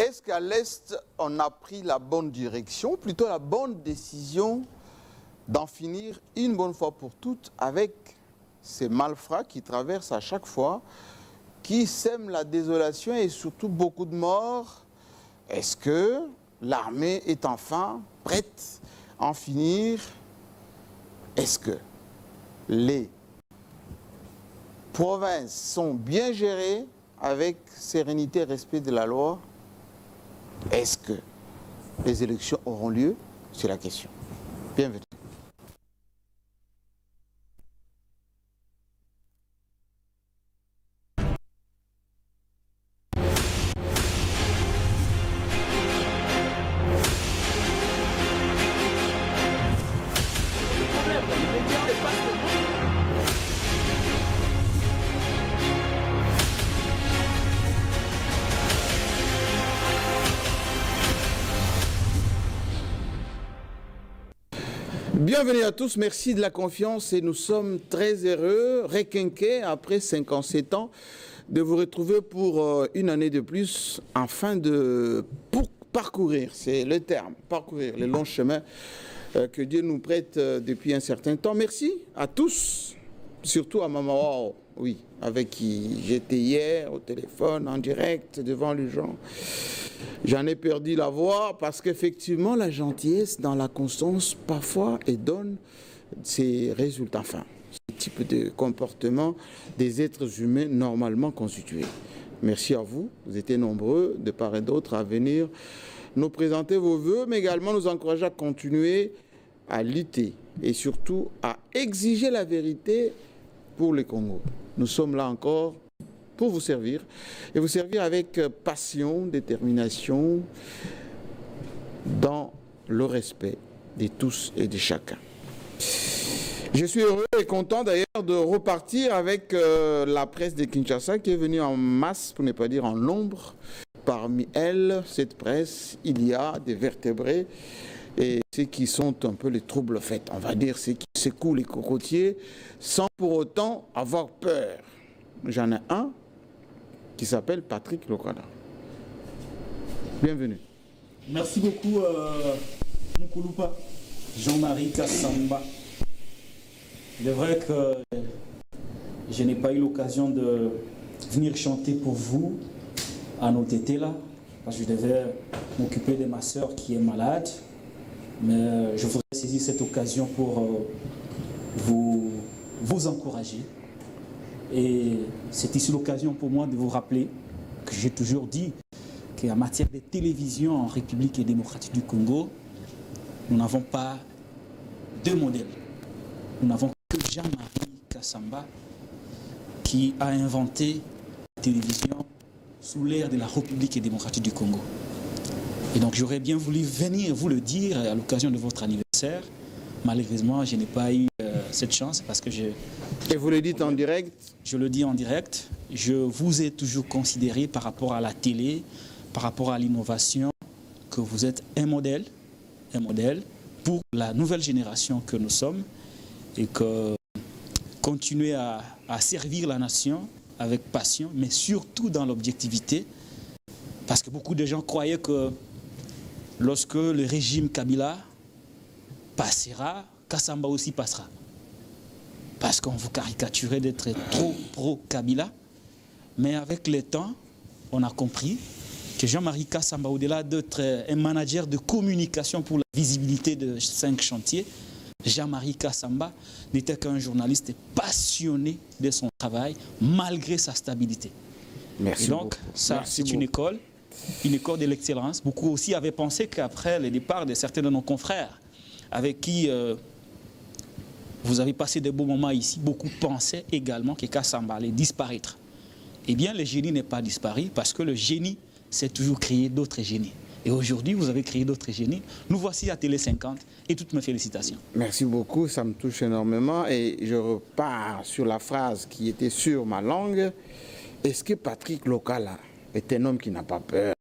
est-ce qu'à l'Est, on a pris la bonne direction, plutôt la bonne décision d'en finir une bonne fois pour toutes avec ces malfrats qui traversent à chaque fois, qui sèment la désolation et surtout beaucoup de morts? Est-ce que l'armée est enfin prête à en finir? Est-ce que les provinces sont bien gérées avec sérénité et respect de la loi? Est-ce que les élections auront lieu? C'est la question. Bienvenue. Bienvenue à tous, merci de la confiance et nous sommes très heureux, requinqués après 57 ans, de vous retrouver pour une année de plus, pour parcourir, c'est le terme, parcourir les longs chemins que Dieu nous prête depuis un certain temps. Merci à tous, surtout à Maman Wao, oui, avec qui j'étais hier au téléphone, en direct, devant les gens. J'en ai perdu la voix parce qu'effectivement, la gentillesse dans la constance, parfois, et donne ses résultats. Enfin, ce type de comportement des êtres humains normalement constitués. Merci à vous. Vous étiez nombreux, de part et d'autre, à venir nous présenter vos voeux, mais également nous encourager à continuer à lutter et surtout à exiger la vérité pour le Congo. Nous sommes là encore pour vous servir, et vous servir avec passion, détermination, dans le respect de tous et de chacun. Je suis heureux et content d'ailleurs de repartir avec la presse de Kinshasa qui est venue en masse, pour ne pas dire en nombre. Parmi elles, cette presse, il y a des vertébrés et ceux qui sont un peu les troubles faits, on va dire, ceux qui secouent les cocotiers sans pour autant avoir peur. J'en ai un qui s'appelle Patrick Lokala. Bienvenue. Merci beaucoup, Mukulupa, Jean-Marie Kassamba. Il est vrai que je n'ai pas eu l'occasion de venir chanter pour vous à nos tétés là, parce que je devais m'occuper de ma soeur qui est malade. Mais je voudrais saisir cette occasion pour vous encourager. Et c'est ici l'occasion pour moi de vous rappeler que j'ai toujours dit qu'en matière de télévision en République démocratique du Congo, nous n'avons pas deux modèles. Nous n'avons que Jean-Marie Kassamba qui a inventé la télévision sous l'ère de la République démocratique du Congo. Et donc j'aurais bien voulu venir vous le dire à l'occasion de votre anniversaire. Malheureusement, je n'ai pas eu cette chance parce que Et vous le dites en direct? Je le dis en direct. Je vous ai toujours considéré par rapport à la télé, par rapport à l'innovation, que vous êtes un modèle pour la nouvelle génération que nous sommes et que continuez à servir la nation avec passion, mais surtout dans l'objectivité. Parce que beaucoup de gens croyaient que lorsque le régime Kabila passera, Kassamba aussi passera. Parce qu'on vous caricaturait d'être trop pro-Kabila. Mais avec le temps, on a compris que Jean-Marie Kassamba, au-delà d'être un manager de communication pour la visibilité de 5 chantiers, Jean-Marie Kassamba n'était qu'un journaliste passionné de son travail, malgré sa stabilité. Merci Et donc, beaucoup. ça, c'est une école de l'excellence. Beaucoup aussi avaient pensé qu'après le départ de certains de nos confrères, avec qui vous avez passé de beaux moments ici, beaucoup pensaient également que Kassamba allait disparaître. Eh bien, le génie n'est pas disparu parce que le génie, c'est toujours créer d'autres génies. Et aujourd'hui, vous avez créé d'autres génies. Nous voici à Télé 50 et toutes mes félicitations. Merci beaucoup, ça me touche énormément. Et je repars sur la phrase qui était sur ma langue. Est-ce que Patrick Lokala est un homme qui n'a pas peur?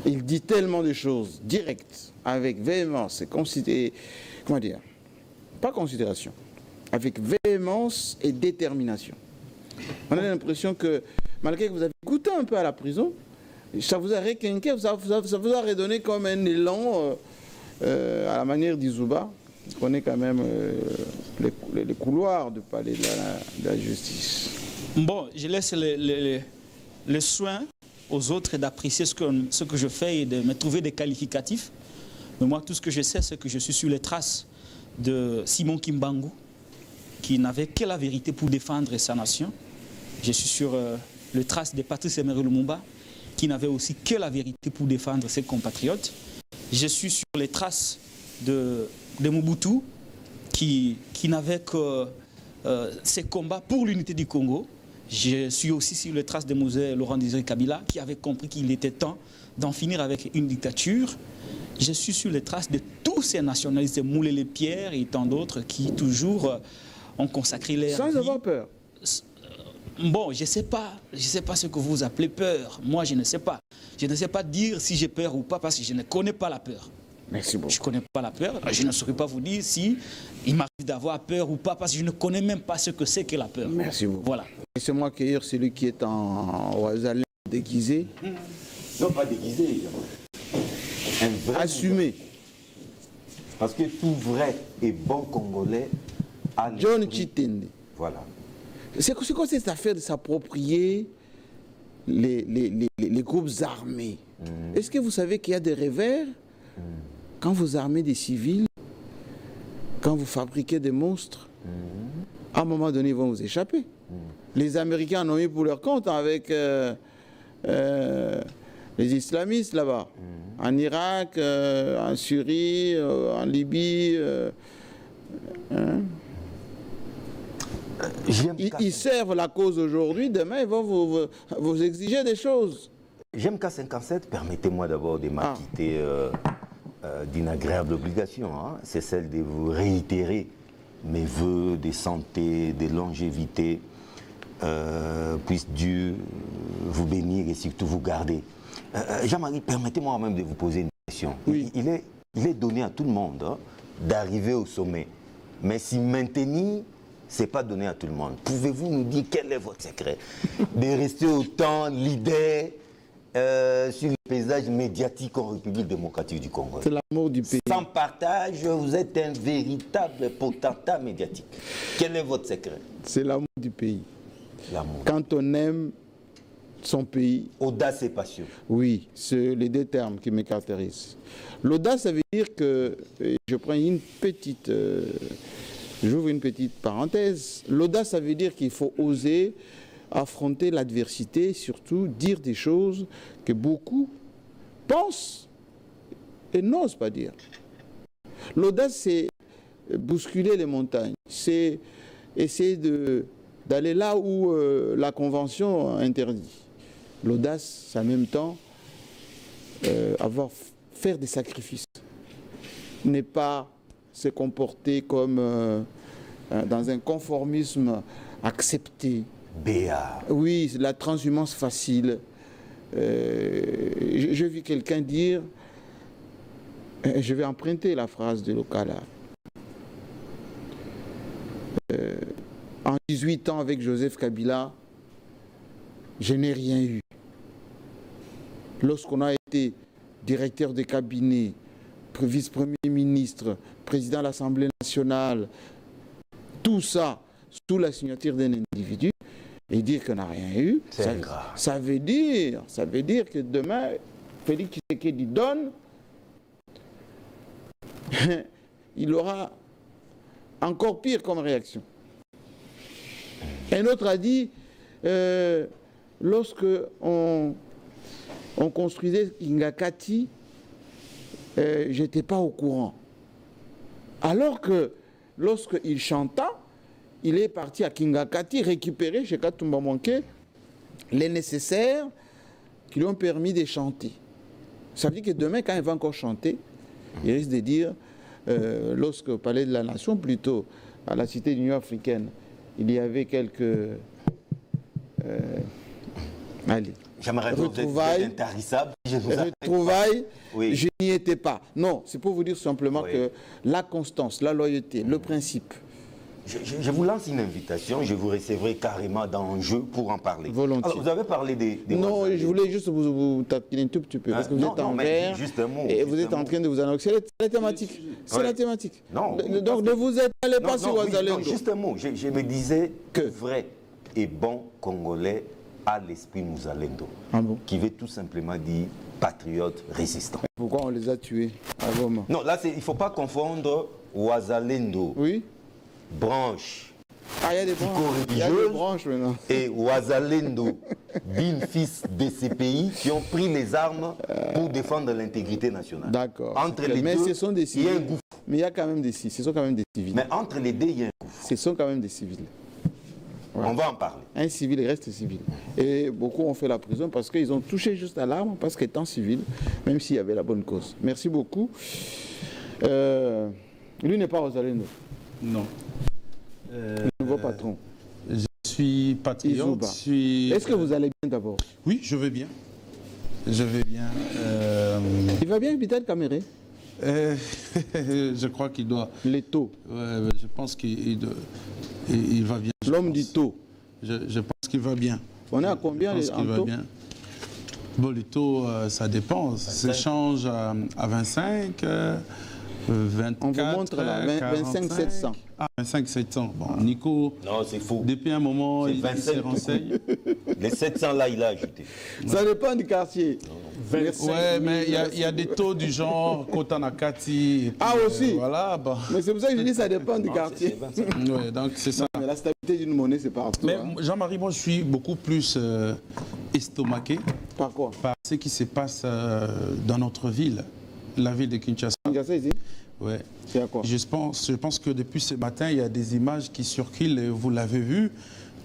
Il dit tellement de choses directes, avec véhémence, comment dire, pas considération, avec véhémence et détermination. On a l'impression que, malgré que vous avez goûté un peu à la prison, Ça vous a requinqué, ça vous a redonné comme un élan à la manière d'Izouba. Qui connaît quand même les couloirs du palais de la justice. Bon, je laisse le soin aux autres d'apprécier ce que je fais et de me trouver des qualificatifs. Mais moi, tout ce que je sais, c'est que je suis sur les traces de Simon Kimbangu, qui n'avait que la vérité pour défendre sa nation. Je suis sur les traces de Patrice Emery Lumumba, qui n'avait aussi que la vérité pour défendre ses compatriotes. Je suis sur les traces de Mobutu, qui n'avait que ses combats pour l'unité du Congo. Je suis aussi sur les traces de Mosè Laurent-Désiré Kabila, qui avait compris qu'il était temps d'en finir avec une dictature. Je suis sur les traces de tous ces nationalistes, Moulele Pierre et tant d'autres, qui toujours ont consacré leur vie. Sans avoir peur. Bon, je ne sais pas ce que vous appelez peur. Moi, je ne sais pas. Je ne sais pas dire si j'ai peur ou pas, parce que je ne connais pas la peur. Merci beaucoup. Je ne connais pas la peur. Je ne saurais pas vous dire si il m'arrive d'avoir peur ou pas, parce que je ne connais même pas ce que c'est que la peur. Merci beaucoup. Voilà. Laissez-moi accueillir celui qui est en Ouazalais déguisé. Non, pas déguisé. Un vrai Assumé. Parce que tout vrai et bon Congolais a John l'esprit. Chitende. Voilà. C'est quoi cette affaire de s'approprier les groupes armés? Est-ce que vous savez qu'il y a des revers quand vous armez des civils, quand vous fabriquez des monstres? À un moment donné, ils vont vous échapper. Les Américains en ont eu pour leur compte avec les islamistes là-bas, en Irak, en Syrie, en Libye. Ils servent la cause aujourd'hui, demain ils vont vous exiger des choses. J'aime K57, permettez-moi d'abord de m'acquitter d'une agréable obligation. Hein. C'est celle de vous réitérer mes voeux de santé, de longévité. Puisse Dieu vous bénir et surtout vous garder. Jean-Marie, permettez-moi même de vous poser une question. Oui. Il est donné à tout le monde d'arriver au sommet. Mais si maintenir, ce n'est pas donné à tout le monde. Pouvez-vous nous dire quel est votre secret de rester autant leader sur le paysage médiatique en République démocratique du Congo? C'est l'amour du pays. Sans partage, vous êtes un véritable potentat médiatique. Quel est votre secret? C'est l'amour du pays. L'amour. Quand on aime son pays. Audace et passion. Oui, c'est les deux termes qui me caractérisent. L'audace, ça veut dire que, je prends une petite, j'ouvre une petite parenthèse. L'audace, ça veut dire qu'il faut oser affronter l'adversité, surtout dire des choses que beaucoup pensent et n'osent pas dire. L'audace, c'est bousculer les montagnes, c'est essayer d'aller là où la Convention interdit. L'audace, c'est en même temps faire des sacrifices. Ne pas se comporter comme dans un conformisme accepté. Béat. Oui, la transhumance facile. J'ai vu quelqu'un dire, je vais emprunter la phrase de Lokala. En 18 ans avec Joseph Kabila, je n'ai rien eu. Lorsqu'on a été directeur de cabinet, vice-premier ministre, président de l'Assemblée nationale, tout ça sous la signature d'un individu, et dire qu'on n'a rien eu, ça veut dire que demain, Félix Tshisekedi donne, il aura encore pire comme réaction. Un autre a dit, lorsque on construisait Ingakati, je n'étais pas au courant. Alors que lorsqu'il chanta, il est parti à Kingakati récupérer chez Katumba Manké les nécessaires qui lui ont permis de chanter. Ça veut dire que demain, quand il va encore chanter, il risque de dire, lorsque au Palais de la Nation, plutôt à la Cité de l'Union africaine, il y avait quelques retrouvailles, oui. Je n'y étais pas. Non, c'est pour vous dire simplement que la constance, la loyauté, le principe, je vous lance une invitation, je vous recevrai carrément dans un jeu pour en parler. Volontiers. Alors, vous avez parlé des non, je voulais juste vous taquiner un tout petit peu, parce que vous êtes en vert, et vous êtes en train de vous annoncer. C'est la thématique. C'est la thématique. Non. Donc ne vous étalez pas sur Ouazalendo. Non, juste un mot. Je me disais que vrai et bon Congolais a l'esprit Mouzalendo, qui veut tout simplement dire patriote résistant. Pourquoi on les a tués à Goma? Non, là, il ne faut pas confondre Ouazalendo, oui, branche, il y a des branches. Il y a des branches maintenant. Et Ouazalendo, bin fils de ces pays qui ont pris les armes pour défendre l'intégrité nationale. D'accord. Entre les mais deux, ce sont des civils. il y a un gouffre. Mais il y a quand même ce sont quand même des civils. Mais entre les deux, il y a un gouffre. Ce sont quand même des civils. Ouais. On va en parler. Un civil reste civil. Et beaucoup ont fait la prison parce qu'ils ont touché juste à l'arme, parce qu'étant civil, même s'il y avait la bonne cause. Merci beaucoup. Lui n'est pas Ouazalendo. Non. Le nouveau patron. Je suis patriote. Est-ce que vous allez bien d'abord? Oui, je vais bien. Je vais bien. Il va bien, Vital Kamere? Je crois qu'il doit. Les taux. Je pense qu'il va bien. L'homme du taux. Je pense qu'il va bien. On est à combien en taux? Bien. Bon, les taux, ça dépend. Ça change à 25, 24. On vous montre là, 25 700. Ah, 25 700. Bon, Nico, non, c'est faux. Depuis un moment, il se renseigne. Les 700 là, il a ajouté. Ça dépend du quartier. Oui, mais il y a des taux du genre Kotanakati. Ah, aussi. Voilà. Bon. Mais c'est pour ça que je dis que ça dépend du quartier. Oui, donc c'est ça. Non, mais la stabilité d'une monnaie, c'est partout. Mais Jean-Marie, moi, je suis beaucoup plus estomaqué. Par quoi? Par ce qui se passe dans notre ville, la ville de Kinshasa. Kinshasa, ici? Oui. C'est à quoi? Je pense que depuis ce matin, il y a des images qui circulent, vous l'avez vu,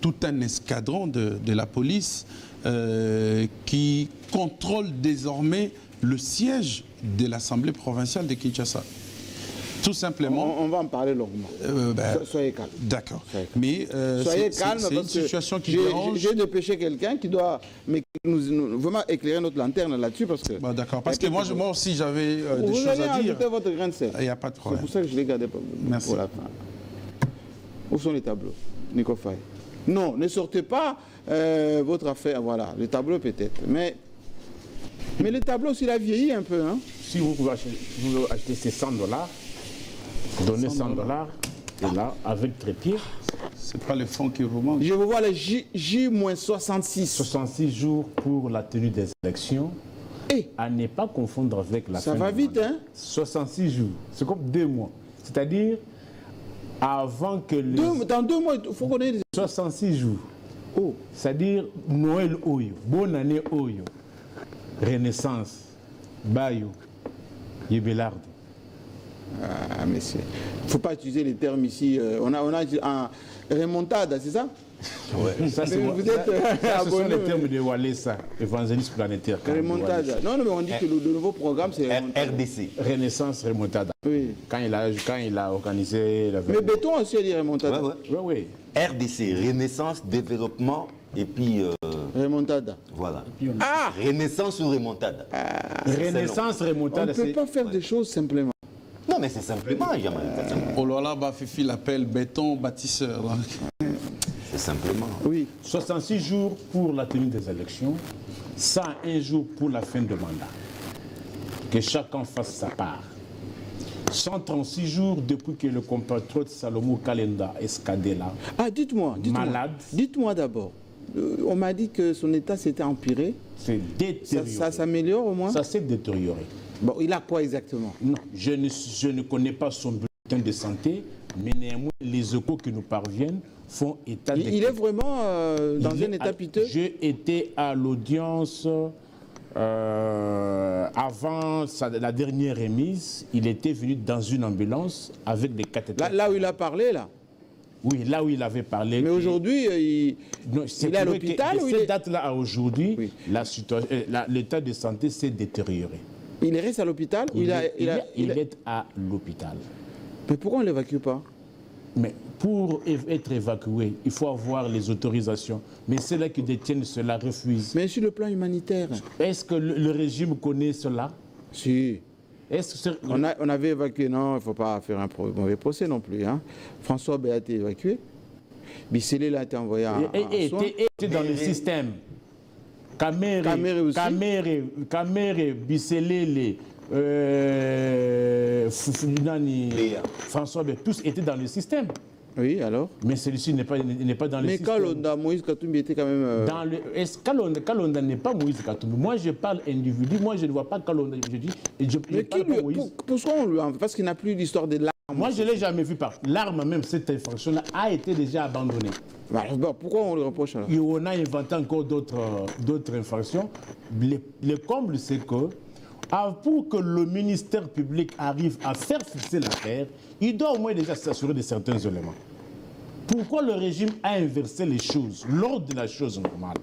tout un escadron de la police qui contrôle désormais le siège de l'Assemblée provinciale de Kinshasa. Tout simplement. On va en parler longuement. Soyez calme. D'accord. Mais soyez calme c'est une situation qui dérange. J'ai dépêché quelqu'un qui doit vraiment éclairer notre lanterne là-dessus parce que. D'accord. Parce que moi aussi j'avais des choses à dire. Vous allez ajouter votre grain de sel. Il n'y a pas de problème. C'est pour ça que je l'ai gardé Merci. pour la fin. Où sont les tableaux, Nico Faye? Non, ne sortez pas votre affaire. Voilà, le tableau peut-être. Mais le tableau, il a vieilli un peu. Hein? Si vous pouvez acheter ces $100, donnez $100 et là, avec trépied. C'est pas le fond qui vous manque. Je vous vois les J-66. 66 jours pour la tenue des élections. Et à ne pas confondre avec la fin. Ça va vite, hein? 66 jours. C'est comme 2 mois. C'est-à-dire, avant que les... Dans 2 mois, il faut qu'on ait... 66 jours. Oh. C'est-à-dire, Noël Oyo, bonne année Oyo, Renaissance, Bayo, Yébelarde. Ah, monsieur. Il ne faut pas utiliser les termes ici. On a un remontada, c'est ça? Ouais. Ça, c'est vous êtes ce sont les termes de Walesa, évangéliste planétaire. Remontada. Non, mais on dit que le nouveau programme, c'est RDC. Renaissance Remontada. Oui. Quand il a organisé... Mais Béton aussi a dit Remontada. Oui. RDC, Renaissance, Développement, et puis... Remontada. Voilà. Ah! Renaissance ou Remontada. Renaissance Remontada, on ne peut pas faire des choses simplement. Non, mais c'est simplement, Jean-Marie. Olola Bafifi l'appelle béton bâtisseur. C'est simplement. Oui. 66 jours pour la tenue des élections, 101 jours pour la fin de mandat. Que chacun fasse sa part. 136 jours depuis que le compatriote Salomon Kalenda Escadela, malade. Dites-moi d'abord. On m'a dit que son état s'était empiré. C'est détérioré. Ça s'améliore au moins? Ça s'est détérioré. Bon, il a quoi exactement? Non, je ne connais pas son bulletin de santé, mais néanmoins, les échos qui nous parviennent font état de... Il est vraiment dans un état piteux? J'ai été à l'audience avant la dernière remise. Il était venu dans une ambulance avec des cathéters. Là où il a parlé, là? Oui, là où il avait parlé. Mais aujourd'hui, il est à l'hôpital ou il est... Cette date-là à aujourd'hui, oui, l'état de santé s'est détérioré. Il reste à l'hôpital? Il est à l'hôpital. Mais pourquoi on ne l'évacue pas? Mais pour être évacué, il faut avoir les autorisations. Mais ceux-là qui détiennent cela refusent. Mais sur le plan humanitaire? Est-ce que le régime connaît cela? Si. On avait évacué, non, il ne faut pas faire un mauvais procès non plus. Hein. François Bé a été évacué. Bissélé l'a été envoyé en soins. était dans le système. Kamere aussi. Kamere, Bissélé, François Bé, tous étaient dans le système. Oui, alors. Mais celui-ci n'est pas dans le système. Mais Kalonda, Moïse Katumbi était quand même... Kalonda n'est pas Moïse Katumbi. Moi, je parle individu. Moi, je ne vois pas Kalonda. Mais pourquoi on lui en... Parce qu'il n'a plus l'histoire de l'arme. Moi, je ne l'ai jamais vu par l'arme, même cette infraction-là, a été déjà abandonnée. Pourquoi on lui reproche alors? Et on a inventé encore d'autres infractions. Le comble, c'est que pour que le ministère public arrive à faire fixer l'affaire, il doit au moins déjà s'assurer de certains éléments. Pourquoi le régime a inversé les choses, l'ordre de la chose normale?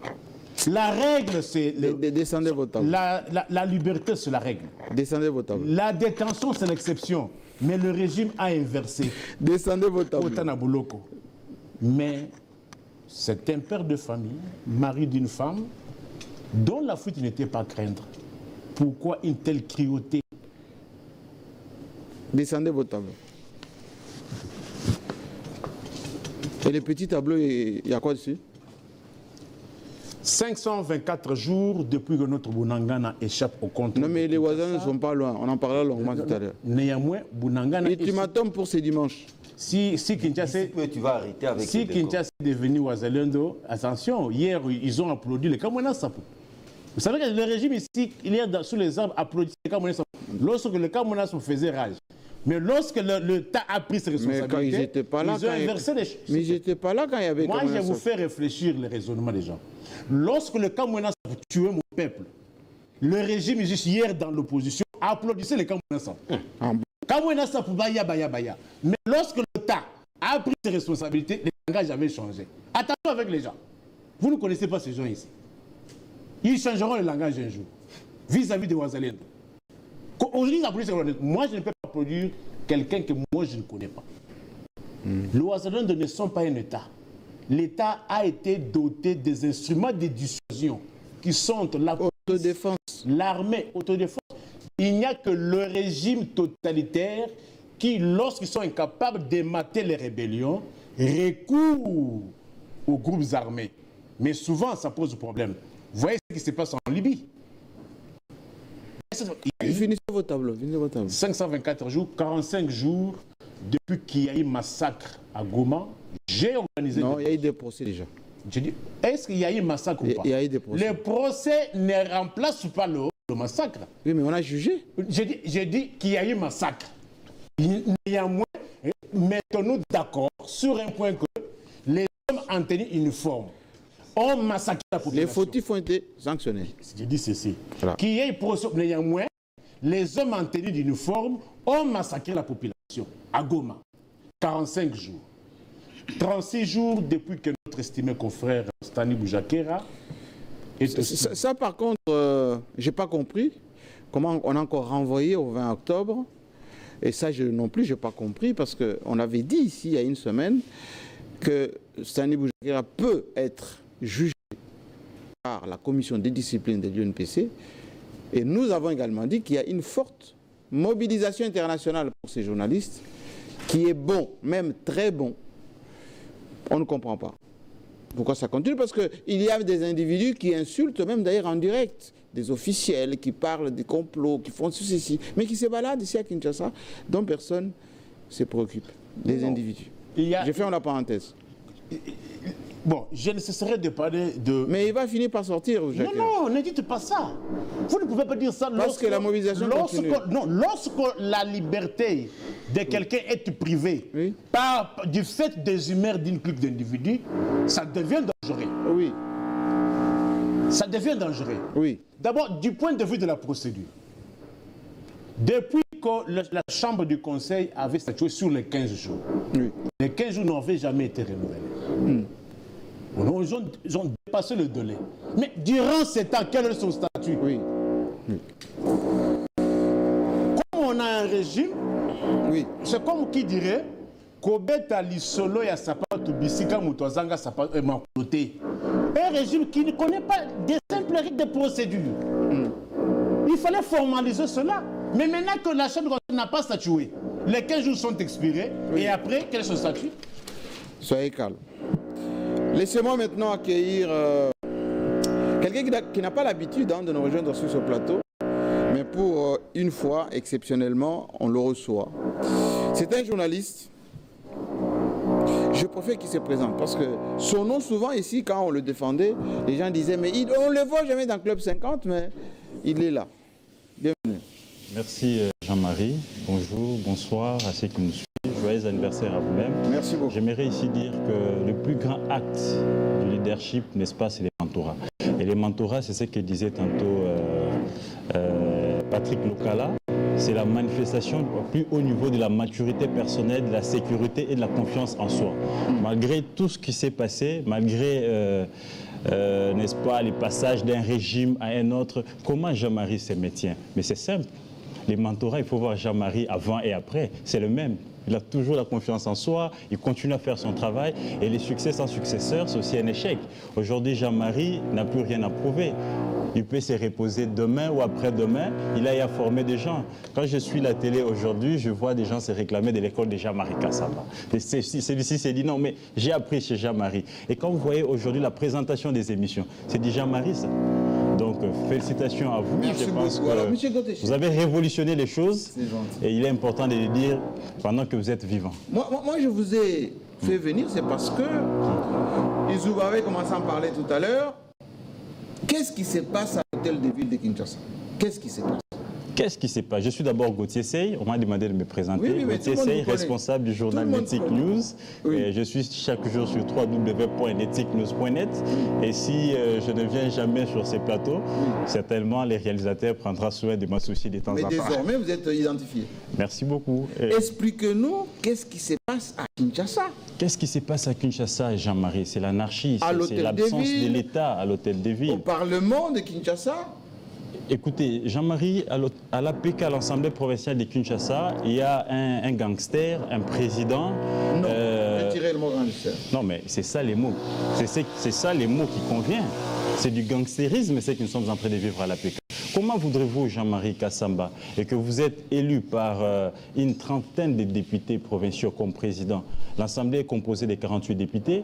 La règle, c'est... Descendez vos tables. La liberté, c'est la règle. Descendez vos tables. La détention, c'est l'exception. Mais le régime a inversé. Descendez vos tables. Mais c'est un père de famille, mari d'une femme, dont la fuite n'était pas à craindre. Pourquoi une telle cruauté? Descendez vos tableaux. Et les petits tableaux, il y a quoi dessus? 524 jours depuis que notre Bounangana échappe au contrôle. Non, mais les voisins ne sont pas loin. On en parlera longuement tout à l'heure. Néanmoins, Bounangana. Ultimatum pour ce dimanche. Si Kinshasa est devenu Ouazalendo, attention, hier, ils ont applaudi les Kamwana Sapo. Vous savez que le régime ici, il y a sous les arbres applaudi les Kamwana Sapo. Lorsque le Kamwana Sapo faisait rage. Mais lorsque l'État a pris ses responsabilités, ils ont inversé les choses. Mais j'étais pas là quand il y avait... Moi, je vous fais réfléchir le raisonnement des gens. Lorsque le Kamwana Sapo tuait mon peuple, le régime, juste hier dans l'opposition, applaudissait les Kamwana Sapo. Kamwana Sapo, baya. Mais lorsque l'État a pris ses responsabilités, les langages avaient changé. Attention avec les gens. Vous ne connaissez pas ces gens ici. Ils changeront le langage un jour, vis-à-vis de Ouazalendo. Aujourd'hui, moi, je ne peux pas produire quelqu'un que moi, je ne connais pas. Les Ouazalendo ne sont pas un État. L'État a été doté des instruments de dissuasion qui sont la autodéfense, l'armée, autodéfense. Il n'y a que le régime totalitaire qui, lorsqu'ils sont incapables d'émater les rébellions, recourent aux groupes armés. Mais souvent, ça pose problème. Vous voyez ce qui se passe en Libye. Finissez vos tableaux. 524 jours, 45 jours depuis qu'il y a eu massacre à Goma. J'ai organisé... Non, il y a eu des procès déjà. J'ai dit, est-ce qu'il y a eu massacre ou pas? Il y a eu des procès. Les procès ne remplacent pas le massacre. Oui, mais on a jugé. J'ai dit qu'il y a eu massacre. Néanmoins, mettons-nous d'accord sur un point que les hommes en tenue uniforme ont massacré la population. Les fautifs ont été sanctionnés. J'ai dit ceci. Voilà. Qu'il y ait procès, néanmoins, les hommes en tenue d'uniforme ont massacré la population à Goma. 45 jours. 36 jours depuis que notre estimé confrère Stani Boujakera est... Ça, par contre, je n'ai pas compris comment on a encore renvoyé au 20 octobre. Et ça, non plus, je n'ai pas compris parce qu'on avait dit ici, il y a une semaine, que Stani Boujakera peut être jugé par la commission de discipline de l'UNPC. Et nous avons également dit qu'il y a une forte mobilisation internationale pour ces journalistes, qui est bon, même très bon. On ne comprend pas. Pourquoi ça continue? Parce qu'il y a des individus qui insultent, même d'ailleurs en direct, des officiels qui parlent des complots, qui font ceci, mais qui se baladent ici à Kinshasa, dont personne ne se préoccupe. Des individus. Je ferme la parenthèse. Bon, je ne cesserai de parler de... Mais il va finir par sortir, Jacques. Non, ne dites pas ça. Vous ne pouvez pas dire ça parce que la mobilisation continue. Non, lorsque la liberté de quelqu'un est privée du fait des humeurs d'une clique d'individus, ça devient dangereux. Oui. Ça devient dangereux. Oui. D'abord, du point de vue de la procédure. Depuis que la Chambre du Conseil avait statué sur les 15 jours, les 15 jours n'avaient jamais été renouvelés. Ils ont dépassé le délai. Mais durant ces temps, quel est son statut? Comme on a un régime, c'est comme qui dirait Kobeta Lisolo ya Sapato Bisika Mutozanga Sapato et Makoté. Un régime qui ne connaît pas des simples règles de procédure. Il fallait formaliser cela. Mais maintenant que la Chambre n'a pas statué, les 15 jours sont expirés, et après, quel est son statut? Soyez calme. Laissez-moi maintenant accueillir quelqu'un qui n'a pas l'habitude de nous rejoindre sur ce plateau, mais pour une fois, exceptionnellement, on le reçoit. C'est un journaliste. Je préfère qu'il se présente parce que son nom, souvent ici, quand on le défendait, les gens disaient, mais on ne le voit jamais dans Club 50, mais il est là. Bienvenue. Merci Jean-Marie. Bonjour, bonsoir à ceux qui nous suivent. Joyeux anniversaire à vous-même. Merci beaucoup. J'aimerais ici dire que le plus grand acte du leadership, n'est-ce pas, c'est les mentorats. Et les mentorats, c'est ce que disait tantôt Patrick Lokala. C'est la manifestation au plus haut niveau de la maturité personnelle, de la sécurité et de la confiance en soi. Malgré tout ce qui s'est passé, malgré, n'est-ce pas, les passages d'un régime à un autre, comment Jean-Marie se maintient? Mais c'est simple. Les mentorats, il faut voir Jean-Marie avant et après, c'est le même. Il a toujours la confiance en soi, il continue à faire son travail et les succès sans successeur, c'est aussi un échec. Aujourd'hui, Jean-Marie n'a plus rien à prouver. Il peut se reposer demain ou après-demain, il a formé des gens. Quand je suis la télé aujourd'hui, je vois des gens se réclamer de l'école de Jean-Marie Kassamba. Celui-ci s'est dit non, mais j'ai appris chez Jean-Marie. Et quand vous voyez aujourd'hui la présentation des émissions, c'est du Jean-Marie ça. Donc, félicitations à vous. Merci je pense beaucoup. Alors, que vous avez révolutionné les choses et il est important de le dire pendant que vous êtes vivant. Moi, je vous ai fait venir, c'est parce que Izoub avait commencé à en parler tout à l'heure. Qu'est-ce qui se passe à l'hôtel de ville de Kinshasa? Qu'est-ce qui se passe? Qu'est-ce qui se passe? Je suis d'abord Gauthier Sey, on m'a demandé de me présenter. Oui, Gauthier Sey, responsable du journal Nettic News. Oui. Et je suis chaque jour sur www.neticnews.net. Et si je ne viens jamais sur ces plateaux, certainement les réalisateurs prendront soin de m'associer de temps en temps. Mais désormais, vous êtes identifié. Merci beaucoup. Expliquez-nous qu'est-ce qui se passe à Kinshasa. Qu'est-ce qui se passe à Kinshasa, Jean-Marie? C'est l'anarchie, c'est l'hôtel l'absence des villes, de l'État à l'hôtel des villes. Au Parlement de Kinshasa. Écoutez, Jean-Marie, à l'APK, à l'Assemblée provinciale de Kinshasa, il y a un gangster, un président. Non, retirez le mot gangster. Non, mais c'est ça les mots. C'est ça les mots qui conviennent. C'est du gangstérisme, c'est que nous sommes en train de vivre à l'APK. Comment voudrez-vous, Jean-Marie Kassamba, et que vous êtes élu par une trentaine de députés provinciaux comme président? L'Assemblée est composée de 48 députés,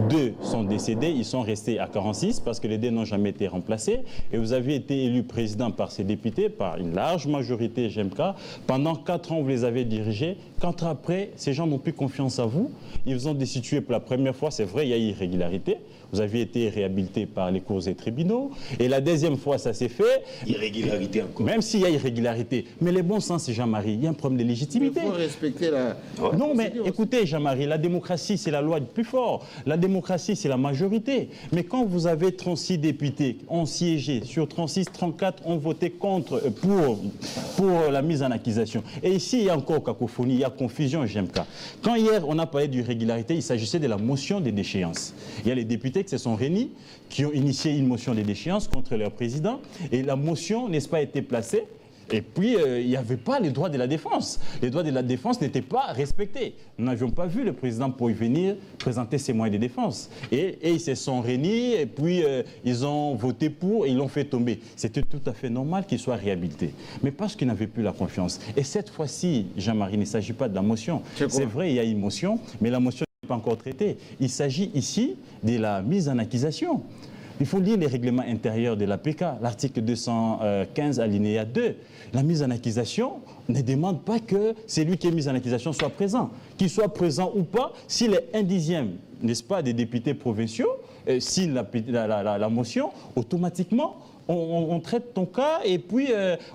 2 sont décédés, ils sont restés à 46 parce que les 2 n'ont jamais été remplacés. Et vous avez été élu président par ces députés, par une large majorité GMK. Pendant 4 ans, vous les avez dirigés. 4 ans après, ces gens n'ont plus confiance à vous. Ils vous ont destitué pour la première fois, c'est vrai, il y a eu irrégularité. Vous aviez été réhabilité par les cours et tribunaux. Et la deuxième fois, ça s'est fait. Irrégularité encore. Même s'il y a irrégularité. Mais le bon sens, Jean-Marie, il y a un problème de légitimité. Il faut respecter la... Non, mais écoutez, Jean-Marie, la démocratie, c'est la loi du plus fort. La démocratie, c'est la majorité. Mais quand vous avez 36 députés ont siégé, sur 36, 34 ont voté contre, pour la mise en accusation. Et ici, il y a encore cacophonie, il y a confusion, JMK. Quand hier, on a parlé d'irrégularité, il s'agissait de la motion des déchéances. Il y a les députés qui se sont réunis, qui ont initié une motion de déchéance contre leur président. Et la motion, n'est-ce pas, été placée. Et puis, il n'y avait pas les droits de la défense. Les droits de la défense n'étaient pas respectés. Nous n'avions pas vu le président pour y venir présenter ses moyens de défense. Et ils se sont réunis, et puis ils ont voté pour, et ils l'ont fait tomber. C'était tout à fait normal qu'il soit réhabilité. Mais parce qu'ils n'avaient plus la confiance. Et cette fois-ci, Jean-Marie, il ne s'agit pas de la motion. C'est vrai, il y a une motion, mais la motion n'est pas encore traitée. Il s'agit ici de la mise en accusation. Il faut lire les règlements intérieurs de l'APK, l'article 215 alinéa 2. La mise en accusation ne demande pas que celui qui est mis en accusation soit présent. Qu'il soit présent ou pas, s'il est un dixième, n'est-ce pas, des députés provinciaux, si la motion, automatiquement, on traite ton cas et puis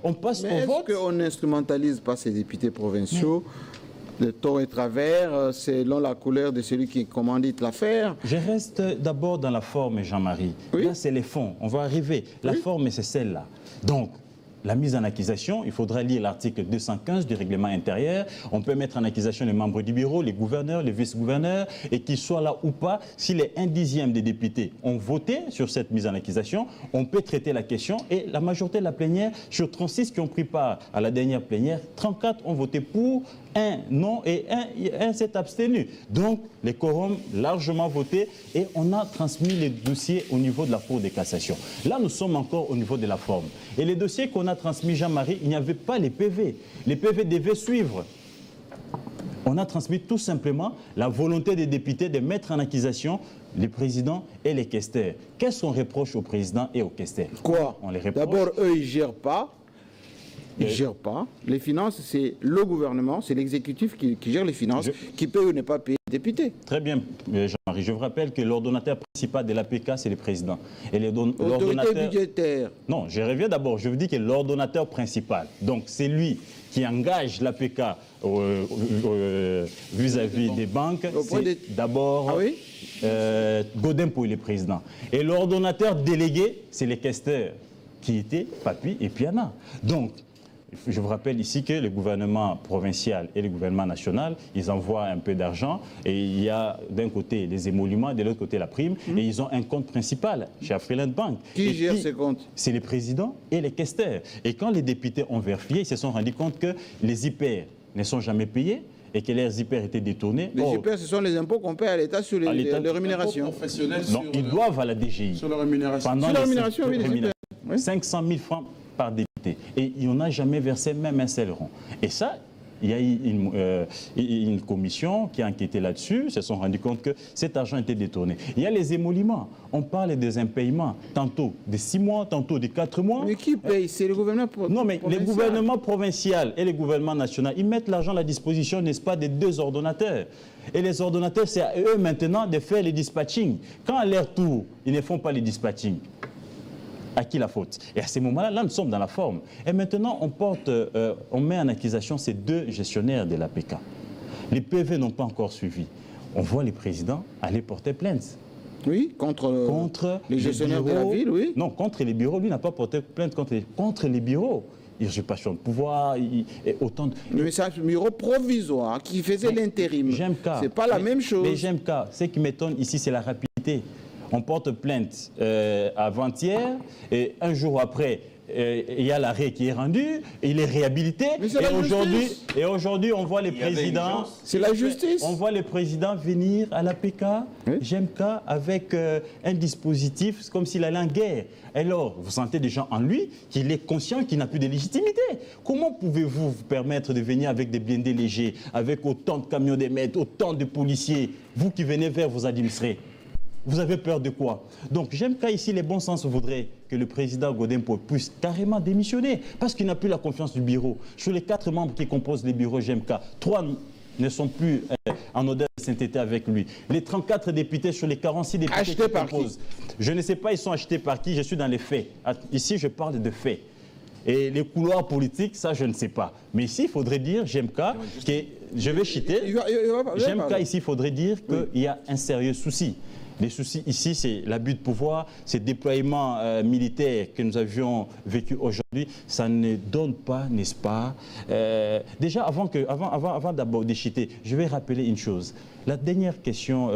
on passe au vote. Mais est-ce qu'on n'instrumentalise pas ces députés provinciaux de tort et travers, selon la couleur de celui qui commandite l'affaire? Je reste d'abord dans la forme, Jean-Marie. Oui. Là, c'est les fonds. On va arriver. La forme, c'est celle-là. Donc, la mise en accusation, il faudra lire l'article 215 du règlement intérieur. On peut mettre en accusation les membres du bureau, les gouverneurs, les vice-gouverneurs, et qu'ils soient là ou pas. Si les 1/10 des députés ont voté sur cette mise en accusation, on peut traiter la question. Et la majorité de la plénière, sur 36 qui ont pris part à la dernière plénière, 34 ont voté pour, 1 non et 1 s'est abstenu. Donc, les quorums largement votés et on a transmis les dossiers au niveau de la Cour de cassation. Là, nous sommes encore au niveau de la forme. Et les dossiers qu'on a transmis Jean-Marie, il n'y avait pas les PV. Les PV devaient suivre. On a transmis tout simplement la volonté des députés de mettre en accusation les présidents et les questeurs. Qu'est-ce qu'on reproche aux présidents et aux questeurs? Quoi? On les reproche. D'abord, eux, ils ne gèrent pas. Ils ne gèrent pas. Les finances, c'est le gouvernement, c'est l'exécutif qui gère les finances, qui peut ou ne pas payer les députés. Très bien, Jean-Marie. Je vous rappelle que l'ordonnateur principal de l'APK, c'est le président. Et Autorité budgétaire. Non, je reviens d'abord. Je vous dis que l'ordonnateur principal, donc c'est lui qui engage l'APK vis-à-vis des banques, c'est d'abord Godin-Pouy, le président. Et l'ordonnateur délégué, c'est les questeurs, qui étaient Papi et Piana. Donc, je vous rappelle ici que le gouvernement provincial et le gouvernement national, ils envoient un peu d'argent et il y a d'un côté les émoluments, de l'autre côté la prime et ils ont un compte principal chez Afriland Bank. Qui gère ces comptes? C'est les présidents et les questeurs. Et quand les députés ont vérifié, ils se sont rendus compte que les IPR ne sont jamais payés et que les IPR étaient détournés. Les IPR, ce sont les impôts qu'on paie à l'État sur les rémunérations. Non, ils doivent à la DGI. Sur la rémunération. Sur la rémunération, oui, les IPR. 500 000 francs par député. Et il n'en a jamais versé même un seul rond. Et ça, il y a eu une commission qui a enquêté là-dessus, se sont rendus compte que cet argent était détourné. Il y a les émoluments. On parle des impayements, tantôt de 6 mois, tantôt de 4 mois. Mais qui paye? C'est le gouvernement provincial. Non, mais les gouvernements provinciaux et les gouvernements nationaux, ils mettent l'argent à la disposition, n'est-ce pas, des deux ordonnateurs. Et les ordonnateurs, c'est à eux maintenant de faire les dispatchings. Quand à leur tour, ils ne font pas les dispatchings, à qui la faute? Et à ces moments-là, là, nous sommes dans la forme. Et maintenant, on met en accusation ces deux gestionnaires de l'APK. Les PV n'ont pas encore suivi. On voit les présidents aller porter plainte. Oui, contre les gestionnaires de la ville, oui. Non, contre les bureaux. Lui n'a pas porté plainte contre les bureaux. Usurpation de pouvoir, et autant de... Mais c'est un bureau provisoire qui faisait l'intérim. C'est pas la même chose. Mais j'aime qu'à. Ce qui m'étonne ici, c'est la rapidité. On porte plainte avant-hier et un jour après, il y a l'arrêt qui est rendu, il est réhabilité. Et aujourd'hui, on voit les présidents. C'est la justice. On voit les présidents venir à l'APK, GMK, avec un dispositif comme s'il allait en guerre. Alors, vous sentez déjà en lui qu'il est conscient qu'il n'a plus de légitimité. Comment pouvez-vous vous permettre de venir avec des blindés légers, avec autant de camions d'émeutes, autant de policiers, vous qui venez vers vos administrés? Vous avez peur de quoi? Donc, j'aime qu'à ici, les bons sens voudraient que le président Godin-Pouy puisse carrément démissionner parce qu'il n'a plus la confiance du bureau. Sur les 4 membres qui composent les bureaux GMK, 3 ne sont plus en odeur de sainteté avec lui. Les 34 députés sur les 46 députés achetés qui par composent, qui? Je ne sais pas, ils sont achetés par qui, je suis dans les faits. Ici, je parle de faits. Et les couloirs politiques, ça, je ne sais pas. Mais ici, il faudrait dire, GMK, que je vais chiter, GMK, ici, il faudrait dire qu'il y a un sérieux souci. Les soucis ici, c'est l'abus de pouvoir, ces déploiements militaires que nous avions vécu aujourd'hui, ça ne donne pas, n'est-ce pas? Déjà, avant d'abord déchiter, je vais rappeler une chose. La dernière question,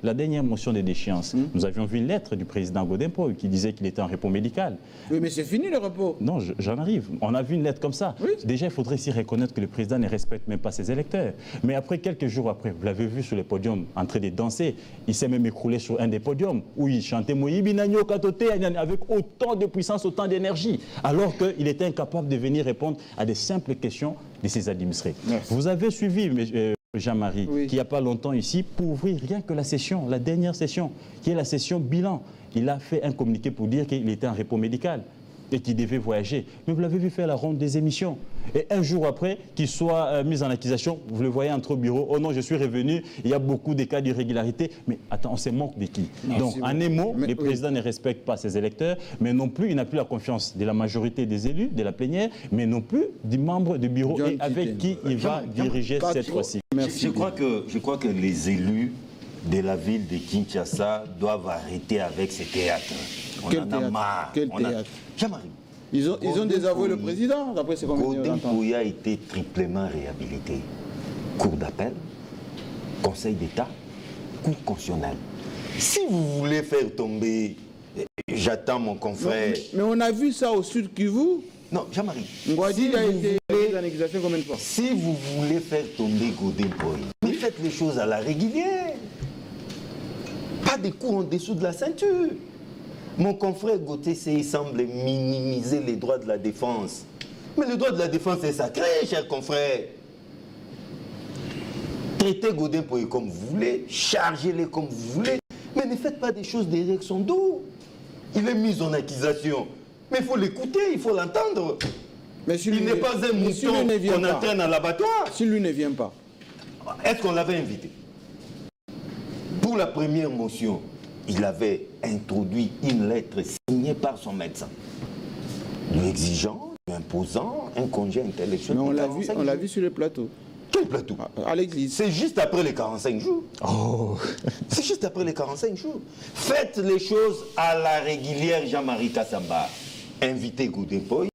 la dernière motion de déchéance, nous avions vu une lettre du président Godin-Pouy qui disait qu'il était en repos médical. Oui, mais c'est fini le repos. Non, j'en arrive. On a vu une lettre comme ça. Oui. Déjà, il faudrait s'y reconnaître que le président ne respecte même pas ses électeurs. Mais après, quelques jours après, vous l'avez vu sur le podium en train de danser, il s'est même écroulé sur un des podiums où il chantait Moïbinagno Katote avec autant de puissance, autant d'énergie, alors qu'il était incapable de venir répondre à des simples questions de ses administrés. Merci. Vous avez suivi Jean-Marie, qui il n'y a pas longtemps ici, pour ouvrir rien que la session, la dernière session, qui est la session bilan. Il a fait un communiqué pour dire qu'il était en repos médical et qu'il devait voyager. Mais vous l'avez vu faire la ronde des émissions. Et un jour après, qu'il soit mis en accusation, vous le voyez entrer au bureau, oh non, je suis revenu, il y a beaucoup de cas d'irrégularité. Mais attends, on se moque de qui? Donc, en un mot, le président ne respecte pas ses électeurs, mais non plus, il n'a plus la confiance de la majorité des élus, de la plénière, mais non plus du membre du bureau et avec qui il va diriger cette fois-ci. Je crois que les élus de la ville de Kinshasa doivent arrêter avec ces théâtres. On en a marre. Quel théâtre? Jean-Marie. Ils ont désavoué le président, d'après ce qu'on vient d'entendre. Godin-Pouy a été triplement réhabilité. Cour d'appel, Conseil d'État, Cour constitutionnelle. Si vous voulez faire tomber, j'attends mon confrère. Mais on a vu ça au Sud Kivu. Non, Jean-Marie. Ngouadi a été mis en accusation combien de fois? Si vous voulez faire tomber Godin-Pouy, mais faites les choses à la régulière. Pas des coups en dessous de la ceinture. Mon confrère Gauthier il semble minimiser les droits de la défense. Mais le droit de la défense est sacré, cher confrère. Traitez Godin Poye comme vous voulez, chargez-les comme vous voulez, mais ne faites pas des choses derrière son dos. Il est mis en accusation. Mais il faut l'écouter, il faut l'entendre. Il n'est pas un mouton qu'on entraîne à l'abattoir. Si lui ne vient pas. Est-ce qu'on l'avait invité? Pour la première motion, il avait introduit une lettre signée par son médecin, lui exigeant, lui imposant un congé intellectuel. Mais on l'a vu sur le plateau. Quel plateau? À l'église. C'est juste après les 45 jours. Oh. C'est juste après les 45 jours. Faites les choses à la régulière, Jean-Marie Kassamba. Invitez Godin Poye,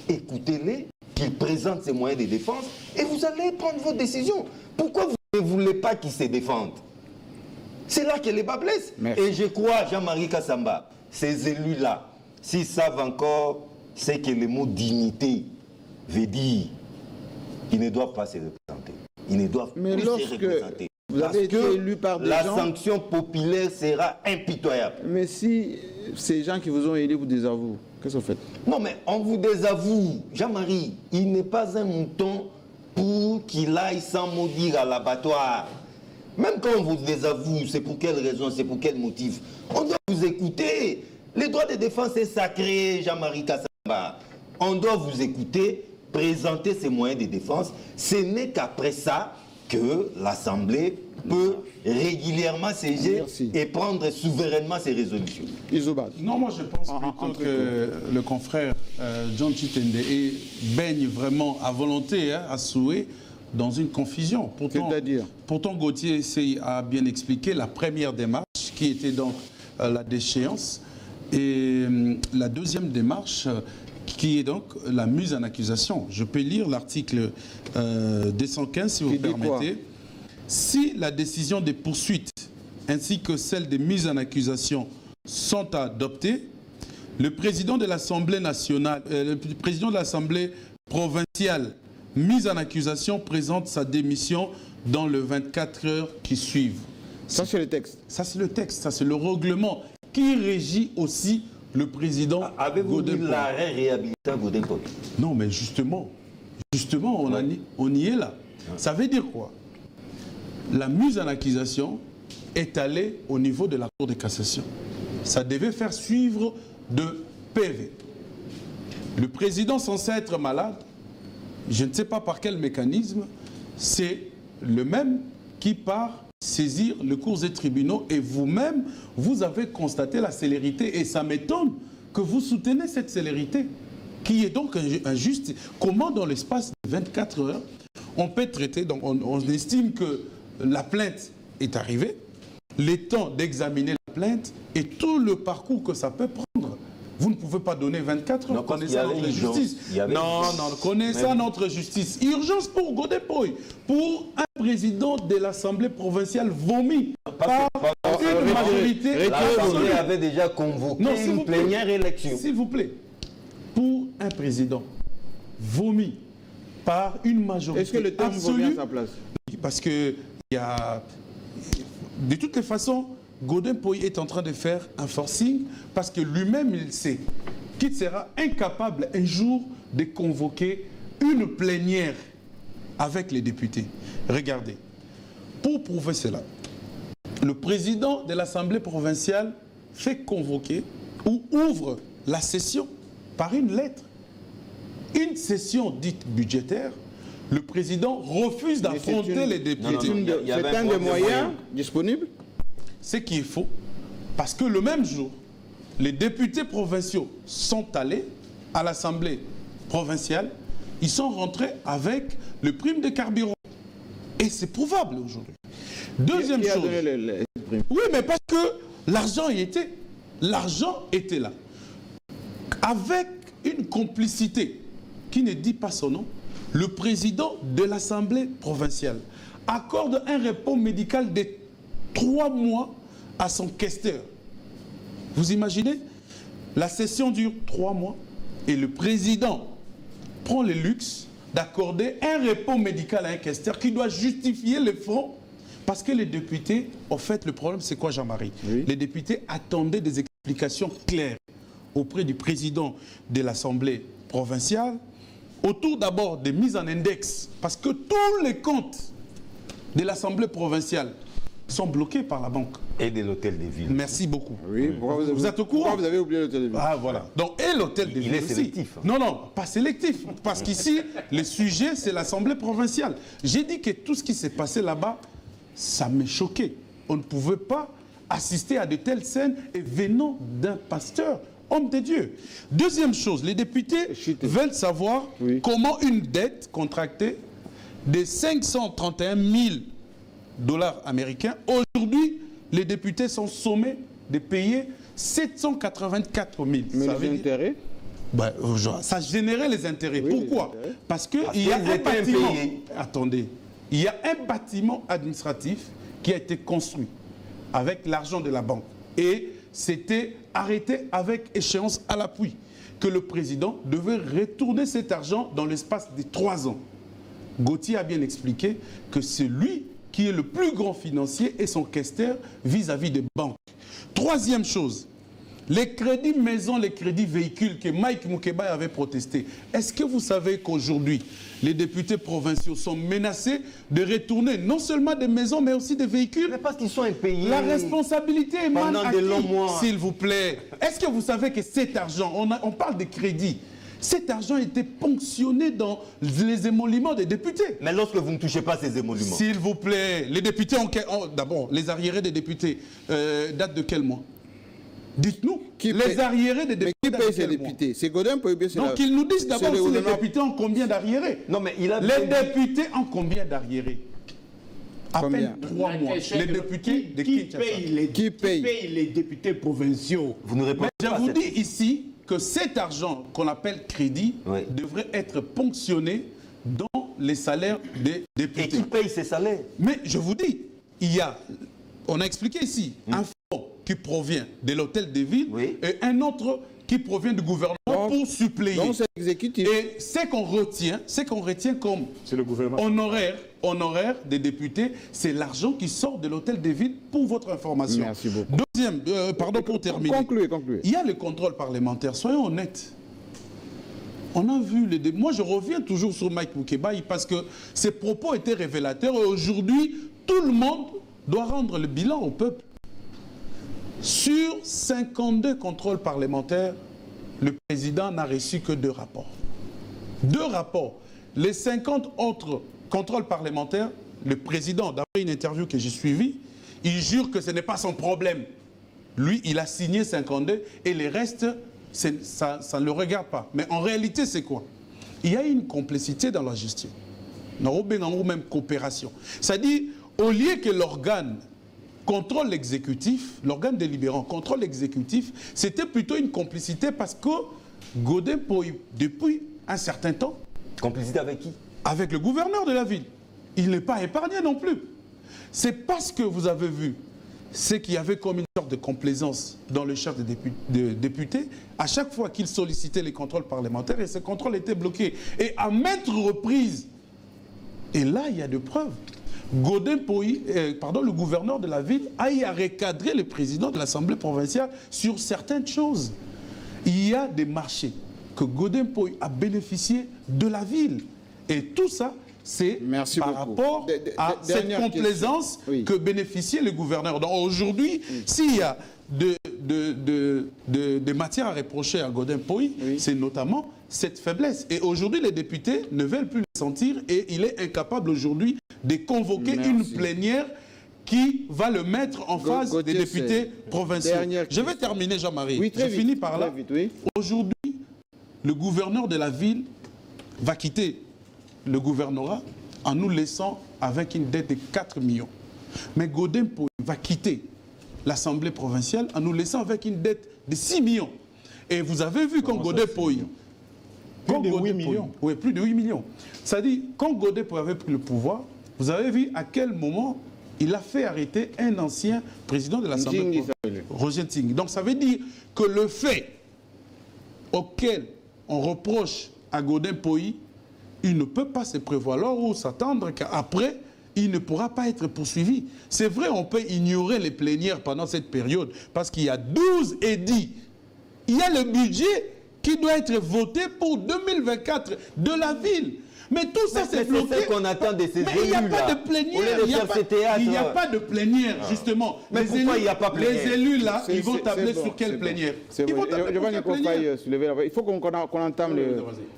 écoutez-les, qu'ils présentent ses moyens de défense et vous allez prendre vos décisions. Pourquoi vous ne voulez pas qu'ils se défendent? C'est là que les bas blessent. Merci. Et je crois, Jean-Marie Kassamba, ces élus-là, s'ils savent encore ce que le mot dignité veut dire, ils ne doivent pas se représenter. Ils ne doivent Mais plus lorsque se représenter. vous avez été élu par des la gens, sanction populaire sera impitoyable. mais si ces gens qui vous ont élu vous désavouent, qu'est-ce que vous faites? Non, mais on vous désavoue. Jean-Marie, il n'est pas un mouton pour qu'il aille sans mot dire à l'abattoir. Même quand on vous désavoue, c'est pour quelle raison, c'est pour quel motif? On doit vous écouter. Les droits de défense est sacré, Jean-Marie Kassamba. On doit vous écouter, présenter ses moyens de défense. Ce n'est qu'après ça que l'Assemblée peut régulièrement siéger et prendre souverainement ses résolutions. Isobad. Non, moi je pense plutôt que le confrère John Chitende baigne vraiment à volonté, à souhait, dans une confusion. Pourtant Gauthier a bien expliqué la première démarche, qui était donc la déchéance, et la deuxième démarche, qui est donc la mise en accusation. Je peux lire l'article 215, si vous permettez. Si la décision des poursuites ainsi que celle des mises en accusation sont adoptées, le président de l'Assemblée nationale, le président de l'Assemblée provinciale mise en accusation présente sa démission dans les 24 heures qui suivent. Ça, c'est le texte. Ça, c'est le texte. Ça, c'est le règlement qui régit aussi le président. Avez-vous lu l'arrêt réhabilitant Godin Poye? Non, mais justement, on y est là. Ça veut dire quoi? La mise en accusation est allée au niveau de la Cour de cassation. Ça devait faire suivre de PV. Le président censé être malade, je ne sais pas par quel mécanisme, c'est le même qui part saisir le cours des tribunaux et vous-même, vous avez constaté la célérité et ça m'étonne que vous soutenez cette célérité qui est donc injuste. Comment dans l'espace de 24 heures, on peut traiter, donc on estime que la plainte est arrivée, les temps d'examiner la plainte et tout le parcours que ça peut prendre. Vous ne pouvez pas donner 24 heures, connaissant notre justice. Non, connaissant notre justice. Urgence pour Godin Poye, pour un président de l'Assemblée provinciale vomi par une majorité. L'Assemblée avait déjà convoqué une plénière élection. S'il vous plaît, pour un président vomi par une majorité absolue. Est-ce que le terme vomi à sa place? Parce que il y a, de toutes les façons, Godin Poye est en train de faire un forcing parce que lui-même, il sait qu'il sera incapable un jour de convoquer une plénière avec les députés. Regardez, pour prouver cela, le président de l'Assemblée provinciale fait convoquer ou ouvre la session par une lettre. Une session dite budgétaire, le président refuse d'affronter les députés. C'est un des moyens disponibles? Ce qui est faux, parce que le même jour, les députés provinciaux sont allés à l'Assemblée provinciale, ils sont rentrés avec le prime de carburant. Et c'est prouvable aujourd'hui. Deuxième chose. Oui, mais parce que l'argent y était. L'argent était là. Avec une complicité qui ne dit pas son nom, le président de l'Assemblée provinciale accorde un repos médical de 3 mois à son questeur. Vous imaginez? La session dure 3 mois et le président prend le luxe d'accorder un repos médical à un questeur qui doit justifier les fonds parce que les députés, en fait, le problème c'est quoi, Jean-Marie? Oui. Les députés attendaient des explications explications claires auprès du président de l'Assemblée provinciale, autour d'abord des mises en index, parce que tous les comptes de l'Assemblée provinciale sont bloqués par la banque. Et de l'hôtel des villes. Merci beaucoup. Oui, Vous êtes au courant? Pourquoi vous avez oublié l'hôtel de ville? Ah, voilà. Donc, et l'hôtel des villes est aussi. sélectif. Non, non, pas sélectif. Parce qu'ici, le sujet, c'est l'Assemblée provinciale. J'ai dit que tout ce qui s'est passé là-bas, ça me choquait. On ne pouvait pas assister à de telles scènes et venant d'un pasteur, homme de Dieu. Deuxième chose, les députés veulent savoir comment une dette contractée de 531 000 dollars américains, aujourd'hui, les députés sont sommés de payer 784 000. Mais les intérêts? Ça générait les intérêts. Oui, pourquoi? les intérêts. Parce qu'il y a un bâtiment. Attendez. Il y a un bâtiment administratif qui a été construit avec l'argent de la banque. Et c'était arrêté avec échéance à l'appui. Que le président devait retourner cet argent dans l'espace de 3 ans. Gauthier a bien expliqué que c'est lui qui est le plus grand financier et son questeur vis-à-vis des banques. Troisième chose, les crédits maisons, les crédits véhicules que Mike Moukeba avait protesté. Est-ce que vous savez qu'aujourd'hui, les députés provinciaux sont menacés de retourner non seulement des maisons, mais aussi des véhicules? Mais parce qu'ils sont impayés. La responsabilité émane pendant à de qui, longs mois. s'il vous plaît? Est-ce que vous savez que cet argent, on parle de crédit, cet argent était ponctionné dans les émoluments des députés? Mais lorsque vous ne touchez pas ces émoluments. S'il vous plaît, les députés, d'abord, les arriérés des députés datent de quel mois? Dites-nous, les arriérés des députés. Mais qui paye ces députés? C'est Godin pour payer. Donc, qu'ils nous disent d'abord si les députés ont combien d'arriérés. Non, mais il a les députés ont combien d'arriérés? À Combien? peine 3 mois. Les députés de Qui paye les députés provinciaux? Vous ne répondez Je pas à vous cette- dis ici que cet argent qu'on appelle crédit devrait être ponctionné dans les salaires des Et députés. qui paye ces salaires? Mais je vous dis, on a expliqué ici, un fonds qui provient de l'hôtel des villes et un autre qui provient du gouvernement pour suppléer. Donc c'est exécutif. Et ce qu'on retient comme C'est le gouvernement. honoraire des députés, c'est l'argent qui sort de l'hôtel des villes, pour votre information. Merci beaucoup. Deuxième, pardon pour terminer. Concluez. Il y a le contrôle parlementaire, soyons honnêtes. On a vu moi je reviens toujours sur Mike Moukeba parce que ses propos étaient révélateurs et aujourd'hui, tout le monde doit rendre le bilan au peuple. Sur 52 contrôles parlementaires, le président n'a reçu que 2 rapports. 2 rapports. Les 50 autres contrôles parlementaires, le président, d'après une interview que j'ai suivie, il jure que ce n'est pas son problème. Lui, il a signé 52 et les restes, ça ne le regarde pas. Mais en réalité, c'est quoi? Il y a une complicité dans la gestion. Même coopération. C'est-à-dire, au lieu que l'organe contrôle l'exécutif, l'organe délibérant contrôle l'exécutif, c'était plutôt une complicité parce que Godin Poy, depuis un certain temps... Complicité avec qui? Avec le gouverneur de la ville. Il n'est pas épargné non plus. C'est parce que vous avez vu ce qu'il y avait comme une sorte de complaisance dans le chef de députés, à chaque fois qu'il sollicitait les contrôles parlementaires, et ce contrôle était bloqué. Et à maintes reprises, et là il y a des preuves, Godin Poy, le gouverneur de la ville a eu à recadrer le président de l'Assemblée provinciale sur certaines choses. Il y a des marchés que Godin Poy a bénéficié de la ville. Et tout ça, c'est par rapport à cette complaisance que bénéficiait le gouverneur. Donc aujourd'hui, s'il y a des matières à reprocher à Godin Poy, c'est notamment cette faiblesse. Et aujourd'hui, les députés ne veulent plus le sentir et il est incapable aujourd'hui de convoquer une plénière qui va le mettre en face des députés provinciaux. Je vais terminer, Jean-Marie. Je finis par là. Aujourd'hui, le gouverneur de la ville va quitter le gouvernorat en nous laissant avec une dette de 4 millions. Mais Godin Poy va quitter l'Assemblée provinciale en nous laissant avec une dette de 6 millions. Et vous avez vu quand Godin Poy... Plus de 8 millions. Oui, plus de 8 millions. C'est-à-dire, quand Godin Poy avait pris le pouvoir, vous avez vu à quel moment il a fait arrêter un ancien président de l'Assemblée provinciale, Roger Ting. Donc ça veut dire que le fait auquel on reproche à Godin Poy, il ne peut pas se prévaloir ou s'attendre qu'après, il ne pourra pas être poursuivi. C'est vrai, on peut ignorer les plénières pendant cette période, parce qu'il y a 12 édits. Il y a le budget qui doit être voté pour 2024 de la ville. Mais tout ça, c'est bloqué. C'est ce qu'on attend de ces élus. Mais il n'y a pas de plénière. Il n'y a pas de plénière, justement. Mais pourquoi il n'y a pas de plénière? Les élus, là, ils vont tabler sur quelle plénière? Il faut qu'on entame le...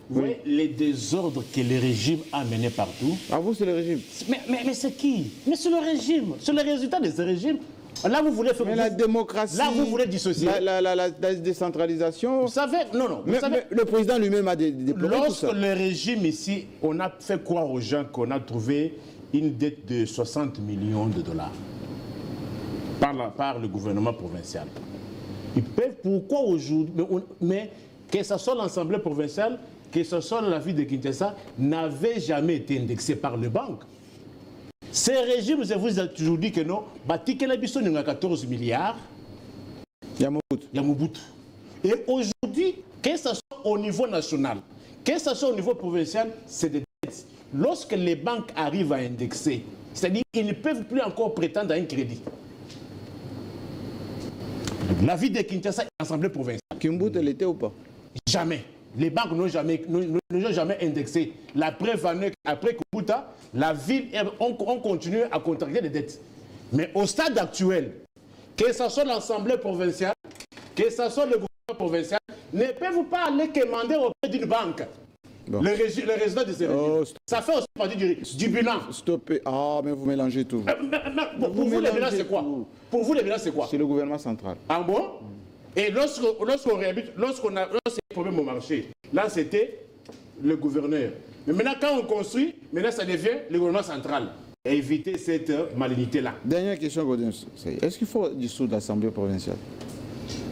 Vous voyez les désordres que le régime a menés partout. Ah, vous, c'est le régime. Mais c'est qui? Mais c'est le régime. C'est le résultat de ce régime. Là, vous voulez faire... Mais la démocratie... Là, vous voulez dissocier. La décentralisation... Vous savez... Non. Vous savez, le président lui-même a déploré tout ça. Lorsque le régime ici, on a fait croire aux gens qu'on a trouvé une dette de 60 millions de dollars par le gouvernement provincial. Ils peuvent... Pourquoi aujourd'hui... Mais que ce soit l'Assemblée provinciale, que ce soit la ville de Kinshasa, n'avait jamais été indexé par les banques. Ces régimes, je vous ai toujours dit que non, Batik Labisso n'a 14 milliards. Yamobutu. Et aujourd'hui, que ce soit au niveau national, que ce soit au niveau provincial, c'est des dettes. Lorsque les banques arrivent à indexer, c'est-à-dire qu'ils ne peuvent plus encore prétendre à un crédit. La ville de Kinshasa est l'Assemblée provinciale. Kimbutu l'était ou pas? Jamais. Les banques n'ont jamais indexé. La preuve en est qu'après Kubuta, la ville, on continue à contracter des dettes. Mais au stade actuel, que ce soit l'Assemblée provinciale, que ce soit le gouvernement provincial, ne peuvent pas aller commander auprès d'une banque. Bon. Le résultat de ces régimes. Ça fait aussi partie du bilan. Stoppez. Ah, mais vous mélangez tout. Pour vous, le bilan, c'est quoi? Pour vous, le bilan, c'est quoi? C'est le gouvernement central. Ah bon? Et lorsqu'on réhabite, lorsqu'il y a un problème au marché, là c'était le gouverneur. Mais maintenant quand on construit, maintenant ça devient le gouvernement central. Et éviter cette malignité-là. Dernière question, Godin. Est-ce qu'il faut dissoudre l'Assemblée provinciale?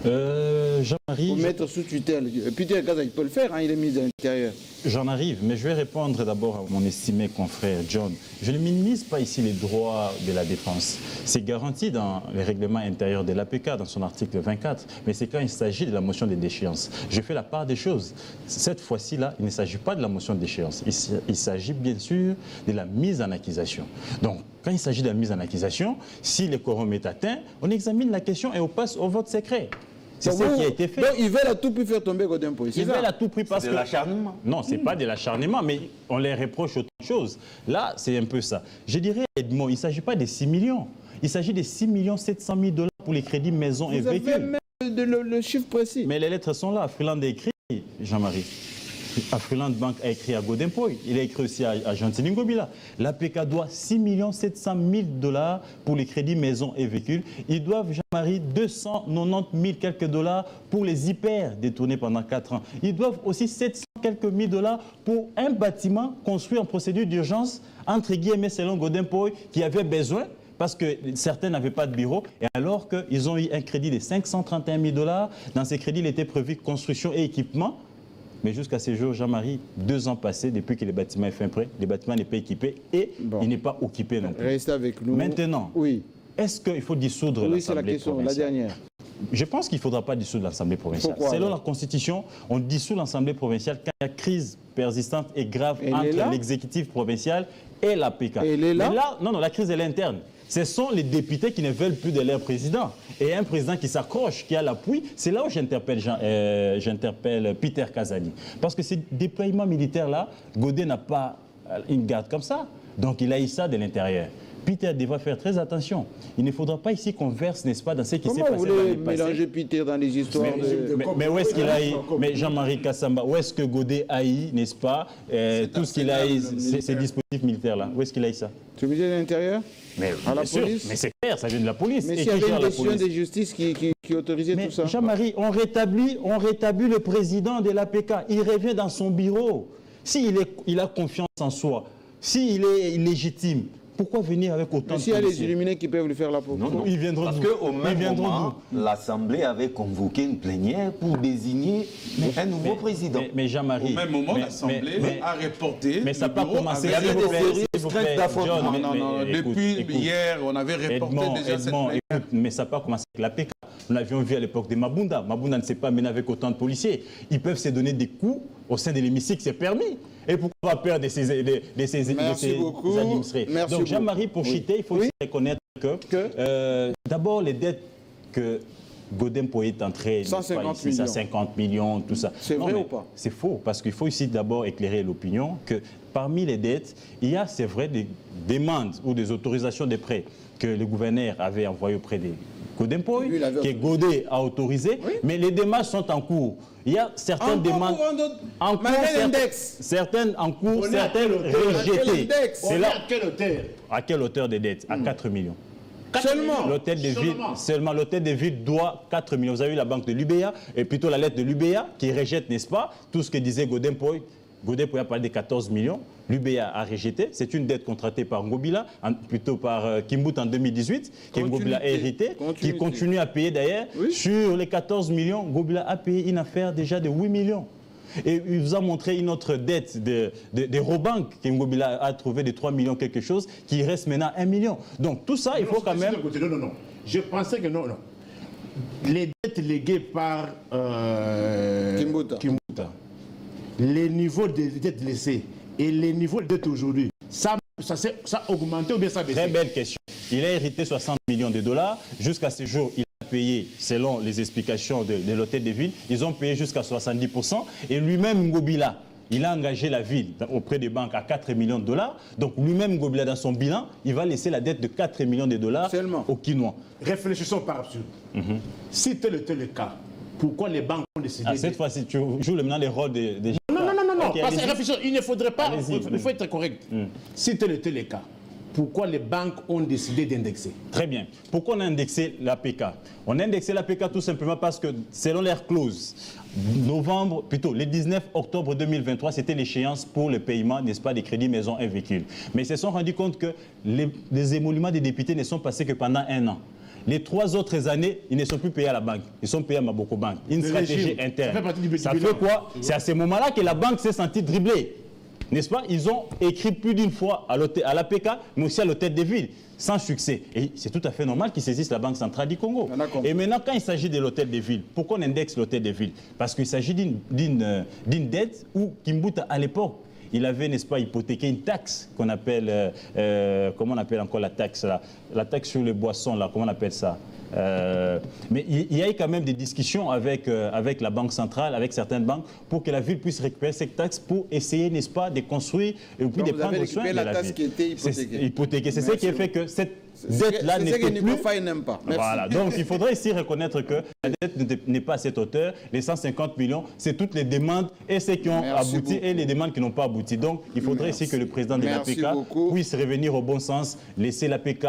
Jean-Marie... Pour mettre sous tutelle. Peter Kaza, il peut le faire, hein, il est mis à l'intérieur. J'en arrive, mais je vais répondre d'abord à mon estimé confrère John. Je ne minimise pas ici les droits de la défense. C'est garanti dans les règlements intérieurs de l'APK, dans son article 24. Mais c'est quand il s'agit de la motion de déchéance. Je fais la part des choses. Cette fois-ci-là, il ne s'agit pas de la motion de déchéance. Il s'agit bien sûr de la mise en accusation. Donc, quand il s'agit de la mise en accusation, si le quorum est atteint, on examine la question et on passe au vote secret. C'est ça qui a été fait. Donc ils veulent à tout prix faire tomber Godin Poy. Ils veulent à tout prix parce que... C'est de l'acharnement. Non, ce n'est pas de l'acharnement, mais on les reproche autant de choses. Là, c'est un peu ça. Je dirais, Edmond, il ne s'agit pas de 6 millions. Il s'agit de 6 700 000 $ pour les crédits maison et véhicules. Vous avez même le chiffre précis. Mais les lettres sont là. Freeland a écrit, Jean-Marie. Freeland Bank a écrit à Godin Poy. Il a écrit aussi à Gentili Ngobila. L'APK doit 6 700 000 $ pour les crédits maison et véhicules. Ils doivent, Jean-Marie, 290 000 quelques dollars pour les hyper détournés pendant 4 ans. Ils doivent aussi 700 quelques mille $ pour un bâtiment construit en procédure d'urgence, entre guillemets, selon Godin Poy, qui avait besoin, parce que certains n'avaient pas de bureau, et alors qu'ils ont eu un crédit de 531 000 $. Dans ces crédits, il était prévu construction et équipement. Mais jusqu'à ce jour, Jean-Marie, 2 ans passés depuis que le bâtiment est fait prêt, le bâtiment n'est pas équipé et il n'est pas occupé non plus. Restez avec nous. Maintenant, oui. Est-ce qu'il faut dissoudre l'Assemblée provinciale? Oui, c'est la question, la dernière. Je pense qu'il ne faudra pas dissoudre l'Assemblée provinciale. Pourquoi? Selon la Constitution, on dissout l'Assemblée provinciale quand il y a crise persistante et grave entre l'exécutif provincial et l'APK. Elle est là? Mais là, non, la crise elle est interne. Ce sont les députés qui ne veulent plus de leur président. Et un président qui s'accroche, qui a l'appui, c'est là où j'interpelle Peter Kazani. Parce que ces déploiements militaires-là, Godin n'a pas une garde comme ça. Donc il a eu ça de l'intérieur. Peter devra faire très attention. Il ne faudra pas ici qu'on verse, n'est-ce pas, dans ce qui s'est passé dans le passé. Comment vous voulez mélanger Peter dans les histoires mais où est-ce qu'il a eu, mais Jean-Marie Kassamba, où est-ce que Godin a eu, n'est-ce pas, tout ce qu'il a eu, ces dispositifs militaires-là, où est-ce qu'il a eu ça? Tu veux dire de l'intérieur? Mais à la sûr, police? mais c'est clair, ça vient de la police. Mais s'il y avait une décision de justice qui autorisait tout ça. Jean-Marie, on rétablit le président de l'APK. Il revient dans son bureau. S'il a confiance en soi, s'il est légitime, pourquoi venir avec autant de policiers? S'il y a les illuminés qui peuvent lui faire la peau. Non. Ils viendront parce qu'au même moment, l'Assemblée avait convoqué une plénière pour désigner un nouveau président. Mais Jean-Marie... Au même moment, l'Assemblée a reporté... Mais ça n'a pas commencé. Il y avait des séries d'affrontements. Non. Depuis hier, on avait reporté déjà cette plénière. Mais ça n'a pas commencé avec l'APK. Nous l'avions vu à l'époque de Mabunda. Mabunda ne s'est pas mené avec autant de policiers. Ils peuvent se donner des coups au sein de l'hémicycle, c'est permis. Et pourquoi pas peur de ces administrés? Donc Jean-Marie, pour chiter, il faut reconnaître que d'abord les dettes que Godempo est entré 150 millions, tout ça. C'est vrai ou pas? C'est faux, parce qu'il faut ici d'abord éclairer l'opinion que parmi les dettes, il y a, c'est vrai, des demandes ou des autorisations de prêts que le gouverneur avait envoyées auprès des Godempo, que Godet a autorisé, mais les démarches sont en cours. Il y a certaines demandes en cours, certaines en cours, certaines rejetées. C'est là. À quelle hauteur des dettes? À 4 millions. Seulement. L'hôtel de ville, seulement l'hôtel de ville doit 4 millions. Vous avez vu la banque de l'UBA, et plutôt la lettre de l'UBA qui rejette, n'est-ce pas, tout ce que disait Godempo. Godempo a parlé de 14 millions. L'UBA a rejeté. C'est une dette contractée par Ngobila, plutôt par Kimbuta en 2018, que Ngobila a hérité, qui continue à payer d'ailleurs. Sur les 14 millions, Ngobila a payé une affaire déjà de 8 millions. Et il vous a montré une autre dette de Robank que Ngobila a trouvé de 3 millions quelque chose, qui reste maintenant 1 million. Donc tout ça, il faut quand même... Non. Je pensais que non. Les dettes léguées par Kimbuta, les niveaux de dettes laissées et les niveaux de dettes aujourd'hui, ça a augmenté ou bien ça a baissé? Très belle question. Il a hérité 60 millions de dollars. Jusqu'à ce jour, il a payé, selon les explications de l'hôtel de ville, ils ont payé jusqu'à 70%. Et lui-même, Ngobila, il a engagé la ville auprès des banques à 4 millions de dollars. Donc lui-même, Ngobila, dans son bilan, il va laisser la dette de 4 millions de dollars aux Kinois. Réfléchissons par absurde. Si tel était le cas, pourquoi les banques ont décidé... Cette fois-ci, tu joues maintenant les rôles des... Non, parce que il ne faudrait pas... Il faut être correct. Si tel était le cas, pourquoi les banques ont décidé d'indexer? Très bien. Pourquoi on a indexé l'APK? On a indexé l'APK tout simplement parce que, selon leurs clauses, le 19 octobre 2023, c'était l'échéance pour le paiement, n'est-ce pas, des crédits maison et véhicules. Mais ils se sont rendus compte que les émoluments des députés ne sont passés que pendant 1 an. Les 3 autres années, ils ne sont plus payés à la banque. Ils sont payés à Maboko Bank. Une stratégie interne. Ça fait quoi? C'est à ce moment-là que la banque s'est sentie dribblée. N'est-ce pas? Ils ont écrit plus d'une fois à l'APK, mais aussi à l'hôtel des villes, sans succès. Et c'est tout à fait normal qu'ils saisissent la Banque centrale du Congo. Et maintenant, quand il s'agit de l'hôtel des villes, pourquoi on indexe l'hôtel des villes? Parce qu'il s'agit d'une dette où Kimbuta, à l'époque, il avait, n'est-ce pas, hypothéqué une taxe qu'on appelle, comment on appelle encore la taxe là? La taxe sur les boissons, là, comment on appelle ça? Mais il y a eu quand même des discussions avec la Banque centrale, avec certaines banques, pour que la ville puisse récupérer cette taxe pour essayer, n'est-ce pas, de construire et puis de prendre soin de la ville. Qui était hypothéquée. C'est ce qui a fait que cette dette-là n'était plus... n'aime pas. Voilà, donc il faudrait ici reconnaître que la dette n'est pas à cette hauteur. Les 150 millions, c'est toutes les demandes et ceux qui ont abouti et les demandes qui n'ont pas abouti. Donc il faudrait ici que le président de l'APK puisse revenir au bon sens, laisser l'APK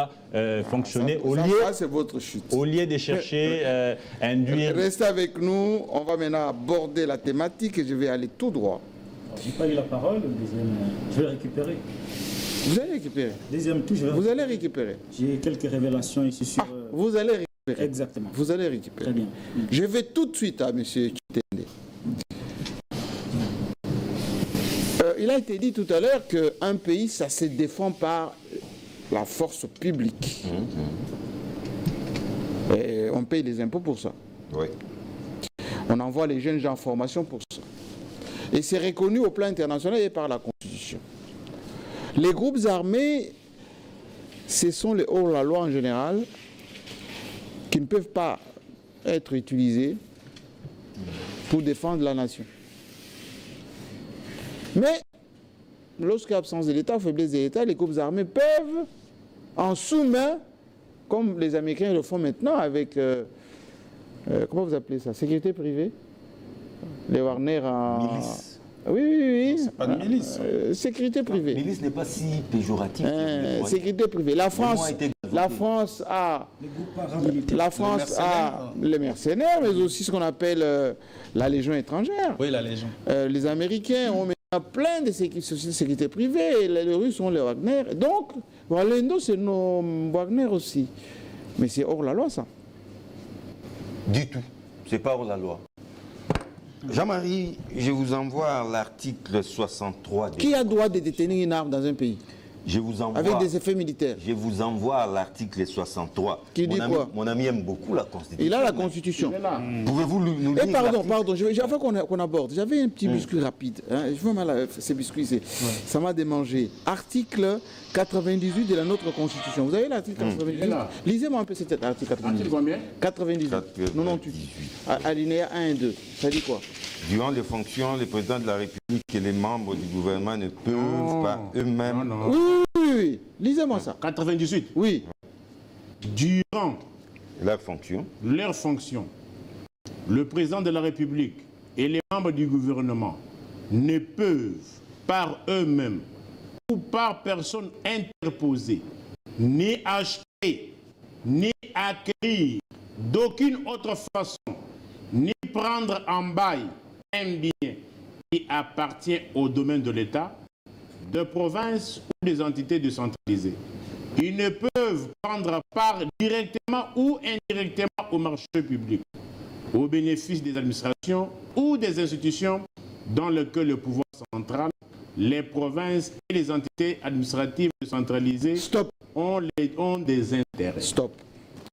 fonctionner au lieu de chercher à induire... Restez avec nous, on va maintenant aborder la thématique et je vais aller tout droit. Je n'ai pas eu la parole, je vais récupérer. Vous allez récupérer. Deuxième tour, vous allez récupérer. J'ai quelques révélations ici sur... vous allez récupérer. Exactement. Vous allez récupérer. Très bien. Je vais tout de suite à M. Kitende. Il a été dit tout à l'heure qu'un pays, ça se défend par la force publique. Et on paye les impôts pour ça. Oui. On envoie les jeunes gens en formation pour ça. Et c'est reconnu au plan international et par la Constitution. Les groupes armés, ce sont les hors-la-loi en général, qui ne peuvent pas être utilisés pour défendre la nation. Mais, lorsqu'il y a absence de l'État, faiblesse de l'État, les groupes armés peuvent, en sous-main, comme les Américains le font maintenant avec, comment vous appelez ça, sécurité privée? Les Wagner en... Milice. Oui. C'est pas une milice. Sécurité privée. La milice n'est pas si péjoratif. Sécurité privée. La France a les mercenaires, mais aussi ce qu'on appelle la Légion étrangère. Oui, la Légion. Les Américains ont maintenant plein de sécurité privée, et les Russes ont les Wagner. Donc, Walendo, c'est nos Wagner aussi. Mais c'est hors la loi, ça. Du tout. C'est pas hors la loi. Jean-Marie, je vous envoie l'article 63. Qui a droit de détenir une arme dans un pays? Je vous envoie, avec des effets militaires. Je vous envoie l'article 63. Qui dit quoi? Mon ami aime beaucoup la Constitution. Il a la Constitution. Pouvez-vous nous Et lire pardon, l'article? avant qu'on aborde, j'avais un petit biscuit rapide. Hein. Je veux mal ces biscuits, ça m'a démangé. Article 98 de la notre Constitution. Vous avez l'article 98? Lisez-moi un peu cet article 98. Article combien? 98. 98. Alinéa 1 et 2. Ça dit quoi? Durant les fonctions, le président de la République et les membres du gouvernement ne peuvent pas eux-mêmes... Oui. Lisez-moi ça. 98. Oui. Durant leur fonction, le président de la République et les membres du gouvernement ne peuvent, par eux-mêmes ou par personne interposée, ni acheter, ni acquérir d'aucune autre façon, ni prendre en bail un bien qui appartient au domaine de l'État, de provinces ou des entités décentralisées. Ils ne peuvent prendre part directement ou indirectement au marché public, au bénéfice des administrations ou des institutions dans lesquelles le pouvoir central, les provinces et les entités administratives décentralisées ont des intérêts. Stop.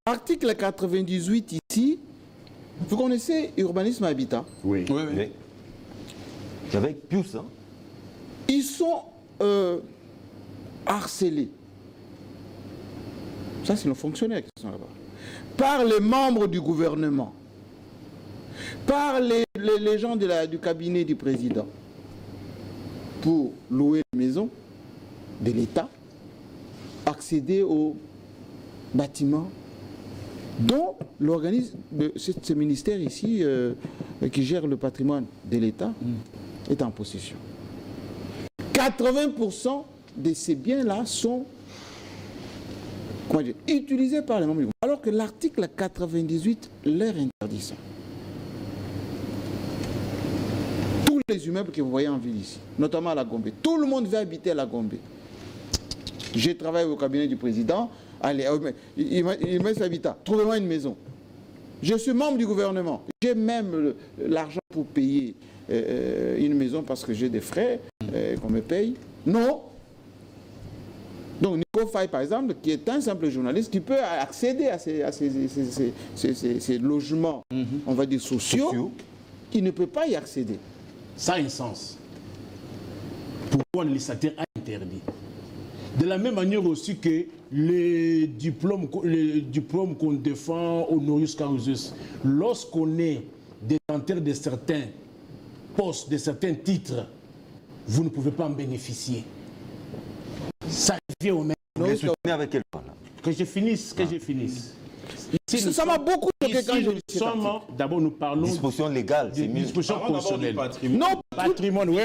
Article 98 ici, vous connaissez urbanisme habitat? Oui. C'est avec Pius, hein? Ils sont harcelés. Ça, c'est nos fonctionnaires qui sont là-bas. Par les membres du gouvernement. Par les gens du cabinet du président. Pour louer les maisons de l'État, accéder aux bâtiments dont l'organisme de ce ministère ici, qui gère le patrimoine de l'État, est en possession. 80% de ces biens-là sont utilisés par les membres du gouvernement, alors que l'article 98 leur interdit ça. Tous les immeubles que vous voyez en ville ici, notamment à la Gombe, tout le monde veut habiter à la Gombe. J'ai travaillé au cabinet du président, allez, il met ses habitats, trouvez-moi une maison. Je suis membre du gouvernement, j'ai même l'argent pour payer une maison parce que j'ai des frais qu'on me paye. Non. Donc Nico Faye, par exemple, qui est un simple journaliste, qui peut accéder à ces logements, on va dire sociaux, il ne peut pas y accéder. Ça a un sens. Pourquoi le législateur a interdit? De la même manière aussi que les diplômes qu'on défend honoris causa, lorsqu'on est détenteur de certains postes, de certains titres, vous ne pouvez pas en bénéficier. Ça revient au même. Avec quel point, là? Que je finisse. Ça m'a beaucoup choqué quand je dis ça. D'abord, nous parlons disposition légale, c'est mieux. Disposition constitutionnelle. Non, patrimoine, oui.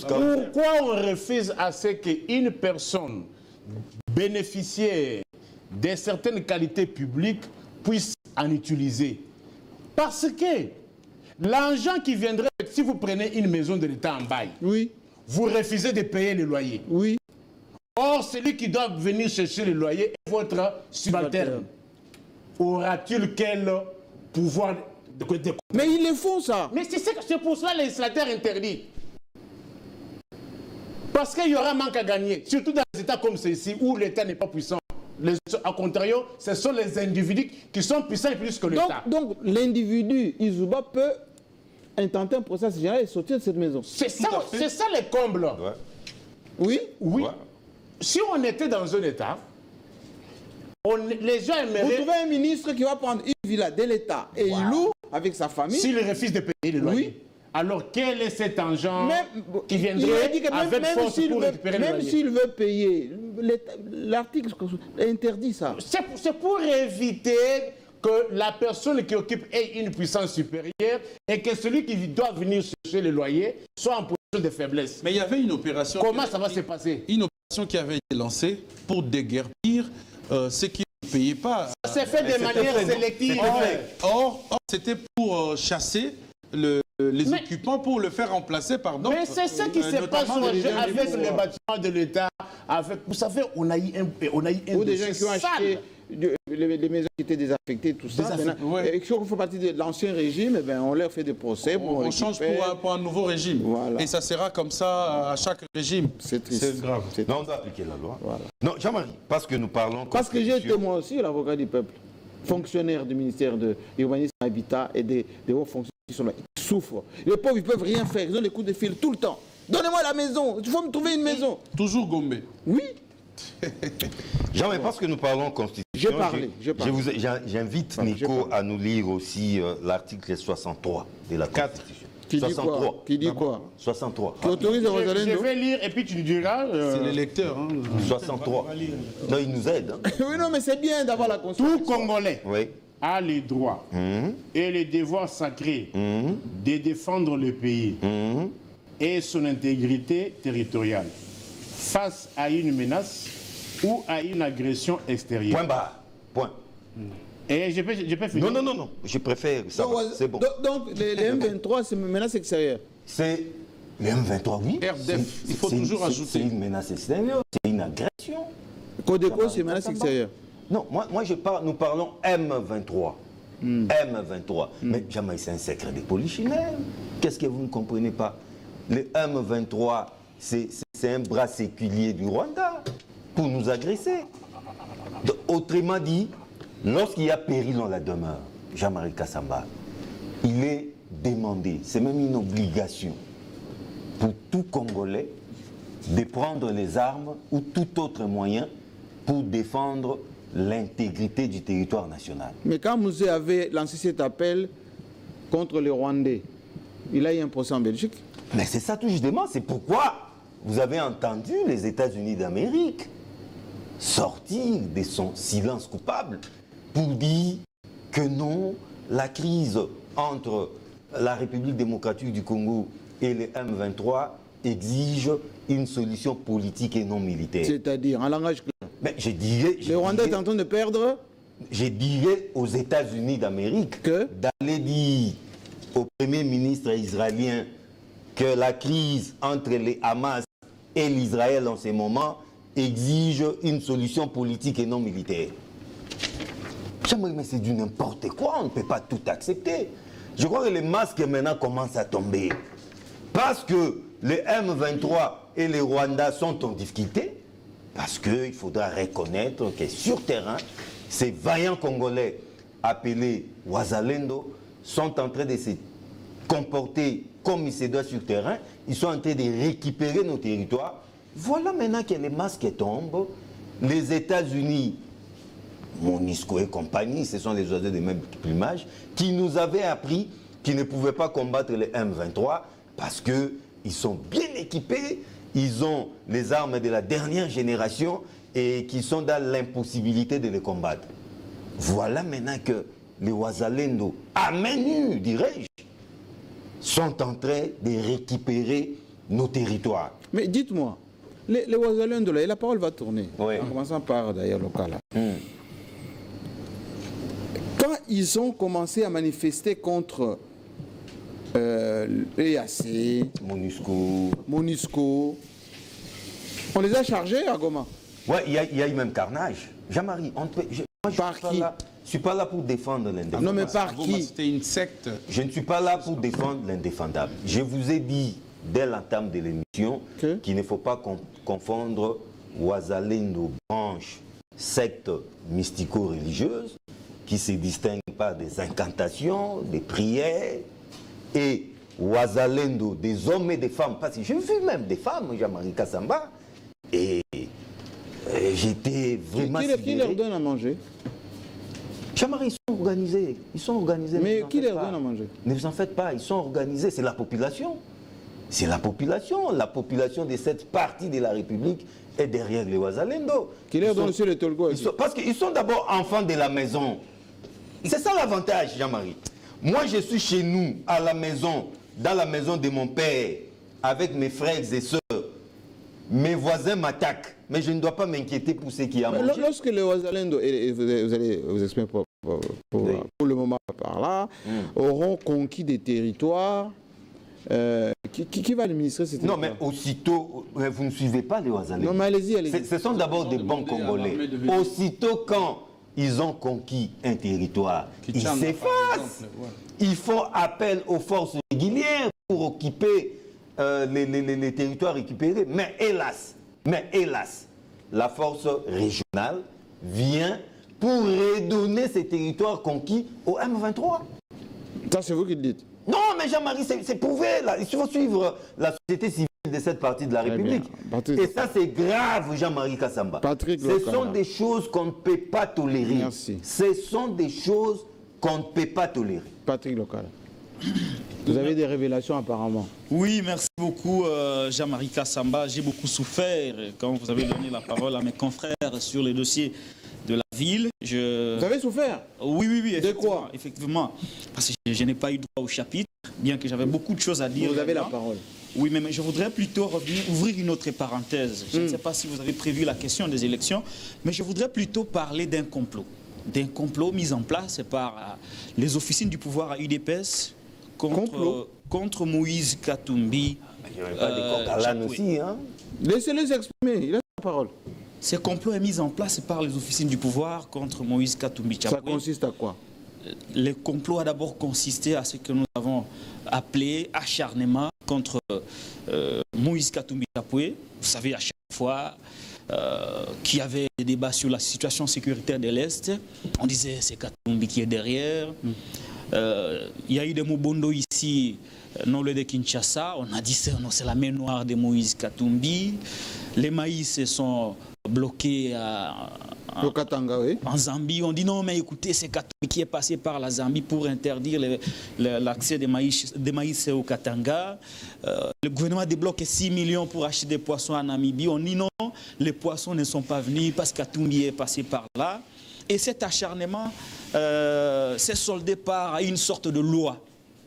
Pourquoi on refuse à ce qu'une personne bénéficiaire de certaines qualités publiques puisse en utiliser? Parce que l'argent qui viendrait, si vous prenez une maison de l'État en bail, oui, vous refusez de payer le loyer. Oui. Or, celui qui doit venir chercher le loyer est votre subalterne. Aura-t-il quel pouvoir de... Mais ils le font, ça. Mais c'est pour cela que le législateur interdit. Parce qu'il y aura manque à gagner. Surtout dans des États comme ceci où l'État n'est pas puissant. A contrario, ce sont les individus qui sont puissants plus que l'État. Donc l'individu, Izuba, peut intenter un procès général et sortir de cette maison. C'est ça le comble. Ouais. Oui. Oui. Ouais. Si on était dans un État, les gens aimeraient... Vous trouvez un ministre qui va prendre une villa de l'État et il loue avec sa famille. S'il refuse de payer le loyer. Oui. Alors quel est cet engin qui viendrait avec force pour récupérer le loyer? Même s'il veut payer, l'article interdit ça. C'est pour éviter que la personne qui occupe ait une puissance supérieure et que celui qui doit venir chercher le loyer soit en position de faiblesse. Mais il y avait une opération... Comment ça va se passer? Une opération qui avait été lancée pour déguerpir ceux qui ne payaient pas. Ça s'est fait de manière sélective. Or c'était pour chasser les occupants, pour le faire remplacer par d'autres. Mais c'est ce qui se passe avec les bâtiments de l'État. Vous savez, on a eu un ou des gens qui ont acheté les maisons qui étaient désaffectées, tout ça. Ouais. Et qui font partie de l'ancien régime, eh ben, on leur fait des procès. On change pour un nouveau régime. Voilà. Et ça sera comme ça à chaque régime. C'est triste. C'est grave. Non, on doit appliquer la loi. Voilà. Non, Jean-Marie, parce que nous parlons... Parce que j'ai été moi aussi l'avocat du peuple, fonctionnaire du ministère de l'Urbanisme et Habitat et des hauts fonctionnaires qui sont là, qui souffrent. Les pauvres, ils ne peuvent rien faire, ils ont des coups de fil tout le temps. Donnez-moi la maison, il faut me trouver une maison. Toujours Gombe. Oui, Jean-Marie, parce que nous parlons constitution... j'ai parlé. J'invite J'ai Nico parlé. à nous lire aussi l'article 63 de la Constitution. Qui dit 63. quoi? Qui dit quoi? 63. Qui autorise les Je Rosalendo? vais lire et puis tu nous diras. C'est les lecteurs. Hein. 63. Non, il nous aide. Hein. Oui, non, mais c'est bien d'avoir la Constitution. Tout Congolais Oui. a les droits et les devoirs sacrés de défendre le pays et son intégrité territoriale face à une menace ou à une agression extérieure. Point barre. Point. Et je peux finir. Non. Je préfère ça. Donc, C'est bon. donc, les M23, c'est une menace extérieure. C'est le M23, oui. RDF, il faut toujours ajouter. C'est une menace extérieure. C'est une agression. Codeco, c'est une menace extérieure. Non, moi je parle, nous parlons M23. M23. Mais jamais c'est un secret des polichinelles. Qu'est-ce que vous ne comprenez pas? Le M23, c'est un bras séculier du Rwanda pour nous agresser. Donc, autrement dit, lorsqu'il y a péril dans la demeure, Jean-Marie Kassamba, il est demandé, c'est même une obligation pour tout Congolais de prendre les armes ou tout autre moyen pour défendre l'intégrité du territoire national. Mais quand Mouzé avait lancé cet appel contre les Rwandais, il a eu un procès en Belgique. Mais c'est ça tout justement, c'est pourquoi vous avez entendu les États-Unis d'Amérique sortir de son silence coupable pour dire que non, la crise entre la République démocratique du Congo et les M23 exige une solution politique et non militaire. C'est-à-dire, en langage clair. Mais je dirais... Les Rwandais est en train de perdre. Je dirais aux États-Unis d'Amérique Que d'aller dire au Premier ministre israélien que la crise entre les Hamas et l'Israël en ce moment exige une solution politique et non militaire. Mais c'est du n'importe quoi, on ne peut pas tout accepter. Je crois que les masques maintenant commencent à tomber. Parce que les M23 et les Rwandais sont en difficulté, parce qu'il faudra reconnaître que sur terrain, ces vaillants Congolais appelés Wazalendo sont en train de se comporter comme il se doit sur terrain. Ils sont en train de récupérer nos territoires. Voilà maintenant que les masques tombent. Les États-Unis, MONUSCO et compagnie, ce sont les oiseaux de même plumage, qui nous avaient appris qu'ils ne pouvaient pas combattre les M23 parce qu'ils sont bien équipés, ils ont les armes de la dernière génération et qui sont dans l'impossibilité de les combattre. Voilà maintenant que les Wazalendo, à main nue, dirais-je, sont en train de récupérer nos territoires. Mais dites-moi, les Wazalendo, là, et la parole va tourner, Oui. en commençant par d'ailleurs le cas là. Quand ils ont commencé à manifester contre l'EAC, MONUSCO, on les a chargés à Goma. Ouais, il y a eu même carnage. Jean-Marie, Par qui? je ne suis pas là pour défendre l'indéfendable. Non mais par qui? C'était une secte. Je ne suis pas là pour défendre l'indéfendable. Je vous ai dit dès l'entame de l'émission qu'il ne faut pas confondre Wazalendo, branche, secte mystico-religieuse, qui se distingue par des incantations, des prières, et Wazalendo, des hommes et des femmes. Parce que j'ai vu même des femmes, Jean-Marie Kassamba, et j'étais vraiment Qui leur donne à manger? Jean-Marie, ils sont organisés. Mais qui leur donne à manger? Ne vous en faites pas, ils sont organisés, c'est la population. C'est la population de cette partie de la République est derrière les Wazalendo. Qui leur donne sur le Tolgo? Parce qu'ils sont d'abord enfants de la maison. C'est ça l'avantage, Jean-Marie. Moi, je suis chez nous, à la maison, dans la maison de mon père, avec mes frères et sœurs. Mes voisins m'attaquent, mais je ne dois pas m'inquiéter pour ce qui a mangé. Lorsque les Wazalendo, et vous allez vous exprimer pour le moment par là, auront conquis des territoires, qui va administrer ces territoires? Non, mais aussitôt, vous ne suivez pas les Wazalendo. Non, mais allez-y. Ce sont d'abord des bons Congolais. Aussitôt quand ils ont conquis un territoire, ils Kichanga, par s'effacent. exemple, ouais. Ils font appel aux forces régulières pour occuper les territoires récupérés. Mais hélas, la force régionale vient pour redonner ces territoires conquis au M23. Ça, c'est vous qui le dites. Non, mais Jean-Marie, c'est prouvé. Là. Il faut suivre la société civile de cette partie de la Très République. bien. Patrick. Et ça, c'est grave, Jean-Marie Kassamba. Patrick Ce Lokala. sont des choses qu'on ne peut pas tolérer. Merci. Ce sont des choses qu'on ne peut pas tolérer. Patrick Lokala. Vous avez des révélations apparemment. Oui, merci beaucoup Jean-Marie Kassamba. J'ai beaucoup souffert quand vous avez donné la parole à mes confrères sur les dossiers de la ville. Vous avez souffert? Oui. De quoi? Effectivement. Parce que je n'ai pas eu droit au chapitre, bien que j'avais beaucoup de choses à dire. Vous avez la là-dedans. parole. Oui, mais je voudrais plutôt ouvrir une autre parenthèse. Je ne sais pas si vous avez prévu la question des élections, mais je voudrais plutôt parler d'un complot. D'un complot mis en place par les officines du pouvoir à UDPS contre Moïse Katumbi. Il n'y avait pas de coq à l'âne aussi, hein? Laissez-les exprimer. Il a la parole. Ce complot est mis en place par les officines du pouvoir contre Moïse Katumbi. Ça consiste à quoi? Le complot a d'abord consisté à ce que nous avons appelé acharnement contre Moïse Katumbi Chapoué. Vous savez, à chaque fois qu'il y avait des débats sur la situation sécuritaire de l'Est, on disait c'est Katumbi qui est derrière. Il y a eu des Mobondo ici, non le de Kinshasa, on a dit c'est la main noire de Moïse Katumbi. Les maïs sont bloqués Au Katanga, oui. en Zambie. On dit non mais écoutez, c'est Katumbi qui est passé par la Zambie pour interdire l'accès des maïs au Katanga. Le gouvernement débloque 6 millions pour acheter des poissons en Namibie. On dit non, les poissons ne sont pas venus parce que Katumbi est passé par là. Et cet acharnement s'est soldé par une sorte de loi.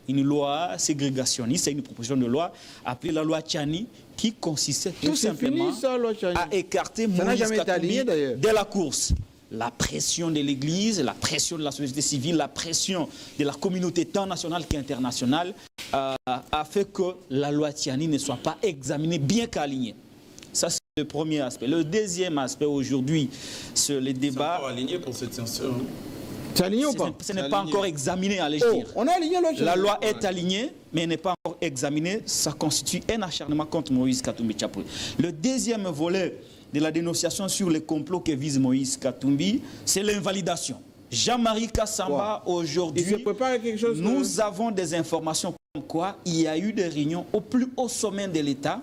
Une loi ségrégationniste, c'est une proposition de loi appelée la loi Tchani qui consistait tout simplement fini, ça, loi Tchani. à écarter Ça n'a Moïse jamais été Katumbi aligné, d'ailleurs. de la course. La pression de l'Église, la pression de la société civile, la pression de la communauté tant nationale qu'internationale a fait que la loi Tchani ne soit pas examinée bien qu'alignée. Ça, c'est le premier aspect. Le deuxième aspect aujourd'hui, c'est les débats. Aligné pour cette censure. C'est aligné ou pas? Ce n'est pas encore examiné, allais-je Oh, dire. on a aligné la La loi est alignée, mais elle n'est pas encore examinée. Ça constitue un acharnement contre Moïse Katumbi Chapoué. Le deuxième volet de la dénonciation sur les complots que vise Moïse Katumbi, c'est l'invalidation. Jean-Marie Kassamba, Il se aujourd'hui, prépare à quelque chose. nous avons des informations comme quoi il y a eu des réunions au plus haut sommet de l'État,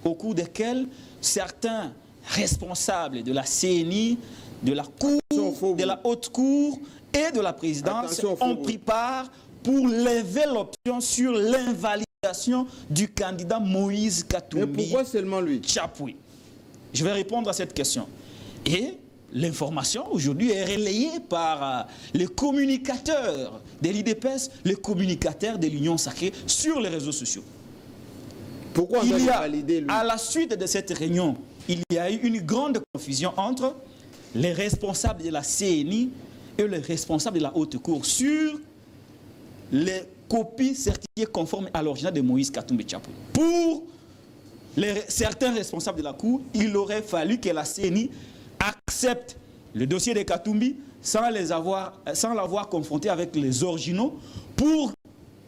au cours desquelles certains responsables de la CNI, de la Cour, de la Haute Cour et de la présidence ont pris part pour lever l'option sur l'invalidation du candidat Moïse Mais Katumbi pourquoi seulement lui? Chapoué. Je vais répondre à cette question. Et l'information aujourd'hui est relayée par les communicateurs de l'IDPS, les communicateurs de l'Union Sacrée sur les réseaux sociaux. Pourquoi on doit valider lui? À la suite de cette réunion, il y a eu une grande confusion entre les responsables de la CNI et les responsables de la Haute Cour sur les copies certifiées conformes à l'original de Moïse Katumbi Chapoué. Pour certains responsables de la Cour, il aurait fallu que la CNI accepte le dossier de Katumbi sans l'avoir confronté avec les originaux pour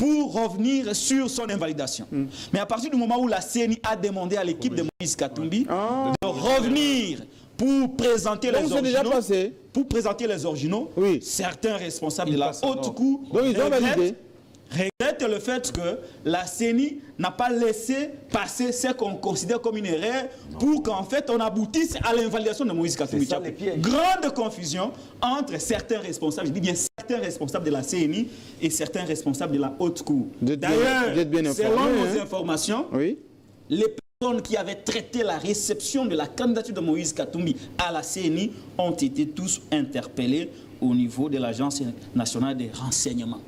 revenir sur son invalidation. Mais à partir du moment où la CNI a demandé à l'équipe de Moïse Katumbi de revenir pour présenter les originaux, déjà passé. Pour présenter les originaux, Oui. certains responsables de la Haute Cour Donc ils ont validé. regrettent le fait que la CENI n'a pas laissé passer ce qu'on considère comme une erreur pour qu'en fait on aboutisse à l'invalidation de Moïse Katumbi Chapoué. Grande confusion entre certains responsables, je dis bien certains responsables de la CENI et certains responsables de la Haute Cour. D'ailleurs, selon nos informations, oui, les personnes qui avaient traité la réception de la candidature de Moïse Katumbi à la CENI ont été tous interpellés au niveau de l'Agence nationale des renseignements.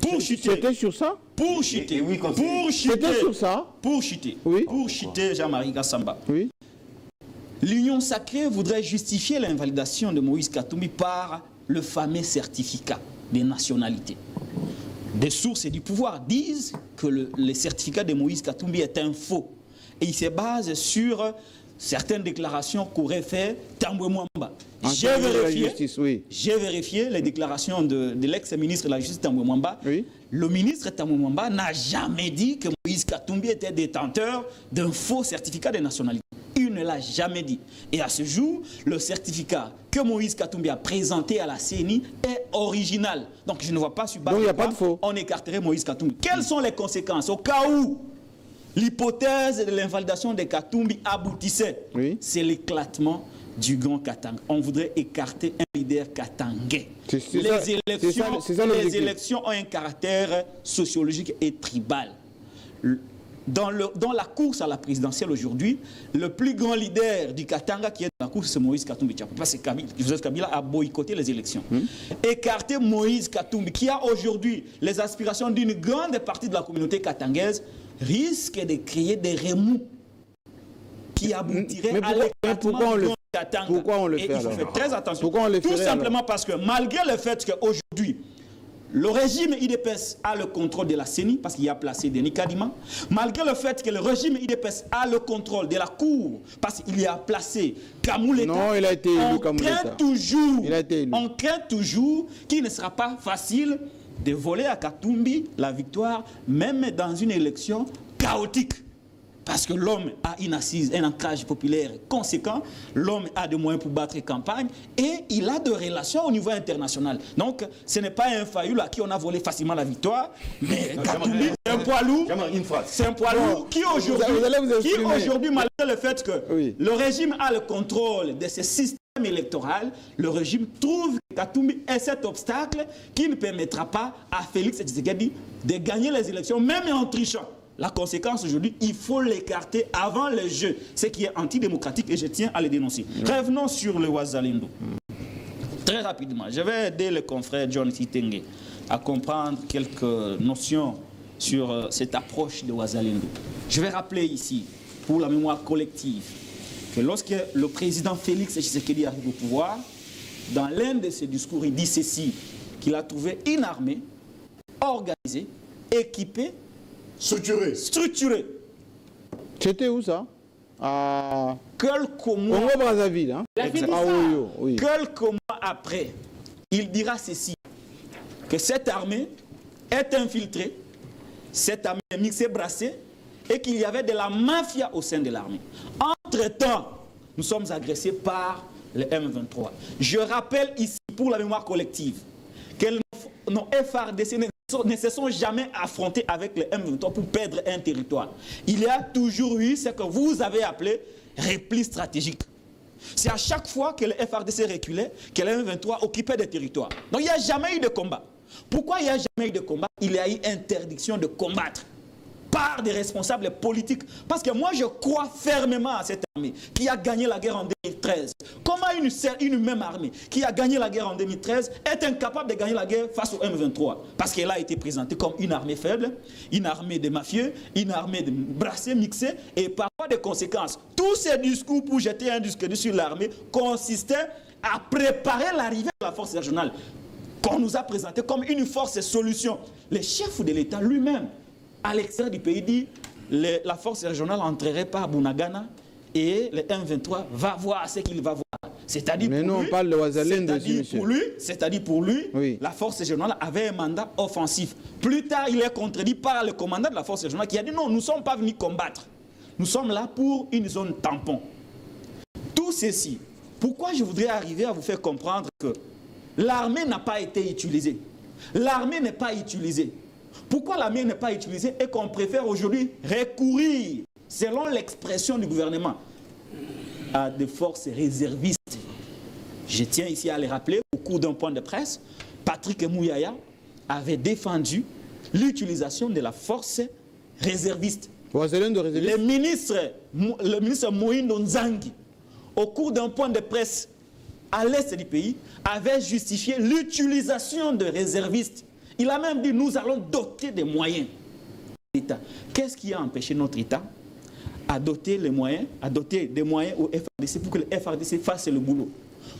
Pour chuter. C'était sur ça? Pour chuter. Oui, pour chuter. C'était sur ça? Pour chuter. Oui. Pour chuter Jean-Marie Kassamba. Oui. L'Union Sacrée voudrait justifier l'invalidation de Moïse Katumbi par le fameux certificat des nationalités. Des sources du pouvoir disent que le certificat de Moïse Katumbi est un faux. Et il se base sur certaines déclarations qu'aurait fait Tambwe Mwamba. J'ai vérifié les déclarations de l'ex-ministre de la Justice Tambwe Mwamba. Oui. Le ministre Tambwe Mwamba n'a jamais dit que Moïse Katumbi était détenteur d'un faux certificat de nationalité. Il ne l'a jamais dit. Et à ce jour, le certificat que Moïse Katumbi a présenté à la CENI est original. Donc je ne vois pas sur base de quoi on écarterait Moïse Katumbi. Quelles sont les conséquences au cas où l'hypothèse de l'invalidation de Katumbi aboutissait? Oui. C'est l'éclatement du Grand Katanga. On voudrait écarter un leader katangais. Les élections ont un caractère sociologique et tribal. Dans la course à la présidentielle aujourd'hui, le plus grand leader du Katanga qui est dans la course, c'est Moïse Katumbi. Parce que Joseph Kabila a boycotté les élections. Écarter Moïse Katumbi, qui a aujourd'hui les aspirations d'une grande partie de la communauté katangaise, risque de créer des remous qui aboutiraient à l'écartement du Grand Katanga. Pourquoi on le fait? Et il faut faire très attention. Pourquoi on le Tout ferait, simplement alors? parce que malgré le fait qu'aujourd'hui, le régime IDPS a le contrôle de la CENI, parce qu'il y a placé Denis Kadima. Malgré le fait que le régime IDPS a le contrôle de la Cour, parce qu'il y a placé Kamouleta. Non, il a été élu, Kamouleta. On craint toujours qu'il ne sera pas facile de voler à Katumbi la victoire, même dans une élection chaotique. Parce que l'homme a une assise, un ancrage populaire conséquent, l'homme a des moyens pour battre campagne et il a de relations au niveau international. Donc, ce n'est pas un failloul à qui on a volé facilement la victoire, mais Katumbi, c'est un poids lourd. C'est un poids lourd qui aujourd'hui, malgré le fait que le régime a le contrôle de ce système électoral, le régime trouve que Katumbi est cet obstacle qui ne permettra pas à Félix Tshisekedi de gagner les élections, même en trichant. La conséquence aujourd'hui, il faut l'écarter avant le jeu, ce qui est antidémocratique et je tiens à le dénoncer. Revenons sur le Wazalendo. Très rapidement, je vais aider le confrère John Kitenge à comprendre quelques notions sur cette approche de Wazalendo. Je vais rappeler ici, pour la mémoire collective, que lorsque le président Félix Tshisekedi arrive au pouvoir, dans l'un de ses discours, il dit ceci, qu'il a trouvé une armée organisée, équipée, structuré. C'était où ça? Quelques mois. Congo Brazzaville, hein? Oui. Quelques mois après, il dira ceci, que cette armée est infiltrée, cette armée est mixée, brassée, et qu'il y avait de la mafia au sein de l'armée. Entre-temps, nous sommes agressés par le M23. Je rappelle ici, pour la mémoire collective, que nos FARDC ne se sont jamais affrontés avec le M23 pour perdre un territoire. Il y a toujours eu ce que vous avez appelé repli stratégique. C'est à chaque fois que le FARDC reculait que le M23 occupait des territoires. Donc il n'y a jamais eu de combat. Pourquoi il n'y a jamais eu de combat? Il y a eu interdiction de combattre par des responsables politiques. Parce que moi, je crois fermement à cette armée qui a gagné la guerre en 2013. Comment une même armée qui a gagné la guerre en 2013 est incapable de gagner la guerre face au M23? Parce qu'elle a été présentée comme une armée faible, une armée de mafieux, une armée de brassés, mixés, et parfois des conséquences. Tous ces discours pour jeter un disque sur l'armée consistaient à préparer l'arrivée de la force régionale qu'on nous a présentée comme une force solution. Le chef de l'État lui-même, à l'extérieur du pays, dit la force régionale entrerait par Bunagana et le M23 va voir ce qu'il va voir. C'est-à-dire pour lui, oui, la force régionale avait un mandat offensif. Plus tard, il est contredit par le commandant de la force régionale qui a dit non, nous ne sommes pas venus combattre. Nous sommes là pour une zone tampon. Tout ceci, pourquoi je voudrais arriver à vous faire comprendre que l'armée n'a pas été utilisée. L'armée n'est pas utilisée. Pourquoi l'armée n'est pas utilisée et qu'on préfère aujourd'hui recourir, selon l'expression du gouvernement, à des forces réservistes? Je tiens ici à les rappeler, au cours d'un point de presse, Patrick Mouyaya avait défendu l'utilisation de la force réserviste. Le ministre Moïndo Nzangi, au cours d'un point de presse à l'est du pays, avait justifié l'utilisation de réservistes. Il a même dit, nous allons doter des moyens. Qu'est-ce qui a empêché notre État à doter des moyens au FARDC pour que le FARDC fasse le boulot?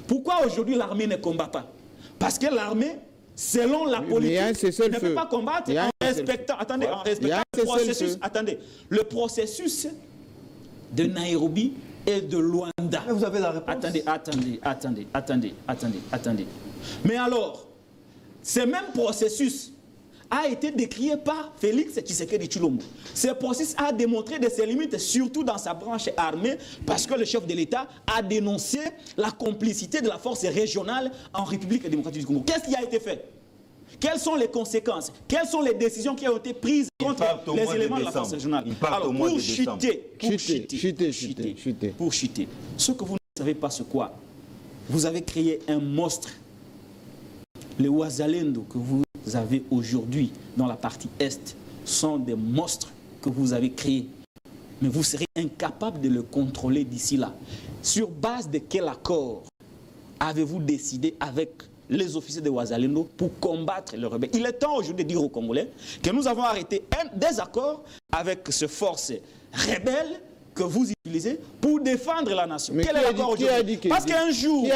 Pourquoi aujourd'hui l'armée ne combat pas? Parce que l'armée, selon la politique, ne peut pas combattre en respectant, le processus de Nairobi et de Luanda. Mais vous avez la réponse. Attendez. Mais alors, ce même processus a été décrié par Félix Tshisekedi Tshilombo. Ce processus a démontré de ses limites, surtout dans sa branche armée, parce que le chef de l'État a dénoncé la complicité de la force régionale en République démocratique du Congo. Qu'est-ce qui a été fait? Quelles sont les conséquences? Quelles sont les décisions qui ont été prises contre les éléments de la force régionale? Alors, pour chuter, ce que vous ne savez pas, c'est quoi? Vous avez créé un monstre. Les Wazalendo que vous avez aujourd'hui dans la partie Est sont des monstres que vous avez créés. Mais vous serez incapable de le contrôler d'ici là. Sur base de quel accord avez-vous décidé avec les officiers de Wazalendo pour combattre les rebelles? Il est temps aujourd'hui de dire aux Congolais que nous avons arrêté des accords avec ces forces rebelles que vous utilisez pour défendre la nation. Mais quel est l'accord aujourd'hui? Parce qu'un jour,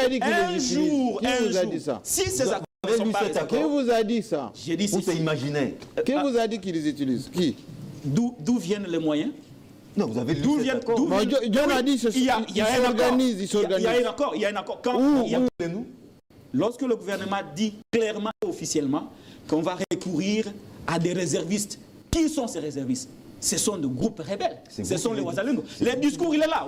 si ces accords ne sont pas respectés, qui vous a dit ça? J'ai dit Vous imaginez. Qui vous a dit qu'ils les utilisent? Qui? D'où viennent les moyens? Non, vous avez lu D'où cet viennent accord. John a dit il y a un accord. Il y a un accord. Lorsque le gouvernement dit clairement et officiellement qu'on va recourir à des réservistes, qui sont ces réservistes? Ce sont des groupes rebelles. Ce sont les Wazalendo. Le discours, il est là.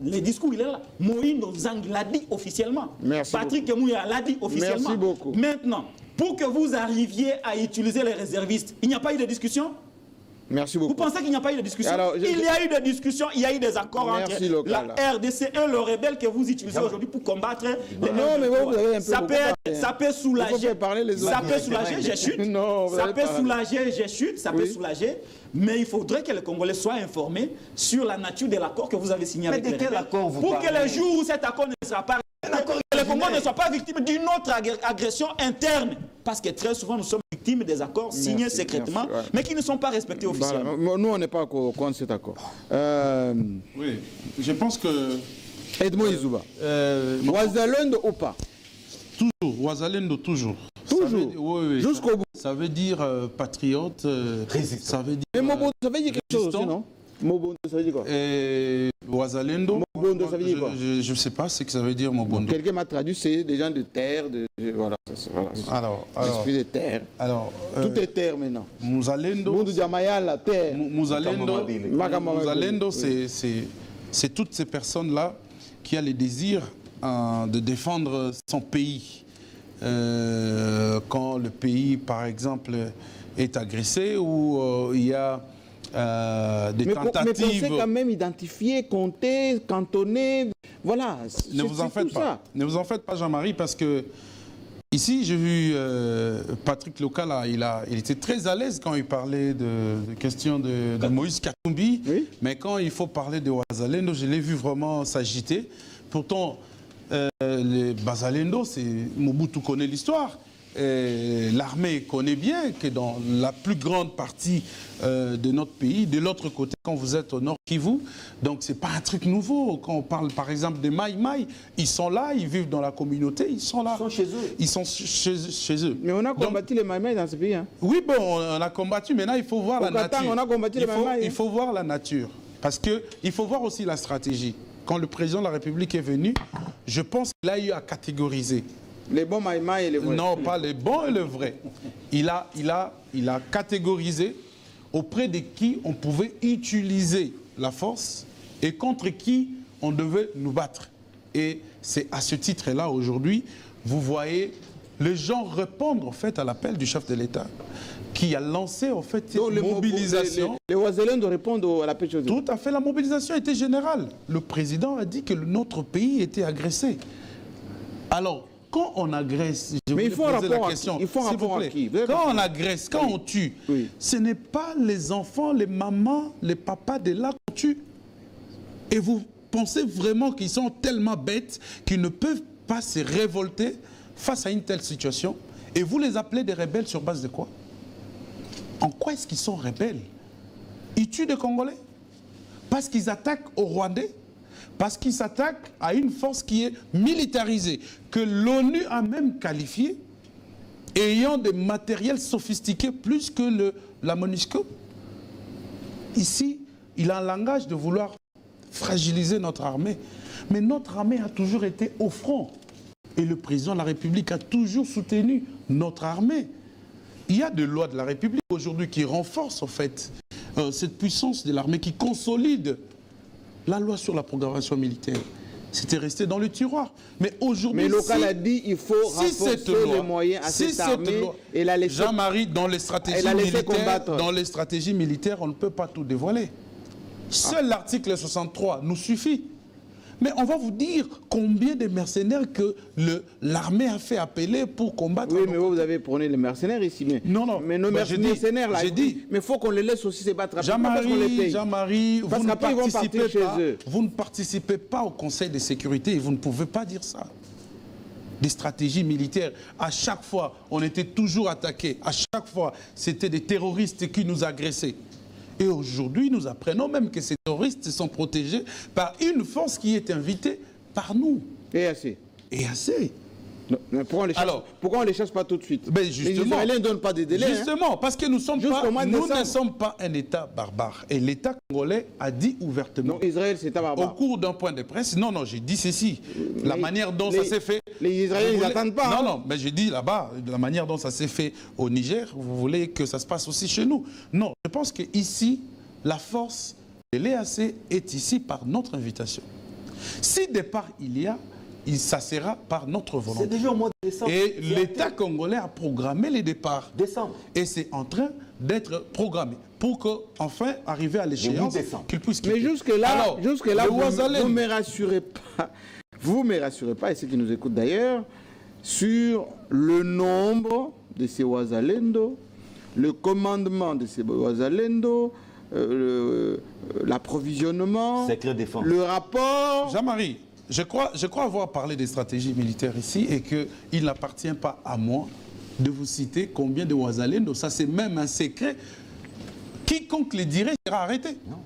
Le discours, il est là. Moïno Zang l'a dit officiellement. Patrick Mouya l'a dit officiellement. Merci beaucoup. Maintenant, pour que vous arriviez à utiliser les réservistes, il n'y a pas eu de discussion? Merci beaucoup. Vous pensez qu'il n'y a pas eu de discussion? Alors, il y a eu des discussions, il y a eu des accords entre la RDC et le rebelle que vous utilisez aujourd'hui pour combattre les ça peut soulager. Ça peut soulager, j'ai chute. Ça peut soulager, j'ai chute. Ça peut soulager. Mais il faudrait que les Congolais soient informés sur la nature de l'accord que vous avez signé avec les rebelles. Pour que le jour où cet accord ne sera pas que les Congolais ne soient pas victimes d'une autre agression interne. Parce que très souvent, nous sommes victimes des accords signés secrètement, mais qui ne sont pas respectés officiellement. Voilà. Nous, on n'est pas contre cet accord. Oui, je pense que... Edmond Izouba. Wazalendo ou pas? Toujours, Wazalendo toujours. Toujours? Oui. Jusqu'au bout. Ça veut dire patriote, ça veut dire... Mais Mobondo, ça veut dire quelque chose aussi, non? Mobondo, ça veut dire quoi? Wazalendo, Mobondo, ça veut dire quoi? Je ne sais pas ce que ça veut dire, Mobondo. Quelqu'un m'a traduit, c'est des gens de terre, voilà. Alors, l'esprit de terre. Alors, tout est terre maintenant. Muzalendo, la terre. Muzalendo, c'est toutes ces personnes-là qui ont le désir de défendre son pays. Quand le pays, par exemple, est agressé ou il y a des tentatives... Mais pensez quand même identifier, compter, cantonner, voilà. Ne vous en faites pas. Ne vous en faites pas, Jean-Marie, parce que ici, j'ai vu Patrick Lokala, il était très à l'aise quand il parlait de questions de Moïse Katumbi, oui. Mais quand il faut parler de Wazalendo, je l'ai vu vraiment s'agiter. Pourtant, les Wazalendo, Mobutu connaît l'histoire. L'armée connaît bien que dans la plus grande partie de notre pays, de l'autre côté, quand vous êtes au nord Kivu, donc c'est pas un truc nouveau. Quand on parle par exemple des Maï, ils sont là, ils vivent dans la communauté, ils sont là. Ils sont chez eux. Mais on a combattu les Maï dans ce pays. Hein. Oui, bon, on a combattu, maintenant il faut voir la nature. On a combattu les Maï. Il faut voir la nature. Parce qu'il faut voir aussi la stratégie. Quand le président de la République est venu, je pense qu'il a eu à catégoriser. Les bons Maïmaï et les vrais. Non, pas les bons et les vrais. Il a catégorisé auprès de qui on pouvait utiliser la force et contre qui on devait nous battre. Et c'est à ce titre-là, aujourd'hui, vous voyez les gens répondre en fait à l'appel du chef de l'État qui a lancé en fait une mobilisation. Les Wazalendo répondent à l'appel du chef de l'État. Tout à fait, la mobilisation était générale. Le président a dit que notre pays était agressé. Alors, quand on agresse, je voulais poser la question, s'il vous plaît. Quand on agresse, quand on tue, ce n'est pas les enfants, les mamans, les papas de là qu'on tue. Et vous pensez vraiment qu'ils sont tellement bêtes qu'ils ne peuvent pas se révolter face à une telle situation? Et vous les appelez des rebelles sur base de quoi? En quoi est-ce qu'ils sont rebelles? Ils tuent des Congolais parce qu'ils attaquent aux Rwandais? Parce qu'ils s'attaquent à une force qui est militarisée, que l'ONU a même qualifiée, ayant des matériels sophistiqués plus que la MONUSCO. Ici, il a un langage de vouloir fragiliser notre armée. Mais notre armée a toujours été au front. Et le président de la République a toujours soutenu notre armée. Il y a des lois de la République aujourd'hui qui renforcent en fait cette puissance de l'armée, qui consolide la loi sur la programmation militaire. C'était resté dans le tiroir. Mais aujourd'hui, mais Local a dit qu'il faut renforcer les moyens à cette armée et la laisser... Jean-Marie, dans les stratégies militaires, on ne peut pas tout dévoiler. Seul l'article 63 nous suffit. Mais on va vous dire combien de mercenaires que l'armée a fait appeler pour combattre. Oui, mais vous avez prôné les mercenaires ici. Mais, non. Mais nos mercenaires, là, mais il faut qu'on les laisse aussi se battre. Jean-Marie, vous ne participez pas au Conseil de sécurité et vous ne pouvez pas dire ça. Des stratégies militaires, à chaque fois, on était toujours attaqués. À chaque fois, c'était des terroristes qui nous agressaient. Et aujourd'hui, nous apprenons même que ces terroristes sont protégés par une force qui est invitée par nous. Et assez. Et assez. Non, mais pourquoi on ne les chasse pas tout de suite? Ben les Israéliens ne donnent pas de délai. Justement, parce que nous ne sommes pas un État barbare. Et l'État congolais a dit ouvertement. Donc Israël, c'est un barbare. Au cours d'un point de presse, non, j'ai dit ceci. La manière dont ça s'est fait... Les Israéliens, ils n'attendent pas. Non, mais j'ai dit là-bas, la manière dont ça s'est fait au Niger, vous voulez que ça se passe aussi chez nous. Non, je pense qu'ici, la force de l'EAC est ici par notre invitation. Si départ il y a, ça sera par notre volonté. C'est déjà au mois de décembre. Et l'État congolais a programmé les départs. Décembre. Et c'est en train d'être programmé pour qu'enfin, arriver à l'échéance, qu'il puisse quitter. Mais jusque-là, vous ne me rassurez pas. Vous ne me rassurez pas, et ceux qui nous écoutent d'ailleurs, sur le nombre de ces Ouazalendo, le commandement de ces Ouazalendo, l'approvisionnement, le rapport. Jean-Marie, je crois avoir parlé des stratégies militaires ici et qu'il n'appartient pas à moi de vous citer combien de Ouazalendo. Ça, c'est même un secret. Quiconque les dirait sera arrêté. Non.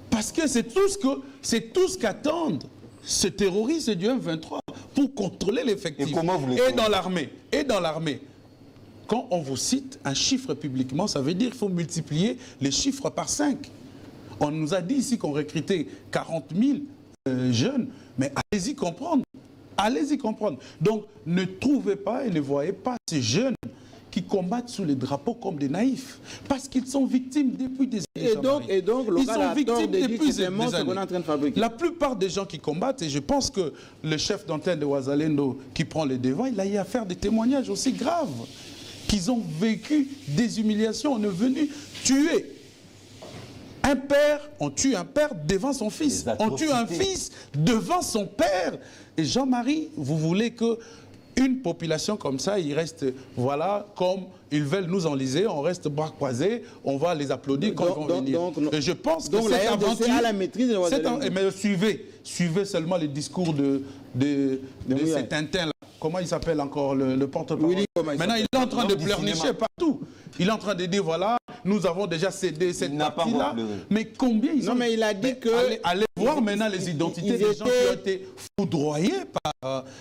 Parce que c'est tout ce qu'attendent ce terroriste du M23 pour contrôler l'effectif. Et dans l'armée. Quand on vous cite un chiffre publiquement, ça veut dire qu'il faut multiplier les chiffres par 5. On nous a dit ici qu'on recrutait 40 000 jeunes, mais allez-y comprendre. Allez-y comprendre. Donc, ne trouvez pas et ne voyez pas ces jeunes qui combattent sous les drapeaux comme des naïfs. Parce qu'ils sont victimes depuis des années. Et donc, ils sont victimes depuis des années. Ce qu'on est en train de fabriquer. La plupart des gens qui combattent, et je pense que le chef d'antenne de Ouazalendo qui prend les devants, il a eu à faire des témoignages aussi graves. Qu'ils ont vécu des humiliations. On est venu tuer un père, on tue un père devant son fils. On tue un fils devant son père. Et Jean-Marie, vous voulez qu'une population comme ça, il reste, voilà, comme ils veulent nous enliser, on reste bras croisés, on va les applaudir quand ils vont venir. Et je pense que cette aventure... à la maîtrise de mais suivez seulement les discours de cet Tintin-là. Comment il s'appelle encore, le porte-parole? Maintenant, il est en train de pleurnicher partout. Il est en train de dire, voilà, nous avons déjà cédé cette partie-là. Mais combien ils ont... Non, mais il a dit que... Allez voir maintenant les identités des gens qui ont été foudroyés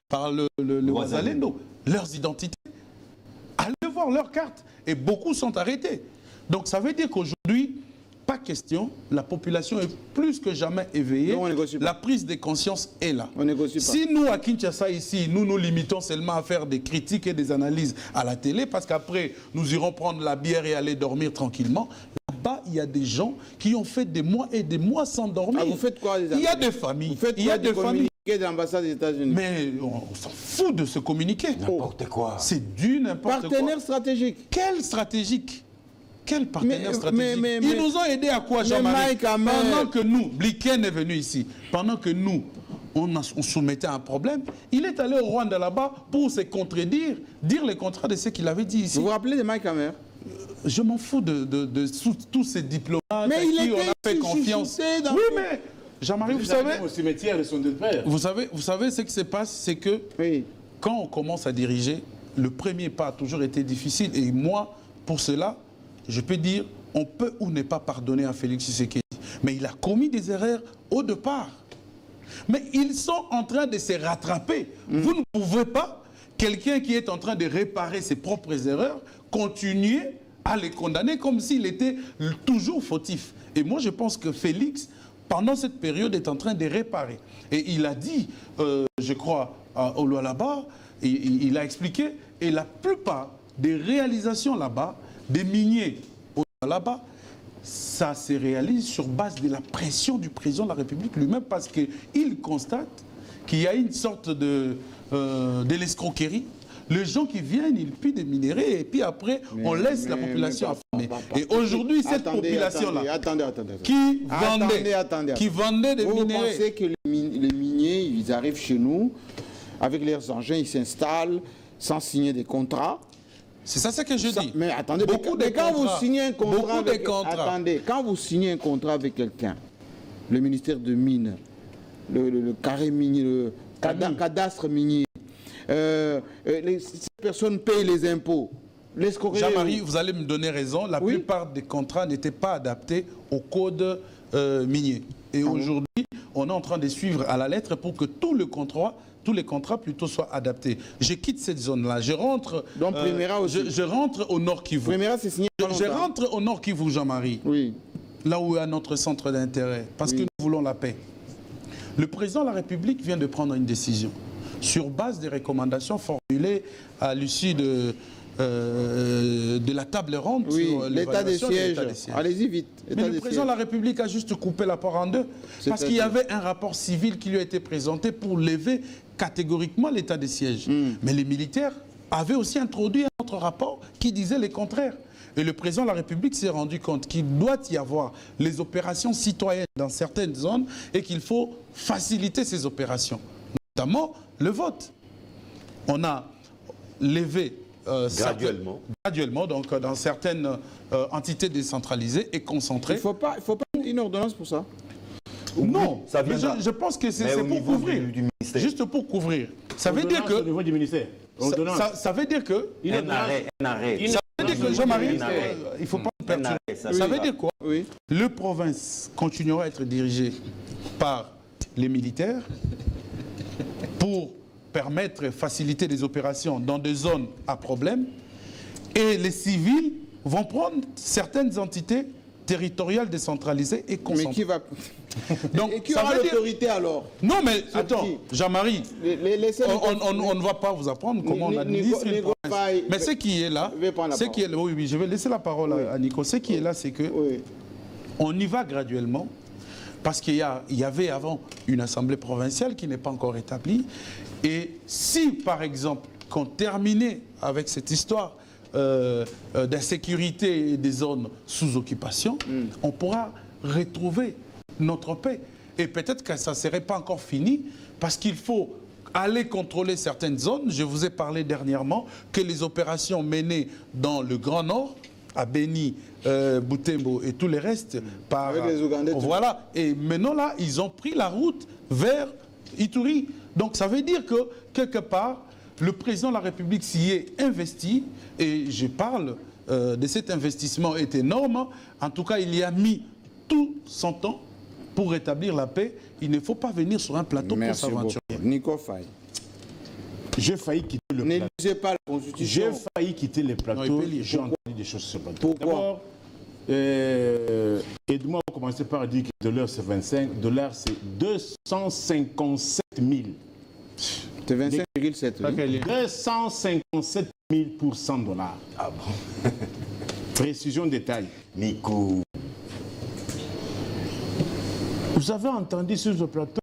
par le Ouazalendo. Leurs identités. Allez voir leurs cartes. Et beaucoup sont arrêtés. Donc, ça veut dire qu'aujourd'hui, pas question, la population est plus que jamais éveillée. Non, la prise de conscience est là. On négocie pas. Si nous, à Kinshasa, ici, nous limitons seulement à faire des critiques et des analyses à la télé, parce qu'après, nous irons prendre la bière et aller dormir tranquillement, là-bas, il y a des gens qui ont fait des mois et des mois sans dormir. Ah, vous faites quoi, les amis? Il y a des familles. Vous faites quoi, des familles de l'ambassade des États-Unis? Mais on s'en fout de ce communiqué. N'importe quoi. C'est du n'importe quoi. Partenaire stratégique. Quel stratégique? Quel partenaire stratégique? Ils nous ont aidés à quoi, Jean-Marie? Pendant que nous, Blinken est venu ici, pendant que nous, on soumettait un problème, il est allé au Rwanda là-bas pour se contredire, dire le contraire de ce qu'il avait dit ici. Vous vous rappelez de Mike Hammer? Je m'en fous de tous ces diplomates à qui on a fait confiance. Oui, mais Jean-Marie, vous savez... Au cimetière de son père. Vous savez ce qui se passe, c'est que quand on commence à diriger, le premier pas a toujours été difficile. Et moi, pour cela, je peux dire, on peut ou ne pas pardonner à Félix Tshisekedi. Mais il a commis des erreurs au départ. Mais ils sont en train de se rattraper. Vous ne pouvez pas, quelqu'un qui est en train de réparer ses propres erreurs, continuer à les condamner comme s'il était toujours fautif. Et moi, je pense que Félix, pendant cette période, est en train de réparer. Et il a dit, je crois, au Lualaba, il a expliqué, et la plupart des réalisations là-bas, des miniers au Lualaba, ça se réalise sur base de la pression du président de la République lui-même, parce qu'il constate qu'il y a une sorte de l'escroquerie. Les gens qui viennent, ils pillent des minéraux et puis après, on laisse la population affamée. Et aujourd'hui, cette population-là, qui vendait des minéraux... Vous pensez que les miniers, ils arrivent chez nous, avec leurs engins, ils s'installent sans signer des contrats? C'est ça que je dis. Mais attendez, quand vous signez un contrat quand vous signez un contrat avec quelqu'un, le ministère de Mines, le carré minier, le cadastre minier, ces personnes payent les impôts. Jean-Marie, vous allez me donner raison, la plupart des contrats n'étaient pas adaptés au code minier. Et aujourd'hui, on est en train de suivre à la lettre pour que tous les contrats plutôt soient adaptés. Je quitte cette zone-là, je rentre, je rentre au Nord Kivu. C'est signé je rentre au Nord Kivu, Jean-Marie, là où est notre centre d'intérêt, parce que nous voulons la paix. Le président de la République vient de prendre une décision sur base des recommandations formulées à l'issue de la table ronde sur l'état des sièges. Allez-y vite. Mais le président de la République a juste coupé la part en deux. Parce qu'il y avait un rapport civil qui lui a été présenté pour lever catégoriquement l'état des sièges. Mais les militaires avaient aussi introduit un autre rapport qui disait le contraire. Et le président de la République s'est rendu compte qu'il doit y avoir les opérations citoyennes dans certaines zones et qu'il faut faciliter ces opérations, notamment le vote. On a levé graduellement, donc dans certaines entités décentralisées et concentrées. Il ne faut pas une ordonnance pour ça. Non, mais je pense que c'est pour couvrir. Juste pour couvrir. Ça veut dire que... Au niveau du ministère. Ça veut dire que... Un arrêt. Ça veut dire que, Jean-Marie, il ne faut pas me perturber. Ça veut dire quoi? Le province continuera à être dirigé par les militaires pour permettre, faciliter des opérations dans des zones à problème, et les civils vont prendre certaines entités territoriales décentralisées et concentrées. Mais qui va... Donc, et qui aura l'autorité alors? Non, mais attends, Jean-Marie, on ne va pas vous apprendre comment on administre une province. Mais ce qui est là, oui, je vais laisser la parole à Nico. Ce qui est là, c'est que on y va graduellement. Parce qu'il y avait avant une assemblée provinciale qui n'est pas encore établie. Et si, par exemple, qu'on terminait avec cette histoire d'insécurité et des zones sous occupation, on pourra retrouver notre paix. Et peut-être que ça ne serait pas encore fini, parce qu'il faut aller contrôler certaines zones. Je vous ai parlé dernièrement que les opérations menées dans le Grand Nord, à Beni, Butembo et tous les restes, par les Ougandais. Voilà. Et maintenant là, ils ont pris la route vers Ituri. Donc ça veut dire que quelque part, le président de la République s'y est investi, et je parle de cet investissement est énorme. En tout cas, il y a mis tout son temps pour rétablir la paix. Il ne faut pas venir sur un plateau pour s'aventurer. Nico Faye. J'ai failli quitter le plateau. N'élisez pas la Constitution. J'ai failli quitter le plateau. J'ai entendu des choses sur le plateau. Pourquoi? D'abord, Edmond a commencé par dire que $, c'est 25, $ c'est 257 000. C'est 25,7. 257 000 pour $100. Ah bon? Précision détail. Nico. Vous avez entendu sur ce plateau,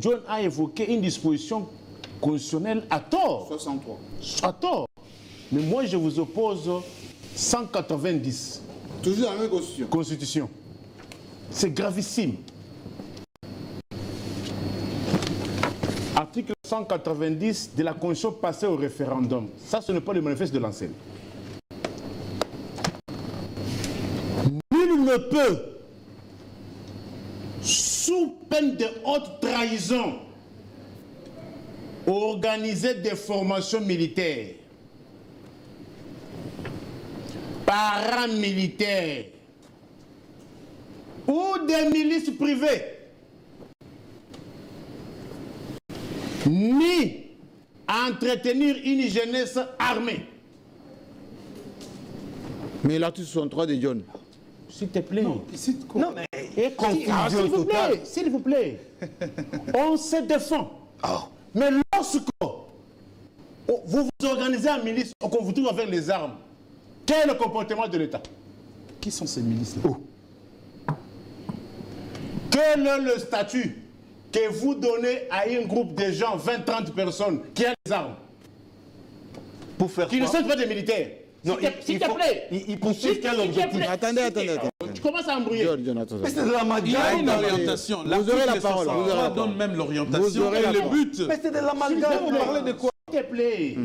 John a évoqué une disposition constitutionnelle à tort. 63. À tort. Mais moi, je vous oppose 190. Toujours la même constitution. Constitution. C'est gravissime. Article 190 de la Constitution passée au référendum. Ça, ce n'est pas le manifeste de l'enseigne. Nul ne peut, sous peine de haute trahison, organiser des formations militaires, paramilitaires ou des milices privées, ni entretenir une jeunesse armée. Mais l'article 63 de John. s'il te plaît. Non, mais S'il vous plaît, s'il vous plaît. On se défend. Mais lorsque vous vous organisez en milice, qu'on vous trouve avec les armes, quel est le comportement de l'État? Qui sont ces milices-là? Quel est le statut que vous donnez à un groupe de gens, 20-30 personnes, qui a des armes? Pour faire Qui ne quoi? sont pas des militaires? Non, S'il te plaît. Ils poursuivent quel objectif? Attendez. Tu commences à embrouiller. Mais c'est de la Il y a une malgache. orientation. Vous aurez la parole. Vous aurez la parole. donne même Vous l'orientation aurez et la le parole. but. Mais c'est de la malgache. Vous parlez de quoi? S'il te plaît.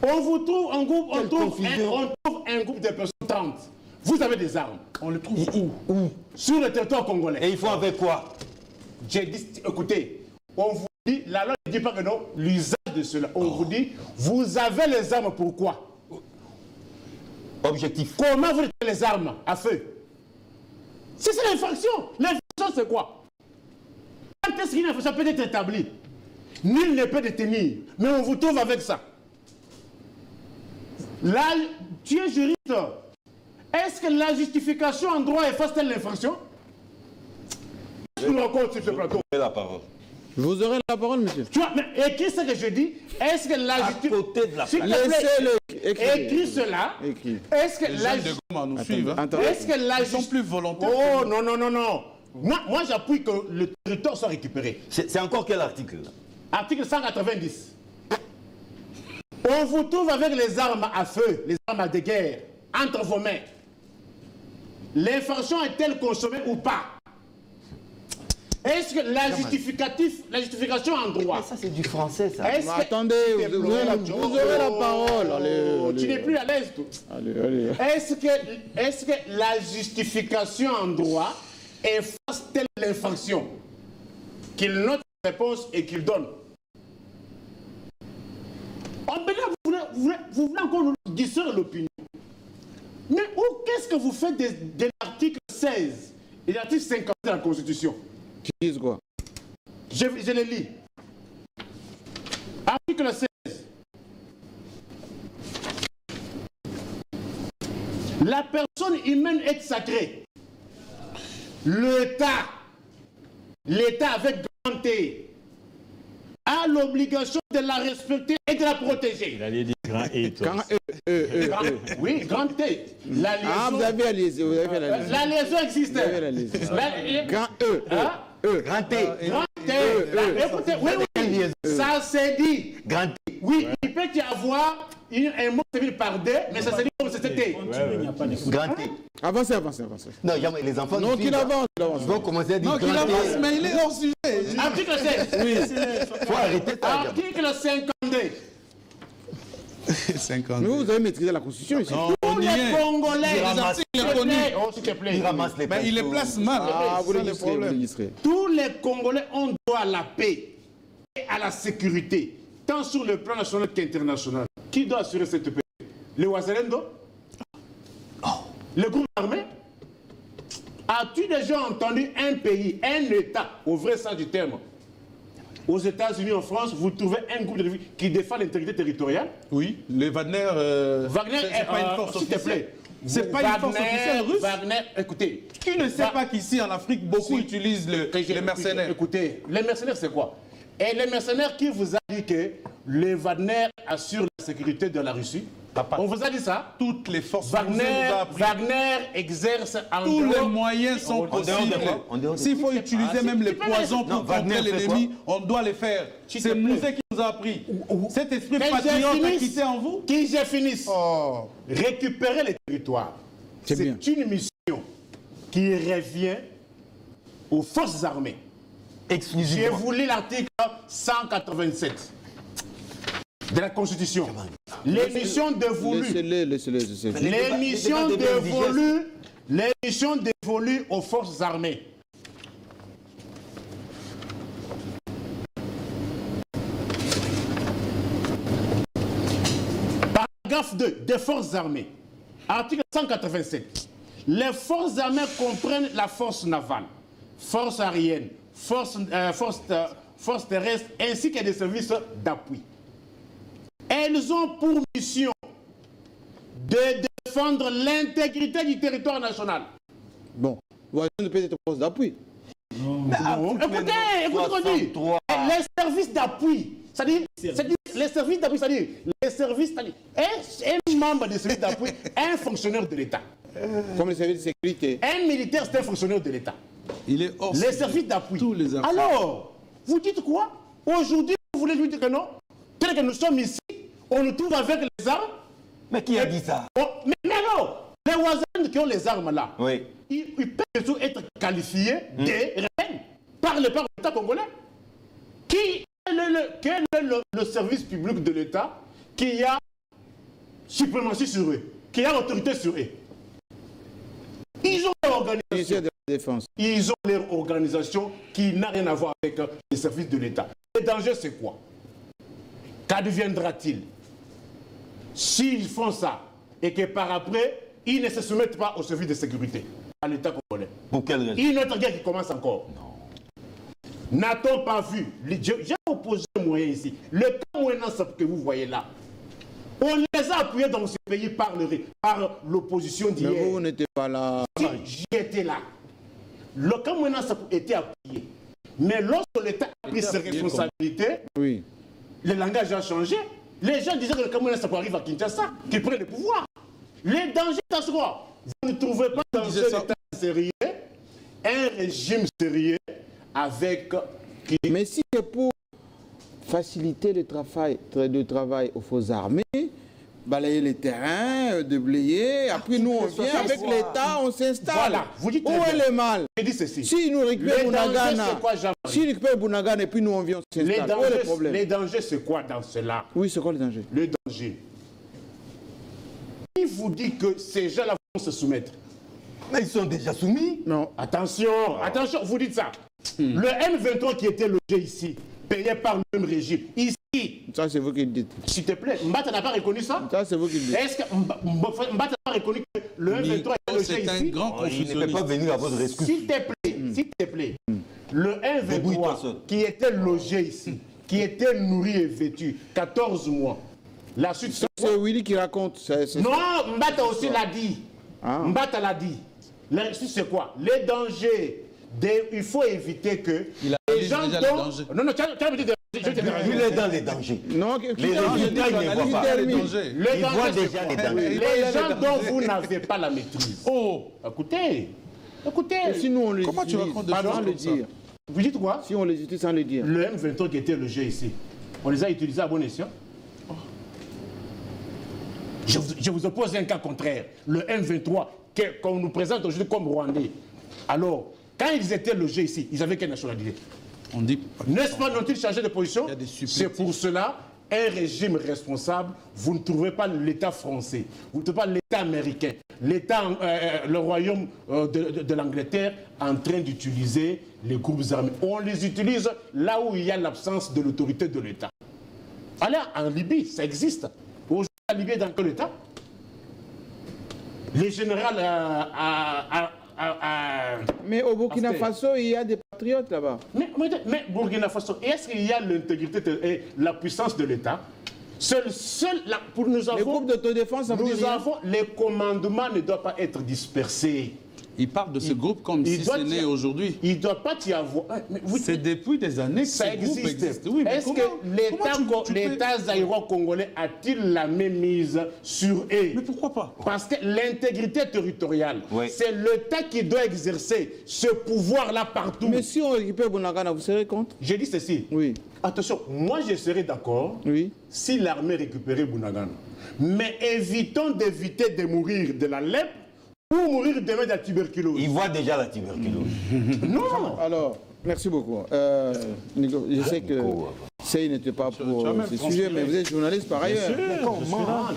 On vous trouve un groupe, on Quelle trouve confusion. un groupe de personnes 30. Vous avez des armes. On le trouve où? Sur le territoire congolais. Et ils font avec quoi? J'ai dit, écoutez, on vous dit, la loi ne dit pas que non, l'usage de cela. On vous dit, vous avez les armes, pourquoi? Objectif. Comment vous avez les armes à feu? C'est ça l'infraction. L'infraction, c'est quoi? Quand est-ce qu'une infraction peut être établie? Nul ne peut détenir. Mais on vous trouve avec ça. Là, tu es juriste. Est-ce que la justification en droit efface-t-elle l'infraction? Je vous raconte sur ce plateau. La parole. Vous aurez la parole, monsieur. Tu vois, mais écris ce que je dis. Est-ce que la À justification... côté de la S'il te plaque. plaît, Laissez-le écrire. écris cela. Écris. Est-ce que Les la jeunes de Goma nous suivent. hein. Attendez. Est-ce que la Ils sont plus volontaires. Oh non, non, non, non. Moi j'appuie que le territoire soit récupéré. C'est encore quel article? Article 190. On vous trouve avec les armes à feu, les armes de guerre, entre vos mains. L'infraction est-elle consommée ou pas? Est-ce que la justification en droit... Mais ça, c'est du français, ça. Est-ce Mais que- attendez, vous aurez la parole. Allez, Tu n'es plus à l'aise, toi. allez. Est-ce que la justification en droit efface-t-elle l'infraction? Qu'il note la réponse et qu'il donne. En Bénin, vous voulez encore nous distraire l'opinion. Mais qu'est-ce que vous faites de l'article 16 et de l'article 50 de la Constitution? Qui disent quoi? Je les lis. Article 16. La personne humaine est sacrée. L'État avec grand T, a l'obligation de la respecter et de la protéger. Il allait dire grand et toi. Quand Oui, grand T. La liaison, Ah, vous avez allé, vous avez fait la liaison. la liaison existe. Vous avez la liaison. Grand E. Hein? Grand T. Grand T. Écoutez, oui. Ça c'est dit. Grand T. Oui, il peut y avoir un mot qui se dit par deux, mais ça se dit comme c'était. Grand T. Avancez. Non, les enfants Non, nous qu'il suivent, avance, là. Ils vont commencer à dire Non, qu'il Grand T. avance, mais il est hors sujet. Article 16. Faut arrêter ça. Article 52. 50. Mais vous avez maîtrisé la Constitution ici. Non, on Tous y les est. Congolais. Les articles, il est connu. Oh, s'il te plaît. Ils ramassent les Mais il les pinceaux. place mal. Ah, vous C'est ça le registrez, vous problème. registrez. Tous les Congolais ont droit à la paix et à la sécurité, tant sur le plan national qu'international. Qui doit assurer cette paix? Le Ouazalendo? Le groupe armé? As-tu déjà entendu un pays, un État, au vrai sens du terme? Aux États-Unis, en France, vous trouvez un groupe de qui défend l'intégrité territoriale? Oui, les Wagner. Wagner, c'est pas une force s'il te officielle. plaît. C'est pas une force officielle russe. Wagner, écoutez. Qui ne sait pas qu'ici en Afrique, beaucoup Si. utilisent les mercenaires? Écoutez, les mercenaires, c'est quoi? Et les mercenaires qui vous a dit que les Wagner assurent la sécurité de la Russie? Papa. On vous a dit ça? Toutes les forces russes nous Wagner, ont appris. Wagner exerce en Tous les dehors- moyens sont En dehors de possibles. quoi? En dehors de S'il faut utiliser même les poisons Non, pour Wagner contrer fait l'ennemi, on doit les faire. S'il C'est te plaît. Mouzet qui nous a appris. Cet esprit Que je patriote a finisse. quitté en vous. Que je finisse. Oh. Récupérer les territoires. C'est bien. C'est une mission qui revient aux forces armées. J'ai Exclusivement. voulu l'article 187 de la Constitution. Les missions dévolues. Laissez-les. Les missions les débats dévolues. Les missions dévolues aux forces armées. Paragraphe 2 des forces armées. Article 187. Les forces armées comprennent la force navale, force aérienne, force terrestre, ainsi que des services d'appui. Elles ont pour mission de défendre l'intégrité du territoire national. Bon, voisin peut être poste d'appui. Écoutez ce qu'on dit. Les services d'appui, c'est-à-dire, les services d'appui, c'est-à-dire, un membre des services d'appui, un fonctionnaire de l'État. Comme les services de sécurité. Un militaire, c'est un fonctionnaire de l'État. Il est hors Les services d'appui. tous les affaires. Alors, vous dites quoi? Aujourd'hui, vous voulez lui dire que non? Tel que nous sommes ici, on nous trouve avec les armes. Mais qui a dit ça? Mais non, les voisins qui ont les armes là, Oui. ils peuvent toujours être qualifiés des rebelles par l'État congolais. Quel est le service public de l'État qui a suprématie sur eux, qui a autorité sur eux? Ils ont leur organisation. De la défense. Ils ont leur organisation qui n'a rien à voir avec les services de l'État. Le danger, c'est quoi? Qu'adviendra-t-il s'ils font ça et que par après, ils ne se soumettent pas au service de sécurité, à l'État congolais? Pour quelle raison? Une autre guerre qui commence encore. Non. N'a-t-on pas vu? J'ai opposé le moyen ici. Le Cameroun que vous voyez là, on les a appuyés dans ce pays par l'opposition d'hier. Mais vous n'étiez pas là. J'y étais là. Le Cameroun était appuyé. Mais lorsque l'État a pris ses responsabilités, Oui. le langage a changé. Les gens disaient que le Cameroun arrive à Kinshasa, qu'il prenne le pouvoir. Les dangers, c'est quoi? Vous ne trouvez pas dans un État sérieux un régime sérieux avec... Mais si c'est pour faciliter le travail aux forces armées, balayer les terrains, déblayer, après nous on vient avec l'État, on s'installe. Voilà, vous dites où est le mal? Je dis ceci. Si nous récupérons Bunagana, si s'ils récupèrent Bunagana et puis nous on vient, on s'installe, où est le problème? Les dangers, c'est quoi dans cela? Oui, c'est quoi le danger? Le danger. Il vous dit que ces gens-là vont se soumettre. Mais ils sont déjà soumis. Non. Attention, attention, vous dites ça. Le M23 qui était logé ici, payé par le même régime, ici, Ça, c'est vous qui le dites. s'il te plaît, Mbata n'a pas reconnu ça? Ça, c'est vous qui le dites. Est-ce que Mbata n'a pas reconnu que le M23 est logé C'est un ici? grand Il ne peut confusionniste. pas venir à votre rescousse. S'il te plaît, le Débrouille-toi seul. M23 qui était logé ici, qui était nourri et vêtu, 14 mois, la suite c'est quoi? C'est Willy qui raconte. Non, Mbata aussi l'a dit. Ah. Mbata l'a dit. La suite c'est quoi? Les dangers. Il faut éviter que Il a les dit gens déjà les dont... dangers. Non, non, tu as me dit Il est dans les dangers. Non, Les résultats, il ne voit pas. Les dangers. Le Il voit danger, c'est déjà quoi? les dangers. Les gens dont vous n'avez pas la maîtrise. Oh, Écoutez, Et si nous on les Comment tu utilise, racontes des sans choses le comme ça? dire. vous dites quoi? Si on les utilise sans le dire. Le M23 qui était logé ici, on les a utilisés à bon escient. Je vous oppose un cas contraire. Le M23 qu'on nous présente aujourd'hui comme Rwandais. Alors, quand ils étaient logés ici, ils avaient quelle nationalité? on dit. N'est-ce pas, n'ont-ils changé de position? Il y a des supplétifs. C'est pour cela, un régime responsable, vous ne trouvez pas l'État français, vous ne trouvez pas l'État américain, le royaume de l'Angleterre en train d'utiliser les groupes armés. On les utilise là où il y a l'absence de l'autorité de l'État. Allez en Libye, ça existe. Aujourd'hui, la Libye est dans quel État? Les généraux Mais au Burkina After. Faso, il y a des patriotes là-bas. Mais Burkina Faso, est-ce qu'il y a l'intégrité et la puissance de l'État? Pour nous Les avons, groupes d'autodéfense, ça vous dit nous rien? avons, les commandements ne doivent pas être dispersés. Il parle de ce groupe comme si doit c'est né y- aujourd'hui. Il ne doit pas y avoir... Mais vous- C'est depuis des années que ça ce groupe existe. existe. Oui, mais Est-ce que comment tu peux- l'État zaïro-congolais a-t-il la même mise sur eux? Mais pourquoi pas? Parce que l'intégrité territoriale, Oui. c'est l'État qui doit exercer ce pouvoir-là partout. Mais si on récupère Bunagana, vous serez contre? J'ai dit ceci. Oui. Attention, moi je serais d'accord Oui. si l'armée récupérait Bunagana. Mais évitons d'éviter de mourir de la lèpre ou mourir demain de la tuberculose. Il voit déjà la tuberculose. Non. Alors, merci beaucoup. Nico, je sais que Sey n'était pas pour tu as même ce sujet, mais vous êtes journaliste par ailleurs.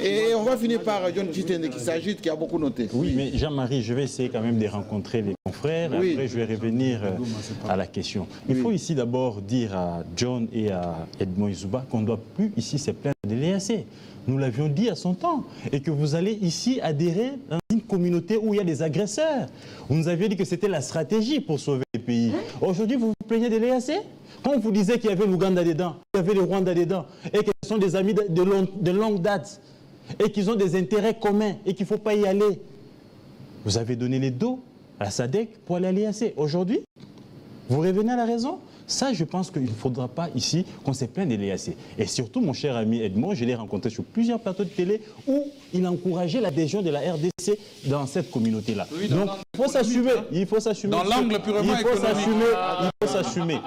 Et on va finir par John Chitende qui s'agite, qui a beaucoup noté. Oui, mais Jean-Marie, je vais essayer quand même de rencontrer les confrères. Oui. Après, je vais revenir à la question. Il faut ici d'abord dire à John et à Edmond Izouba qu'on ne doit plus ici se plaindre de l'EAC. Nous l'avions dit à son temps. Et que vous allez ici adhérer dans une communauté où il y a des agresseurs. Vous nous aviez dit que c'était la stratégie pour sauver le pays. Aujourd'hui, vous vous plaignez de l'EAC? Quand on vous disait qu'il y avait l'Ouganda dedans, qu'il y avait le Rwanda dedans, et que ce sont des amis de longue date, et qu'ils ont des intérêts communs, et qu'il ne faut pas y aller. Vous avez donné les dos à la SADC pour aller à l'EAC. Aujourd'hui, vous revenez à la raison. Ça, je pense qu'il ne faudra pas ici qu'on se plaigne de l'EAC. Et surtout, mon cher ami Edmond, je l'ai rencontré sur plusieurs plateaux de télé où il encourageait l'adhésion de la RDC dans cette communauté-là. Oui, donc, il faut s'assumer. Il faut s'assumer. Dans l'angle purement économique. Il faut s'assumer.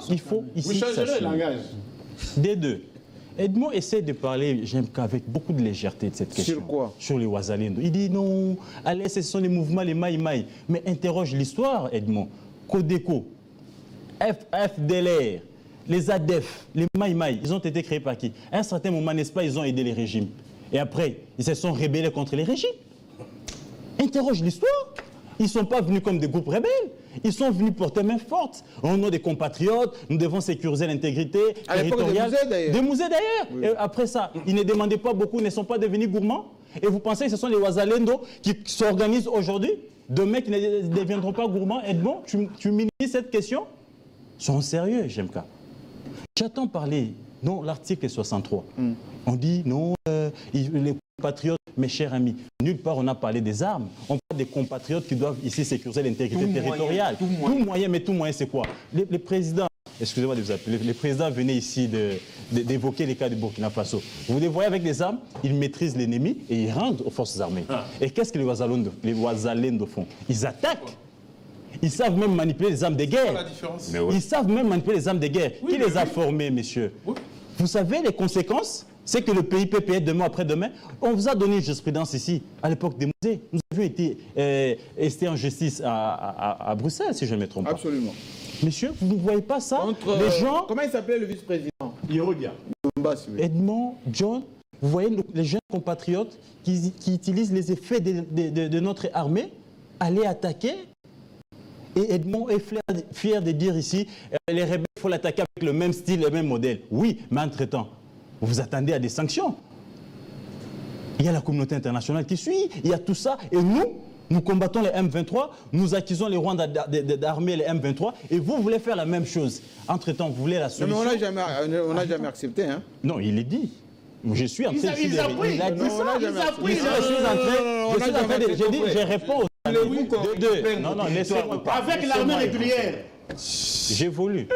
Il faut ici s'assumer. Des deux. Edmond essaie de parler, j'aime qu'avec beaucoup de légèreté de cette question. Sur quoi? Sur les Ouazalendo. Il dit non, allez, ce sont les mouvements, les maï-maï. Mais interroge l'histoire, Edmond. Codeco, FDLR, les ADEF, les maï-maï, ils ont été créés par qui? À un certain moment, n'est-ce pas, ils ont aidé les régimes. Et après, ils se sont rébellés contre les régimes. Interroge l'histoire. Ils ne sont pas venus comme des groupes rebelles. Ils sont venus porter main forte. Au nom des compatriotes, nous devons sécuriser l'intégrité territoriale. Des musées d'ailleurs. Oui. Et après ça, ils ne demandaient pas beaucoup, ne sont pas devenus gourmands. Et vous pensez que ce sont les Ouazalendo qui s'organisent aujourd'hui? Demain, qui ne deviendront pas gourmands? Edmond, tu minimises cette question? Soyons sérieux, Jemka. J'attends parler, non, l'article 63. On dit, non, les compatriotes, mes chers amis, nulle part on a parlé des armes. On parle des compatriotes qui doivent ici sécuriser l'intégrité territoriale. Tout moyen, mais tout moyen, c'est quoi? Les présidents, excusez-moi de vous appeler, les présidents venaient ici d'évoquer les cas de Burkina Faso. Vous les voyez avec des armes, ils maîtrisent l'ennemi et ils rendent aux forces armées. Et qu'est-ce que les Ouazalendo font? Ils attaquent. Ils savent même manipuler les armes de guerre. La différence. Ils savent même manipuler les armes de guerre. Qui les a formés, messieurs? Vous savez les conséquences? C'est que le pays peut payer demain après-demain. On vous a donné une jurisprudence ici, à l'époque des musées. Nous avions été en justice à Bruxelles, si je ne me trompe pas. Absolument. Messieurs, vous ne voyez pas ça? Les gens... Comment il s'appelait le vice-président? Irodia. Edmond, John, vous voyez les jeunes compatriotes qui utilisent les effets de notre armée, aller attaquer. Et Edmond est fier de dire ici, les rebelles, il faut l'attaquer avec le même style, le même modèle. Oui, mais entre-temps, vous vous attendez à des sanctions. Il y a la communauté internationale qui suit, il y a tout ça. Et nous combattons les M23, nous accusons les Rwandais d'armer les M23, et vous voulez faire la même chose. Entre-temps, vous voulez la solution. Non, mais on n'a jamais accepté. Hein? Non, il est dit. Je suis en train de... Il a pris. Il a dit ça. Je réponds. Non, laissez-moi pas. Avec l'armée régulière. J'ai voulu.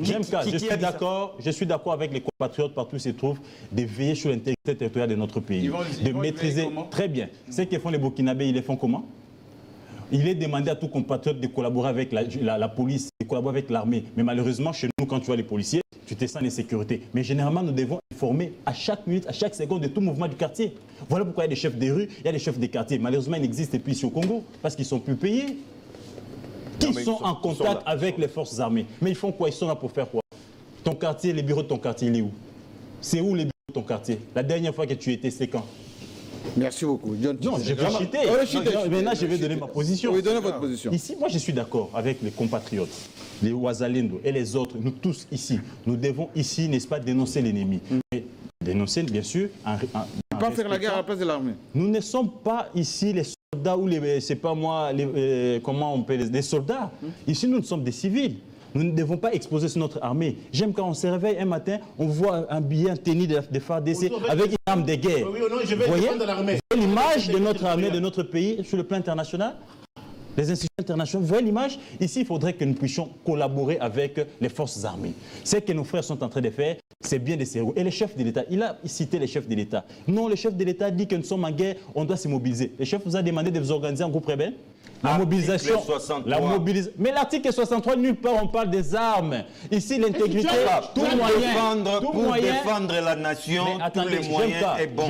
Je suis d'accord avec les compatriotes partout où ils se trouvent, de veiller sur l'intégrité territoriale de notre pays, de maîtriser très bien. Ce que font les Burkinabés, ils les font comment? Il est demandé à tout compatriote de collaborer avec la police, de collaborer avec l'armée. Mais malheureusement, chez nous, quand tu vois les policiers, tu te sens en insécurité. Mais généralement, nous devons informer à chaque minute, à chaque seconde de tout mouvement du quartier. Voilà pourquoi il y a des chefs des rues, il y a des chefs des quartiers. Malheureusement, ils n'existent plus ici au Congo, parce qu'ils ne sont plus payés. Qui sont en contact avec les forces armées. Mais ils font quoi? Ils sont là pour faire quoi? Ton quartier, les bureaux de ton quartier, il est où? C'est où les bureaux de ton quartier? La dernière fois que tu étais, c'est quand? Merci beaucoup. John, non, je vais chiter. Maintenant, je vais donner ma position. Oui, donnez votre position. Ici, moi, je suis d'accord avec les compatriotes, les Ouazalendo et les autres. Nous tous ici, nous devons ici, n'est-ce pas, dénoncer l'ennemi. Dénoncer, bien sûr, pas faire la guerre à la place de l'armée. Nous ne sommes pas ici les soldats ou les, c'est pas moi, comment on peut les soldats. Ici, nous sommes des civils. Nous ne devons pas exposer sur notre armée. J'aime quand on se réveille un matin, on voit un billet, un tennis de FARDC avec une arme de guerre. Vous voyez l'image de notre armée, de notre pays sur le plan international? Les institutions internationales, vous voyez l'image? Ici, il faudrait que nous puissions collaborer avec les forces armées. Ce que nos frères sont en train de faire, c'est bien des sérieux. Et les chefs de l'État, il a cité les chefs de l'État. Non, le chef de l'État dit que nous sommes en guerre, on doit se mobiliser. Le chef vous a demandé de vous organiser en groupe rebelle? La mobilisation, mais l'article 63, nulle part on parle des armes. Ici, l'intégrité, tout moyen, défendre la nation, tous les moyens est bon.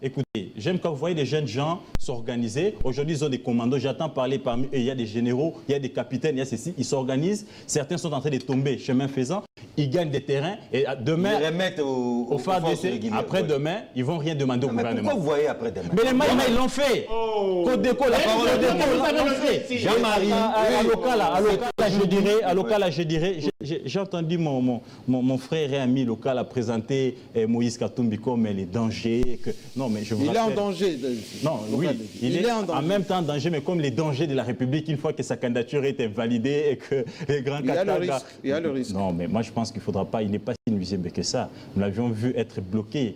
Écoutez, j'aime quand vous voyez des jeunes gens s'organiser. Aujourd'hui, ils ont des commandos. J'attends parler parmi eux. Il y a des généraux, il y a des capitaines, il y a ceci. Ils s'organisent. Certains sont en train de tomber chemin faisant. Ils gagnent des terrains. Et demain, ils remettent au FARDC. Après-demain, ils ne vont rien demander au gouvernement. Pourquoi vous voyez après-demain? Mais les Maïmaï, ils l'ont fait. Codeco, la parole l'ont fait. Jean-Marie. À local, je dirais, j'ai entendu mon frère et ami local a présenté Moïse Katumbi comme les dangers. Non, mais je vous il est en danger. Non, oui, il est en même temps en danger, mais comme les dangers de la République, une fois que sa candidature est validée et que les grands il y a le risque. Non, mais moi je pense qu'il ne faudra pas, il n'est pas si nuisible que ça. Nous l'avions vu être bloqué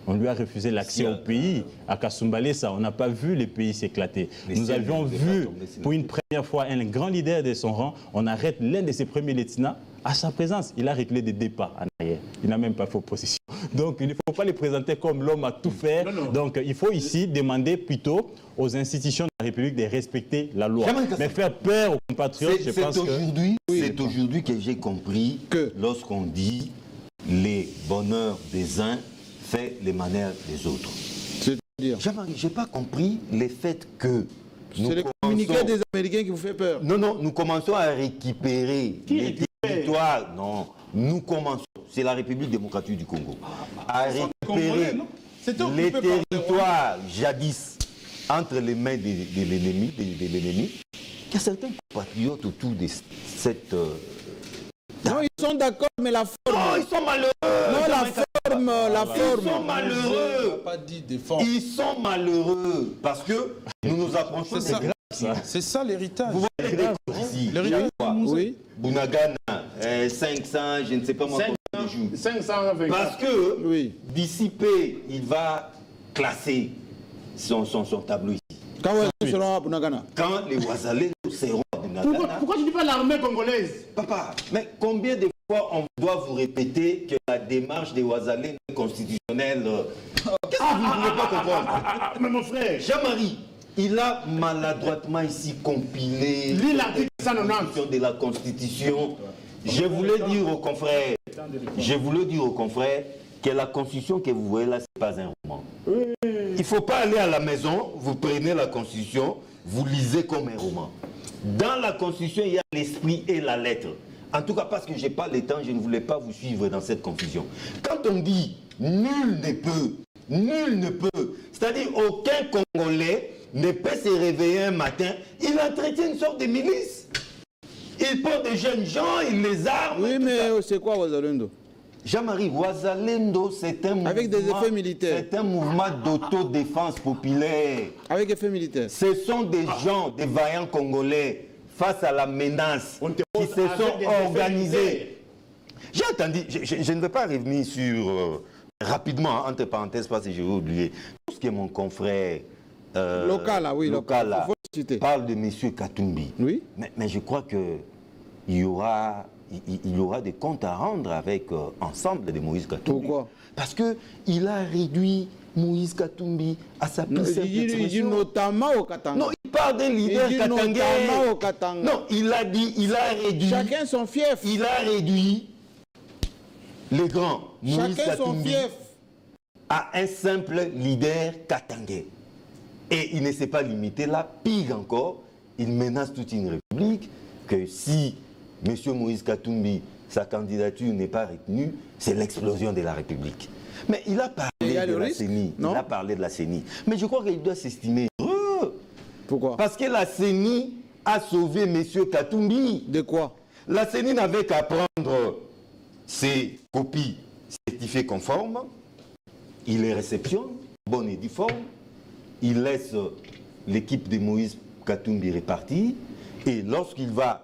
On lui a refusé l'accès au pays. À Kasumbalesa, on n'a pas vu les pays s'éclater. Nous avions vu, pour une première fois, un grand leader de son rang, on arrête l'un de ses premiers lieutenants. À sa présence, il a reculé des départs en arrière. Il n'a même pas fait opposition. Donc, il ne faut pas les présenter comme l'homme à tout faire. Donc, il faut ici demander plutôt aux institutions de la République de respecter la loi. Mais faire peur aux compatriotes, je pense que... C'est aujourd'hui que j'ai compris que lorsqu'on dit les bonheurs des uns fait les manières des autres. C'est-à-dire, je n'ai pas compris le fait que... C'est le communiqué des Américains qui vous fait peur. Non, non, nous commençons à récupérer les territoires. Non, nous commençons, c'est la République démocratique du Congo, à récupérer les territoires jadis entre les mains de l'ennemi. Il y a certains compatriotes autour de cette... Non, ils sont d'accord, mais la forme... Non, ils sont malheureux. Non, la forme. Ils sont malheureux. Ils sont malheureux parce que nous nous approchons des graves. C'est ça l'héritage. Vous voyez ici, oui. Bunagana, 500, je ne sais pas moi combien de jours. 520. Parce que Oui. d'ici peu, il va classer son tableau ici. Quand ils seront à Bunagana. Quand les Ouazalais seront à Bunagana... Pourquoi tu ne dis pas l'armée congolaise? Papa, mais combien de fois on doit vous répéter que la démarche des Ouazalais est constitutionnelle? Qu'est-ce que vous ne voulez pas comprendre? Mais mon frère, Jean-Marie, il a maladroitement ici compilé l'article 190 de la Constitution. Je voulais dire aux confrères, que la Constitution que vous voyez là, ce n'est pas un roman. Il ne faut pas aller à la maison, vous prenez la Constitution, vous lisez comme un roman. Dans la Constitution, il y a l'esprit et la lettre. En tout cas, parce que je n'ai pas le temps, je ne voulais pas vous suivre dans cette confusion. Quand on dit nul ne peut, c'est-à-dire aucun Congolais ne peut se réveiller un matin, il entretient une sorte de milice. Il prend des jeunes gens, il les arme. Oui, mais c'est quoi Ouazalendo? Jean-Marie, Ouazalendo, c'est un mouvement... Avec des effets militaires. C'est un mouvement d'autodéfense populaire. Avec effet militaire. Ce sont des gens, des vaillants Congolais, face à la menace, qui se sont organisés. J'ai entendu, je ne vais pas revenir sur... rapidement, entre parenthèses, parce que je vais oublier. Tout ce que mon confrère... local, là, oui. Local, là, faut citer. parle de M. Katumbi. Oui. Mais je crois qu'il y aura des comptes à rendre avec ensemble de Moïse Katumbi. Pourquoi? Parce qu'il a réduit Moïse Katumbi à sa plus simple Il dit notamment au Katanga. Non, il parle d'un leader katangais. Notamment au Katanga. Non, il a dit, il a réduit... Chacun son fief. Il a réduit les grands Moïse Chacun son Katumbi fief. à un simple leader katangais. Et il ne s'est pas limité là, pire encore, il menace toute une république que si M. Moïse Katumbi, sa candidature n'est pas retenue, c'est l'explosion de la République. Mais il a parlé de la CENI. Il a parlé de la CENI. Mais je crois qu'il doit s'estimer heureux. Pourquoi? Parce que la CENI a sauvé M. Katumbi. De quoi? La CENI n'avait qu'à prendre ses copies certifiées conformes, il les réceptionne, bonne et due forme, il laisse l'équipe de Moïse Katumbi répartie, et lorsqu'il va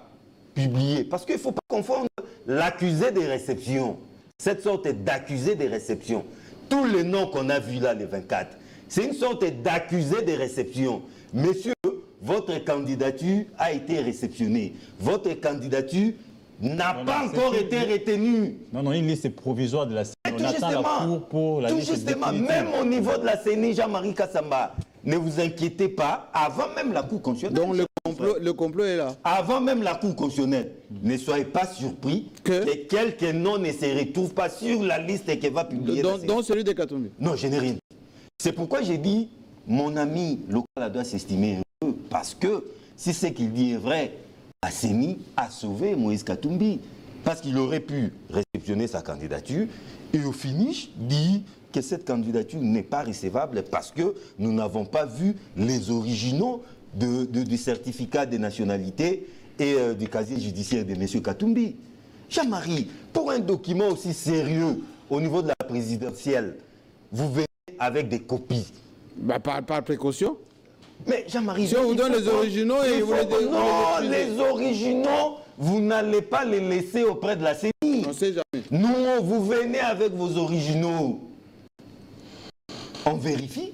publier, parce qu'il ne faut pas confondre l'accusé des réceptions, cette sorte d'accusé des réceptions, tous les noms qu'on a vus là, les 24, c'est une sorte d'accusé des réceptions. Messieurs, votre candidature a été réceptionnée, votre candidature n'a pas encore été retenue. Non, non, une liste provisoire de la CENI. On attend la cour pour la liste justement, définitive. même au niveau de la CENI, Jean-Marie Kassamba, ne vous inquiétez pas, avant même la Cour constitutionnelle. Donc le complot est là. Avant même la Cour constitutionnelle, ne soyez pas surpris que quelques noms ne se retrouvent pas sur la liste qu'elle va publier. Dans celui de Katumbi. Non, je n'ai rien dit. C'est pourquoi j'ai dit, mon ami local doit s'estimer heureux, parce que si ce qu'il dit est vrai, la CENI a sauvé Moïse Katumbi, parce qu'il aurait pu réceptionner sa candidature et au finish dit que cette candidature n'est pas recevable parce que nous n'avons pas vu les originaux du certificat de nationalité et du casier judiciaire de M. Katumbi. Jean-Marie, pour un document aussi sérieux au niveau de la présidentielle, vous venez avec des copies. Bah, par précaution. Mais Jean-Marie... Si on vous donne les originaux et vous les... Non, les originaux, vous n'allez pas les laisser auprès de la CENI. On ne sait jamais. Non, vous venez avec vos originaux. On vérifie,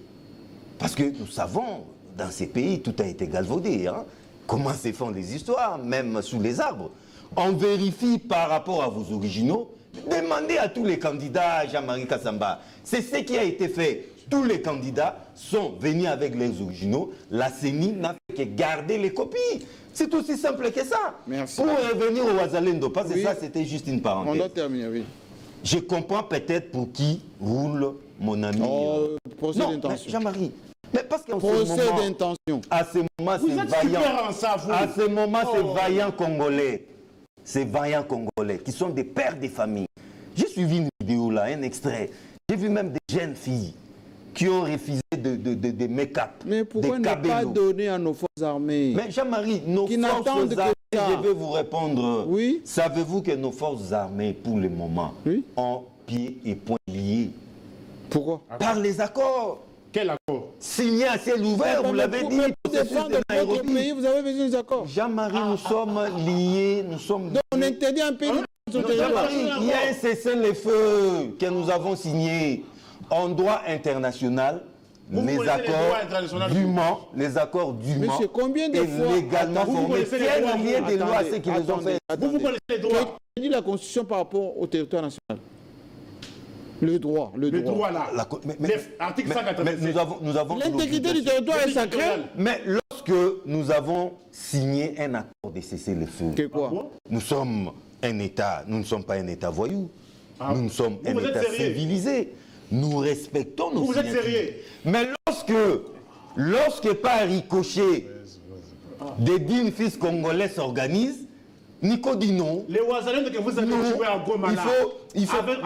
parce que nous savons, dans ces pays, tout a été galvaudé. Hein? Comment se font les histoires, même sous les arbres. On vérifie par rapport à vos originaux. Demandez à tous les candidats, Jean-Marie Kassamba. C'est ce qui a été fait. Tous les candidats sont venus avec les originaux. La CENI n'a fait que garder les copies. C'est aussi simple que ça. Merci. Pour revenir au Ouazalendo, parce que Oui. ça, c'était juste une parenthèse. On doit terminer, oui. Je comprends peut-être pour qui roule mon ami. Procès Non, mais d'intention. Jean-Marie. Mais parce qu'en ce Procès moment, d'intention. à ce moment, Vous c'est êtes vaillant. super en ça, vous. À ce moment, Oh. c'est vaillant Congolais. Ces vaillants Congolais qui sont des pères des familles. J'ai suivi une vidéo là, un extrait. J'ai vu même des jeunes filles qui ont refusé de make-up. Mais pourquoi des ne pas cabellos. donner à nos forces armées? Mais Jean-Marie, nos Qui forces n'attendent que armées, ça. je vais vous répondre. Oui. Savez-vous que nos forces armées, pour le moment, Oui. ont pieds et poings liés Pourquoi? par les accords Quel accord? signés à ciel ouvert, vous l'avez dit, Pour processus défendre de votre Nairobi. pays, vous avez besoin des accords. Jean-Marie, nous sommes liés, nous sommes Donc on interdit un pays de son Non, territoire. Jean-Marie, il y a un cessez-le-feu que nous avons signé en droit international. Vous Les connaissez les droits accords internationaux? dûment, les accords dûment Monsieur, combien de et fois- légalement Attends, vous formés. connaissez les Tiens, droits, lié des lois à Attendez, ceux qui les ont attendez, fait. Vous connaissez les droits. Qu'est-ce que dit la Constitution par rapport au territoire national? Le droit, le Le droit. droit là. Article 187. nous avons L'intégrité du territoire est sacrée. Mais lorsque nous avons signé un accord de cessez-le-feu, Que quoi? nous sommes un État, nous ne sommes pas un État voyou. Nous sommes un vous êtes État sérieux? civilisé. Nous respectons nos Vous êtes signatures. sérieux? Mais lorsque par ricochet, des dignes fils congolais s'organisent, Nico dit non. Les Ouazalendo que vous avez Non. joué à Goma là. Il faut Avec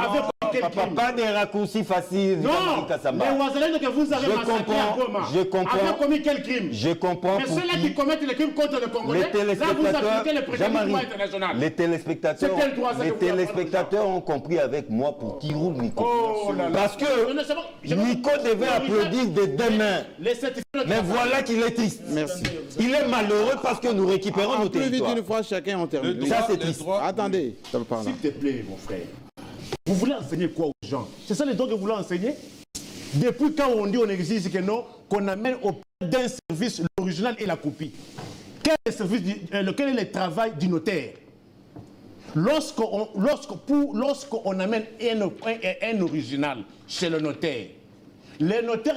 quel papa, crime? pas des raccourcis faciles. Non, Jean-Marie Kassamba. les Ouazalendo que vous avez Je massacrés à comprends, Goma. je comprends. Avec commis quel crime? Je comprends Mais pour ceux-là qui qui commettent les crimes contre le Congolais, les là vous téléspectateurs, appliquez le président du Jean-Marie, droit international. les téléspectateurs, C'est quel droit, ça, les que vous avez téléspectateurs ont compris avec moi pour qui roule Nico. Oh là là. Parce que Non, c'est bon. Je- Nico devait applaudir de deux mains. Les certificats de Mais travail. voilà qu'il est triste. Merci. Il est malheureux parce que nous récupérons nos Plus vite territoires. une fois, chacun en termine. Ça, c'est triste. Attendez, ça me parle. S'il te plaît, mon frère. Vous voulez enseigner quoi aux gens? C'est ça les droits que vous voulez enseigner? Depuis quand on dit on existe que non, qu'on amène au d'un service l'original et la copie. Quel est le service, quel est le travail du notaire? Lorsqu'on amène un original chez le notaire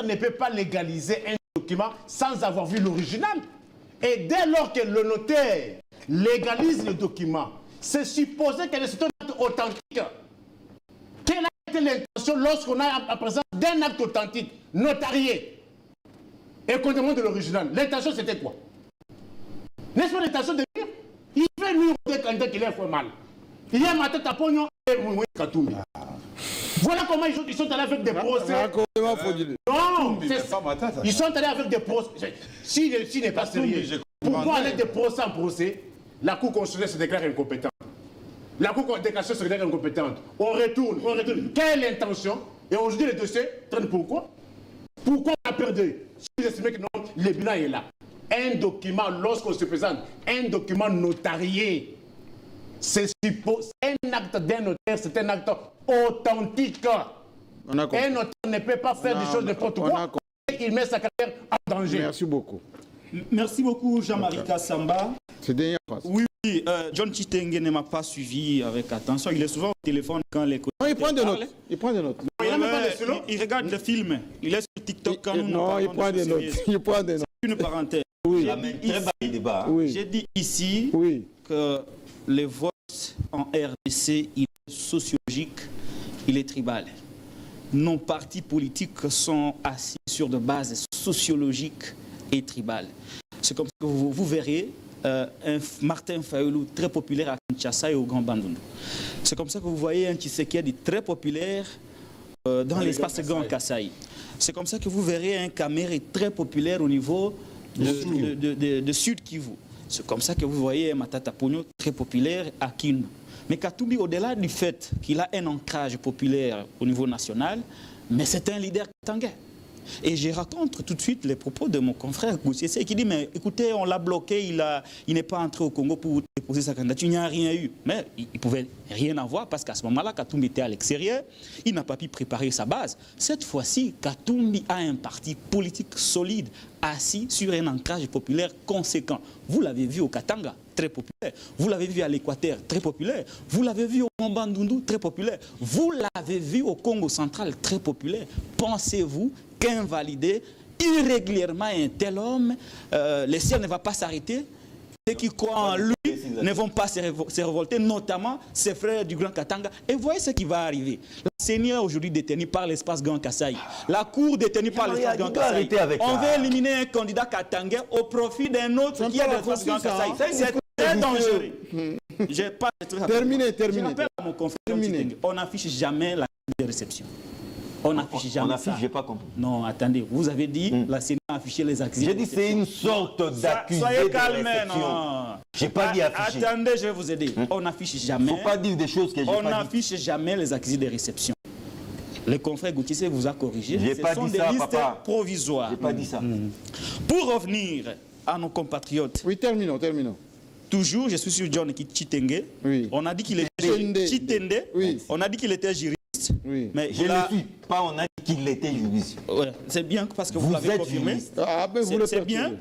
ne peut pas légaliser un document sans avoir vu l'original. Et dès lors que le notaire légalise le document, c'est supposé que c'est un acte authentique. Quelle a été l'intention lorsqu'on a à présent d'un acte authentique, notarié, et qu'on demande de l'original? L'intention c'était quoi? N'est-ce pas l'intention de dire? Il fait lui quand il est informal. Il y a ma tête à pognon et Moumoui Katoumi. Voilà comment ils sont allés avec des procès. Raccordement frauduleux. Non, ils sont allés avec des procès. S'il n'est pas sérieux, pourquoi aller de procès en procès? La Cour constitutionnelle se déclare incompétente. La Cour de cassation se déclare incompétente. On retourne. Quelle est l'intention? Et aujourd'hui, le dossier traîne pourquoi? Pourquoi on a perdu? Si vous estimez que non, le bilan est là. Un document, lorsqu'on se présente, un document notarié, c'est un acte d'un notaire, c'est un acte authentique. On a compris. Un notaire ne peut pas faire des choses n'importe on a quoi. compris. Il met sa carrière en danger. Merci beaucoup. Merci beaucoup, Jean-Marie Kassamba. C'est dernière phrase. Oui, John Chitenge ne m'a pas suivi avec attention. Il est souvent au téléphone quand les Non, il prend des parlent. notes. Il prend des notes. Il n'a même pas de stylo. Il regarde des films. Il est sur TikTok quand nous Non, il prend des notes. Il prend des notes. Une parenthèse. Oui. Ah, mais très bas débat. hein. Oui. J'ai dit ici Oui. que le vote en RDC, il est sociologique, il est tribal. Nos partis politiques sont assis sur des bases sociologiques et tribales. C'est comme ça que vous verrez un Martin Fayulu très populaire à Kinshasa et au Grand Bandundu. C'est comme ça que vous voyez un Tshisekedi très populaire dans l'espace Grand Kasaï. C'est comme ça que vous verrez un Kamere très populaire au niveau de Sud Kivu. C'est comme ça que vous voyez un Matata Ponyo très populaire à Kindu. Mais Katumbi, au-delà du fait qu'il a un ancrage populaire au niveau national, mais c'est un leader katangais. Et je raconte tout de suite les propos de mon confrère Goussiessé qui dit, mais écoutez, on l'a bloqué, il n'est pas entré au Congo pour déposer sa candidature, il n'y a rien eu. Mais il ne pouvait rien avoir parce qu'à ce moment-là, Katumbi était à l'extérieur, il n'a pas pu préparer sa base. Cette fois-ci, Katumbi a un parti politique solide, assis sur un ancrage populaire conséquent. Vous l'avez vu au Katanga, très populaire. Vous l'avez vu à l'Équateur, très populaire. Vous l'avez vu au Mambandundu, très populaire. Vous l'avez vu au Congo central, très populaire. Pensez-vous qu'invalider irrégulièrement un tel homme, le ciel ne va pas s'arrêter? Ceux qui croient en lui ne vont pas se révolter, notamment ses frères du Grand Katanga. Et voyez ce qui va arriver. La CENI aujourd'hui détenue par l'espace Grand Kassai. La Cour détenue par l'espace Grand Kassai. On veut éliminer un candidat katangais au profit d'un autre qui est de l'espace Grand Kassai. C'est très dangereux. J'ai pas de Terminé. Je rappelle à mon confrère, on n'affiche jamais la de réception. On n'affiche jamais ça. J'ai pas compris. Non, attendez, vous avez dit la CENI a affiché les accusés. J'ai dit c'est une sorte d'accusé de soyez calme, non. J'ai pas dit afficher. Attendez, je vais vous aider. On n'affiche jamais. Faut pas dire des choses que j'ai pas dit. On n'affiche jamais les accusés de réception. Le confrère Goutissé vous a corrigé. J'ai pas dit ça, papa. Provisoires. J'ai pas dit ça. Pour revenir à nos compatriotes. Oui, terminons. Toujours, je suis sur John Chitenge. Oui. On a dit qu'il était Chitende. Oui. On a dit qu'il était juriste. Oui. Mais Je le suis. Pas on a dit qu'il était juriste. Ouais, c'est bien parce que vous l'avez confirmé. Juriste. Ah, ben vous le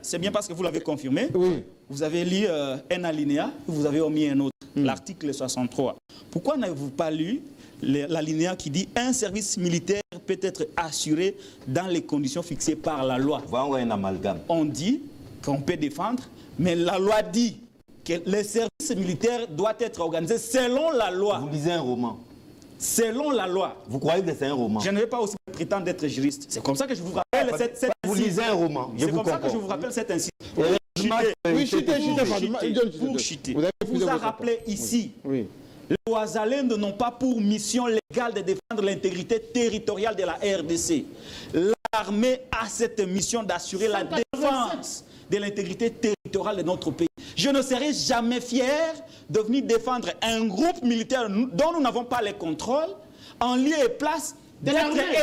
C'est bien parce que vous l'avez confirmé. Oui. Vous avez lu un alinéa, vous avez omis un autre, l'article 63. Pourquoi n'avez-vous pas lu l'alinéa qui dit un service militaire peut être assuré dans les conditions fixées par la loi? Voilà un amalgame. On dit qu'on peut défendre, mais la loi dit que les services militaires doivent être organisés selon la loi. Vous lisez un roman. Selon la loi. Vous croyez que c'est un roman? Je ne vais pas aussi prétendre d'être juriste. C'est comme ça que je vous rappelle cette Vous lisez un roman. C'est comme ça que je vous rappelle cette incident. Oui, chutez. Pour chiter. Vous a rappelé ici. Oui. Les Ouazalènes n'ont pas pour mission légale de défendre l'intégrité territoriale de la RDC. L'armée a cette mission d'assurer la défense de l'intégrité territoriale de notre pays. Je ne serai jamais fier de venir défendre un groupe militaire dont nous n'avons pas les contrôles, en lieu et place d'être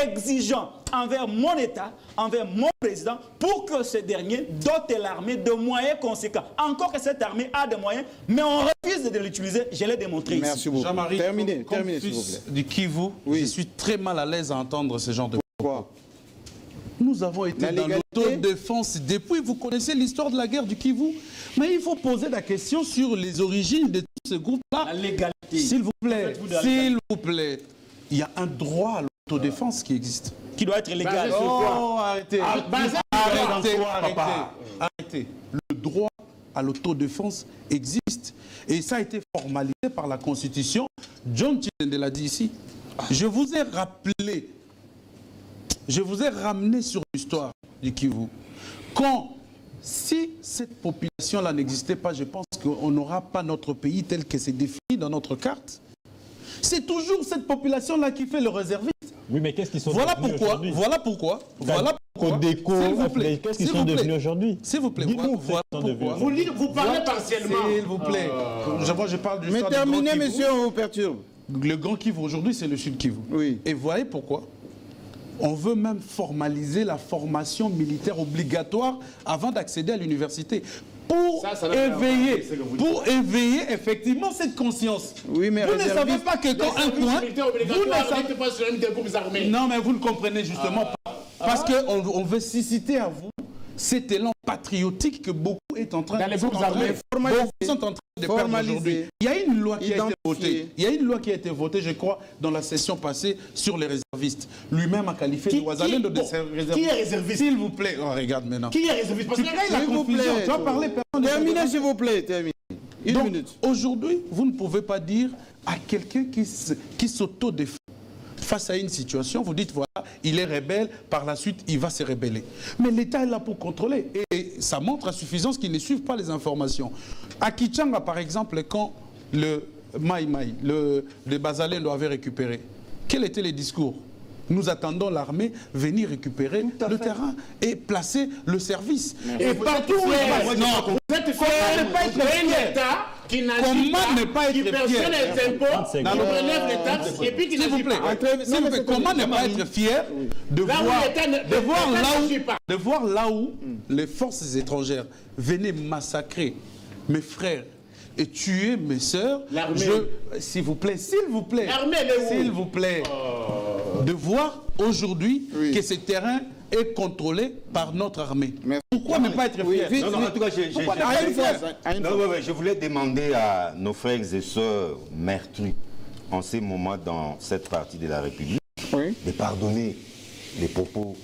exigeant envers mon État, envers mon président, pour que ce dernier dote l'armée de moyens conséquents. Encore que cette armée a des moyens, mais on refuse de l'utiliser. Je l'ai démontré ici. Merci beaucoup. Jean-Marie, Terminez, comme s'il vous fils plaît. du Kivu, Oui. je suis très mal à l'aise à entendre ce genre de... Pourquoi? Nous avons été La dans légalité. l'autodéfense depuis, vous connaissez l'histoire de la guerre du Kivu. Mais il faut poser la question sur les origines de tous ces groupes-là. La légalité. S'il vous plaît, Faites-vous de la s'il vous plaît, il y a un droit à l'autodéfense qui existe. Qui doit être légal. Oh, arrêtez. Papa. Arrêtez. Le droit à l'autodéfense existe. Et ça a été formalisé par la Constitution. John Chitende l'a dit ici. Je vous ai rappelé, je vous ai ramené sur l'histoire du Kivu. Si cette population-là n'existait pas, je pense qu'on n'aura pas notre pays tel que c'est défini dans notre carte. C'est toujours cette population-là qui fait le réserviste. Oui, mais qu'est-ce qu'ils sont Voilà devenus pourquoi, aujourd'hui? voilà pourquoi, voilà pourquoi. Codeco, S'il vous plaît, qu'est-ce qu'ils s'il sont vous plaît. devenus aujourd'hui? S'il vous plaît, Dites-nous voilà ce qu'ils sont pourquoi. devenus. Vous parlez partiellement. S'il vous plaît. Je parle du Mais Grand terminez, Kivu. monsieur, on vous perturbe. Le Grand Kivu aujourd'hui, c'est le Sud Kivu. Oui. Et voyez pourquoi. On veut même formaliser la formation militaire obligatoire avant d'accéder à l'université. Pour éveiller effectivement cette conscience. Oui, mais vous ne savez pas que quand un point... Non, mais vous le comprenez justement pas. Parce qu'on veut susciter à vous cet élan patriotique que beaucoup est en train de groupes armés. sont en train de perdre aujourd'hui. Il y a une loi qui a été votée. Il y a une loi qui a été votée, je crois, dans la session passée sur les réservistes. Lui-même a qualifié de Ouazalène de réserviste. Qui est réserviste? S'il vous plaît, oh, regarde maintenant. Qui est réserviste? Parce Tu crées la S'il vous confusion. plaît. Tu vas parler personne. Terminez, s'il vous plaît, terminez. Une Donc, minute. aujourd'hui, vous ne pouvez pas dire à quelqu'un qui s'autodéfend face à une situation, vous dites, voilà, il est rebelle, par la suite, il va se rebeller. Mais l'État est là pour contrôler. Et ça montre à suffisance qu'ils ne suivent pas les informations. À Kichanga, par exemple, quand le Maï-Maï, le Bazalène l'avait récupéré, quels étaient les discours? Nous attendons l'armée venir récupérer le terrain et placer le service. Et partout où il va... Vous êtes fier qui n'agit comment ne pas, pas qui être perçoit fier? les impôts, qui Non, relève les taxes et puis qui S'il vous n'agit plaît, pas. s'il vous plaît, comment ne pas être fier de Là où voir, l'État n'agit pas. de voir là où les forces étrangères venaient massacrer mes frères et tuer mes sœurs? L'armée. S'il vous plaît, L'armée, elle est où? s'il vous plaît, de voir aujourd'hui que ce terrain est contrôlé par notre armée. Merci. Pourquoi ne pas être fier? vite, Non, non, en tout cas, fois. je voulais demander à nos frères et sœurs meurtris en ces moments dans cette partie de la République Oui. de pardonner les propos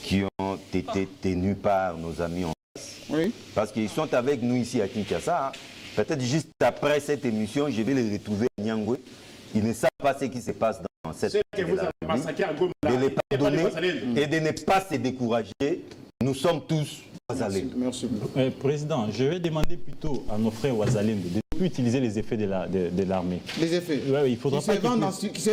qui ont été tenus par nos amis en face. Oui. Parce qu'ils sont avec nous ici à Kinshasa. Peut-être juste après cette émission, je vais les retrouver à Nyangwe. Ils ne savent pas ce qui se passe dans cette Ceux que partie de vous la avez République. massacrés à Goma, De les là, pardonner c'est pas des Wazalènes. et de ne pas se décourager. Nous sommes tous Wazalènes. Merci. Président, je vais demander plutôt à nos frères Ouazalènes de ne plus utiliser les effets de l'armée. Les effets. Ouais, il faudra Qui pas se vendent qu'ils- qui se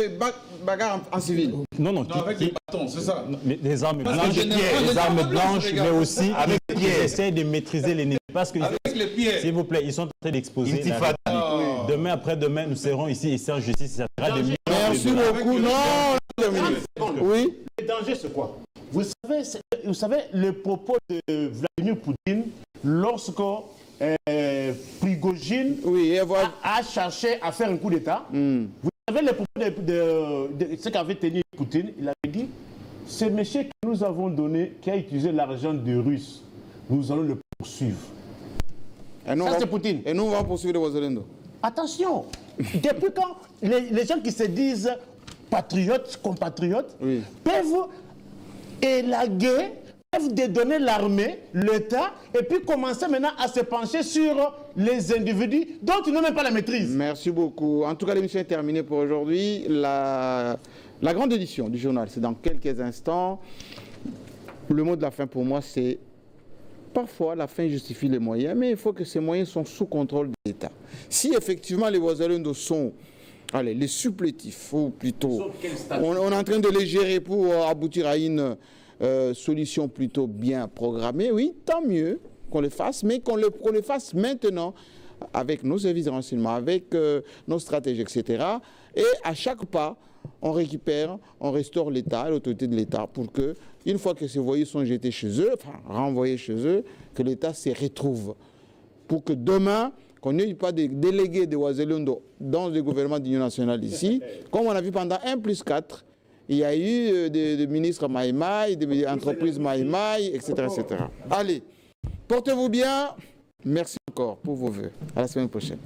bagarrent en civil. Non, non, Non, avec les bâtons, c'est ça. mais des armes Parce que blanches, généralement, des armes les armes blanches, blanches, mais regarde, aussi avec ils pierre. essaient de maîtriser l'ennemi. Parce que, Avec les pierres. s'il vous plaît, ils sont en train d'exposer la Intifada. République. Demain, après-demain, nous serons ici et en justice. Ça sera des millions Merci de dollars. beaucoup. Non, oui. Le danger, c'est quoi? Vous savez, le propos de Vladimir Poutine, lorsque Prigogine Oui, et voilà. a cherché à faire un coup d'État, vous savez le propos de ce qu'avait tenu Poutine, il avait dit, ce monsieur que nous avons donné, qui a utilisé l'argent des Russes, nous allons le poursuivre. Et nous, Ça, on va- c'est Poutine. Et nous, on va poursuivre les Wazalendo. Attention, depuis quand les gens qui se disent patriotes, compatriotes, Oui. peuvent élaguer, peuvent dédonner l'armée, l'État, et puis commencer maintenant à se pencher sur les individus dont ils n'ont même pas la maîtrise. Merci beaucoup. En tout cas, l'émission est terminée pour aujourd'hui. La grande édition du journal, c'est dans quelques instants. Le mot de la fin pour moi, c'est parfois la fin justifie les moyens, mais il faut que ces moyens soient sous contrôle de l'État. Si effectivement les Wazalendo sont les supplétifs, ou plutôt, on est en train de les gérer pour aboutir à une solution plutôt bien programmée, oui, tant mieux qu'on le fasse, mais qu'on le fasse maintenant avec nos services de renseignement, avec nos stratégies, etc. Et à chaque pas, on récupère, on restaure l'État, l'autorité de l'État, pour que, une fois que ces voyous sont jetés chez eux, enfin renvoyés chez eux, que l'État se retrouve. Pour que demain, qu'on n'ait pas de délégués de Ouazalendo dans le gouvernement d'Union nationale ici, comme on a vu pendant 1+4, il y a eu des ministres Maïmaï, des entreprises Maïmaï, etc., etc. Allez, portez-vous bien. Merci encore pour vos vœux. À la semaine prochaine.